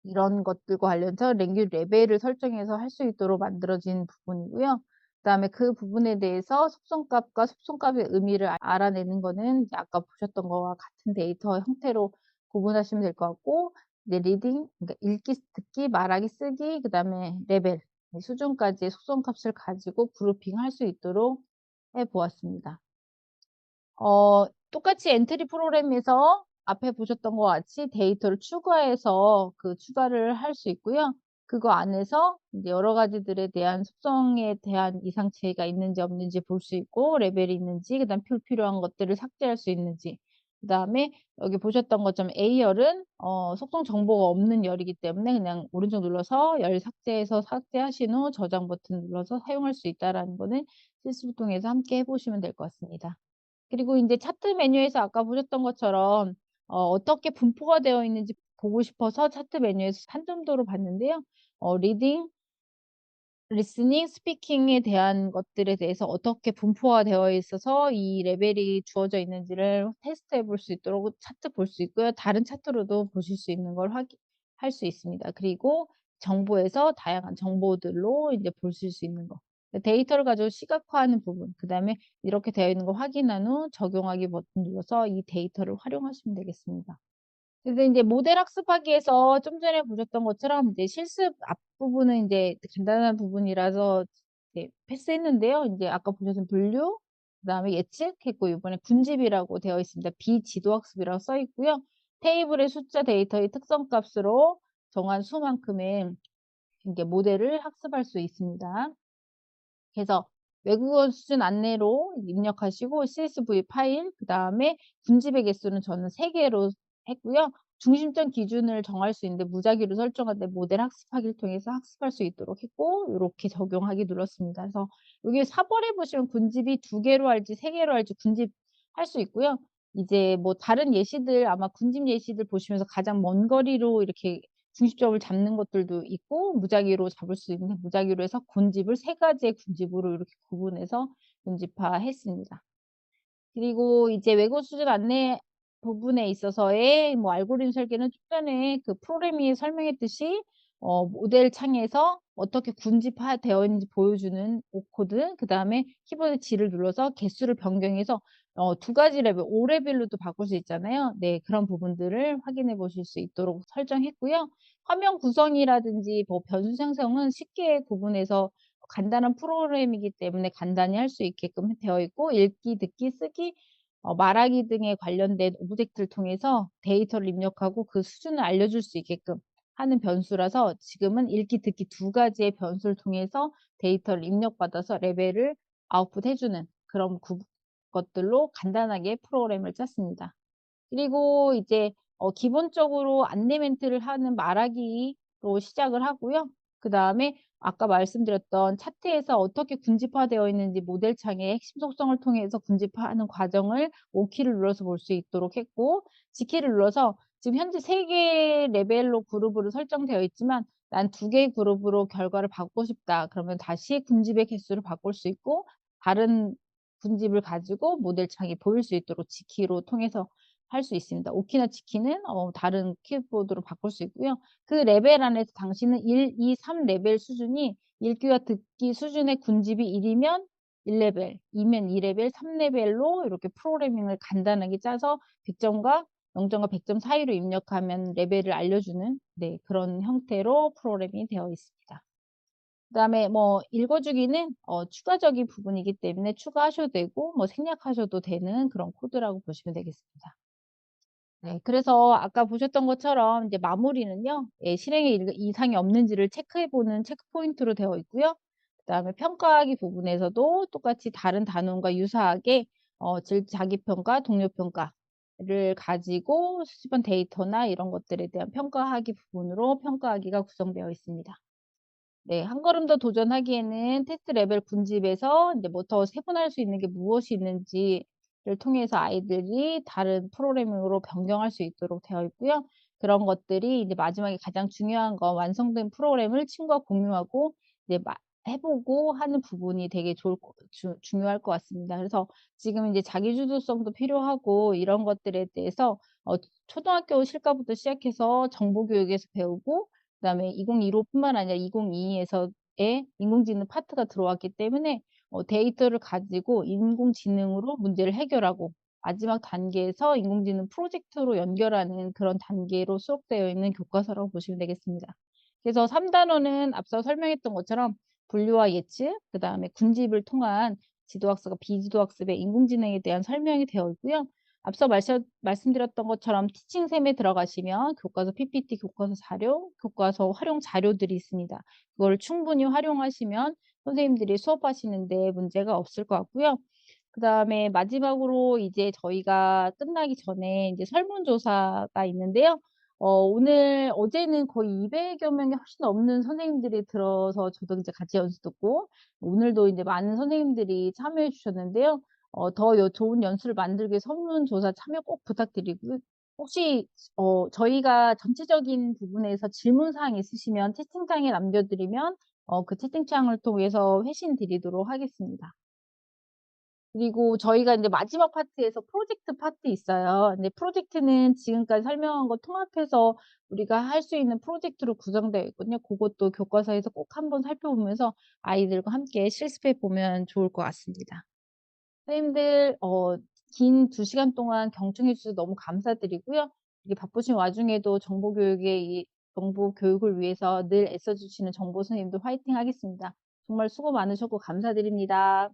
Speaker 4: 이런 것들과 관련해서 랭귀지 레벨을 설정해서 할 수 있도록 만들어진 부분이고요. 그다음에 그 부분에 대해서 속성값과 속성값의 의미를 알아내는 거는 이제 아까 보셨던 거와 같은 데이터 형태로 구분하시면 될 것 같고 이제 리딩, 그러니까 읽기, 듣기, 말하기, 쓰기, 그다음에 레벨, 수준까지의 속성값을 가지고 그룹핑할 수 있도록 해 보았습니다. 똑같이 엔트리 프로그램에서 앞에 보셨던 것 같이 데이터를 추가해서 그 추가를 할 수 있고요. 그거 안에서 이제 여러 가지들에 대한 속성에 대한 이상 차이가 있는지 없는지 볼 수 있고 레벨이 있는지 그다음 불필요한 것들을 삭제할 수 있는지 그다음에 여기 보셨던 것처럼 A열은 속성 정보가 없는 열이기 때문에 그냥 오른쪽 눌러서 열 삭제해서 삭제하신 후 저장 버튼 눌러서 사용할 수 있다라는 거는 실습을 통해서 함께 해보시면 될 것 같습니다. 그리고 이제 차트 메뉴에서 아까 보셨던 것처럼 어떻게 분포가 되어 있는지 보고 싶어서 차트 메뉴에서 한점도로 봤는데요. 리딩, 리스닝, 스피킹에 대한 것들에 대해서 어떻게 분포가 되어 있어서 이 레벨이 주어져 있는지를 테스트해 볼 수 있도록 차트 볼 수 있고요. 다른 차트로도 보실 수 있는 걸 할 수 있습니다. 그리고 정보에서 다양한 정보들로 이제 보실 수 있는 거. 데이터를 가지고 시각화하는 부분, 그 다음에 이렇게 되어 있는 거 확인한 후 적용하기 버튼 눌러서 이 데이터를 활용하시면 되겠습니다. 그래서 이제 모델 학습하기에서 좀 전에 보셨던 것처럼 이제 실습 앞부분은 이제 간단한 부분이라서 이제 패스했는데요. 이제 아까 보셨던 분류, 그다음에 예측했고 이번에 군집이라고 되어 있습니다. 비지도 학습이라고 써 있고요. 테이블의 숫자 데이터의 특성 값으로 정한 수만큼의 이제 모델을 학습할 수 있습니다. 그래서 외국어 수준 안내로 입력하시고 CSV 파일, 그 다음에 군집의 개수는 저는 3개로 했고요. 중심점 기준을 정할 수 있는데 무작위로 설정할 때 모델 학습하기를 통해서 학습할 수 있도록 했고 이렇게 적용하기 눌렀습니다. 그래서 여기 4번에 보시면 군집이 2개로 할지 3개로 할지 군집 할 수 있고요. 이제 뭐 다른 예시들 아마 군집 예시들 보시면서 가장 먼 거리로 이렇게 중심점을 잡는 것들도 있고 무작위로 잡을 수 있는 무작위로 해서 군집을 3가지의 군집으로 이렇게 구분해서 군집화했습니다. 그리고 이제 외고 수준 안내 부분에 있어서의 뭐 알고리즘 설계는 좀 전에 그 프로그래밍에 설명했듯이 모델 창에서 어떻게 군집되어 있는지 보여주는 오코드, 그다음에 키보드 G를 눌러서 개수를 변경해서 2가지 레벨, 5레벨로도 바꿀 수 있잖아요. 네, 그런 부분들을 확인해 보실 수 있도록 설정했고요. 화면 구성이라든지 뭐 변수 생성은 쉽게 구분해서 간단한 프로그램이기 때문에 간단히 할 수 있게끔 되어 있고, 읽기, 듣기, 쓰기, 말하기 등에 관련된 오브젝트를 통해서 데이터를 입력하고 그 수준을 알려줄 수 있게끔 하는 변수라서 지금은 읽기, 듣기 2가지의 변수를 통해서 데이터를 입력받아서 레벨을 아웃풋해주는 그런 것들로 간단하게 프로그램을 짰습니다. 그리고 이제 기본적으로 안내 멘트를 하는 말하기로 시작을 하고요. 그다음에 아까 말씀드렸던 차트에서 어떻게 군집화되어 있는지 모델창의 핵심 속성을 통해서 군집화하는 과정을 O키를 눌러서 볼 수 있도록 했고, G키를 눌러서 지금 현재 3개 레벨로 그룹으로 설정되어 있지만 난 2개의 그룹으로 결과를 받고 싶다. 그러면 다시 군집의 개수를 바꿀 수 있고, 다른 군집을 가지고 모델창이 보일 수 있도록 G키로 통해서 할 수 있습니다. O키나 G키는 다른 키보드로 바꿀 수 있고요. 그 레벨 안에서 당신은 1, 2, 3레벨 수준이 읽기와 듣기 수준의 군집이 1이면 1레벨, 2면 2레벨, 3레벨로 이렇게 프로그래밍을 간단하게 짜서 100점과 0점과 100점 사이로 입력하면 레벨을 알려주는, 네, 그런 형태로 프로그래밍이 되어 있습니다. 그다음에 뭐 읽어주기는 추가적인 부분이기 때문에 추가하셔도 되고 뭐 생략하셔도 되는 그런 코드라고 보시면 되겠습니다. 네, 그래서 아까 보셨던 것처럼 이제 마무리는요, 예, 실행에 이상이 없는지를 체크해보는 체크 포인트로 되어 있고요. 그다음에 평가하기 부분에서도 똑같이 다른 단원과 유사하게 자기평가, 동료평가를 가지고 수집한 데이터나 이런 것들에 대한 평가하기 부분으로 평가하기가 구성되어 있습니다. 네, 한 걸음 더 도전하기에는 테스트 레벨 군집에서 이제 뭐 더 세분할 수 있는 게 무엇이 있는지를 통해서 아이들이 다른 프로그래밍으로 변경할 수 있도록 되어 있고요. 그런 것들이 이제 마지막에 가장 중요한 건 완성된 프로그램을 친구와 공유하고 이제 해보고 하는 부분이 되게 중요할 것 같습니다. 그래서 지금 이제 자기주도성도 필요하고 이런 것들에 대해서 초등학교 실과부터 시작해서 정보교육에서 배우고, 그다음에 2015뿐만 아니라 2022에서의 인공지능 파트가 들어왔기 때문에 데이터를 가지고 인공지능으로 문제를 해결하고 마지막 단계에서 인공지능 프로젝트로 연결하는 그런 단계로 수록되어 있는 교과서라고 보시면 되겠습니다. 그래서 3단원은 앞서 설명했던 것처럼 분류와 예측, 그다음에 군집을 통한 지도학습과 비지도학습의 인공지능에 대한 설명이 되어 있고요. 앞서 말씀드렸던 것처럼 티칭샘에 들어가시면 교과서 PPT, 교과서 자료, 교과서 활용 자료들이 있습니다. 그걸 충분히 활용하시면 선생님들이 수업하시는데 문제가 없을 것 같고요. 그다음에 마지막으로 이제 저희가 끝나기 전에 이제 설문조사가 있는데요. 어제는 거의 200여 명이 훨씬 넘는 선생님들이 들어서 저도 이제 같이 연수 듣고, 오늘도 이제 많은 선생님들이 참여해 주셨는데요. 더 좋은 연수를 만들기 위해 설문조사 참여 꼭 부탁드리고요. 혹시 저희가 전체적인 부분에서 질문사항 있으시면 채팅창에 남겨드리면 그 채팅창을 통해서 회신 드리도록 하겠습니다. 그리고 저희가 이제 마지막 파트에서 프로젝트 파트 있어요. 근데 프로젝트는 지금까지 설명한 거 통합해서 우리가 할 수 있는 프로젝트로 구성되어 있거든요. 그것도 교과서에서 꼭 한번 살펴보면서 아이들과 함께 실습해 보면 좋을 것 같습니다. 선생님들, 긴 2시간 동안 경청해 주셔서 너무 감사드리고요. 이게 바쁘신 와중에도 정보 교육을 위해서 늘 애써주시는 정보 선생님들 화이팅 하겠습니다. 정말 수고 많으셨고 감사드립니다.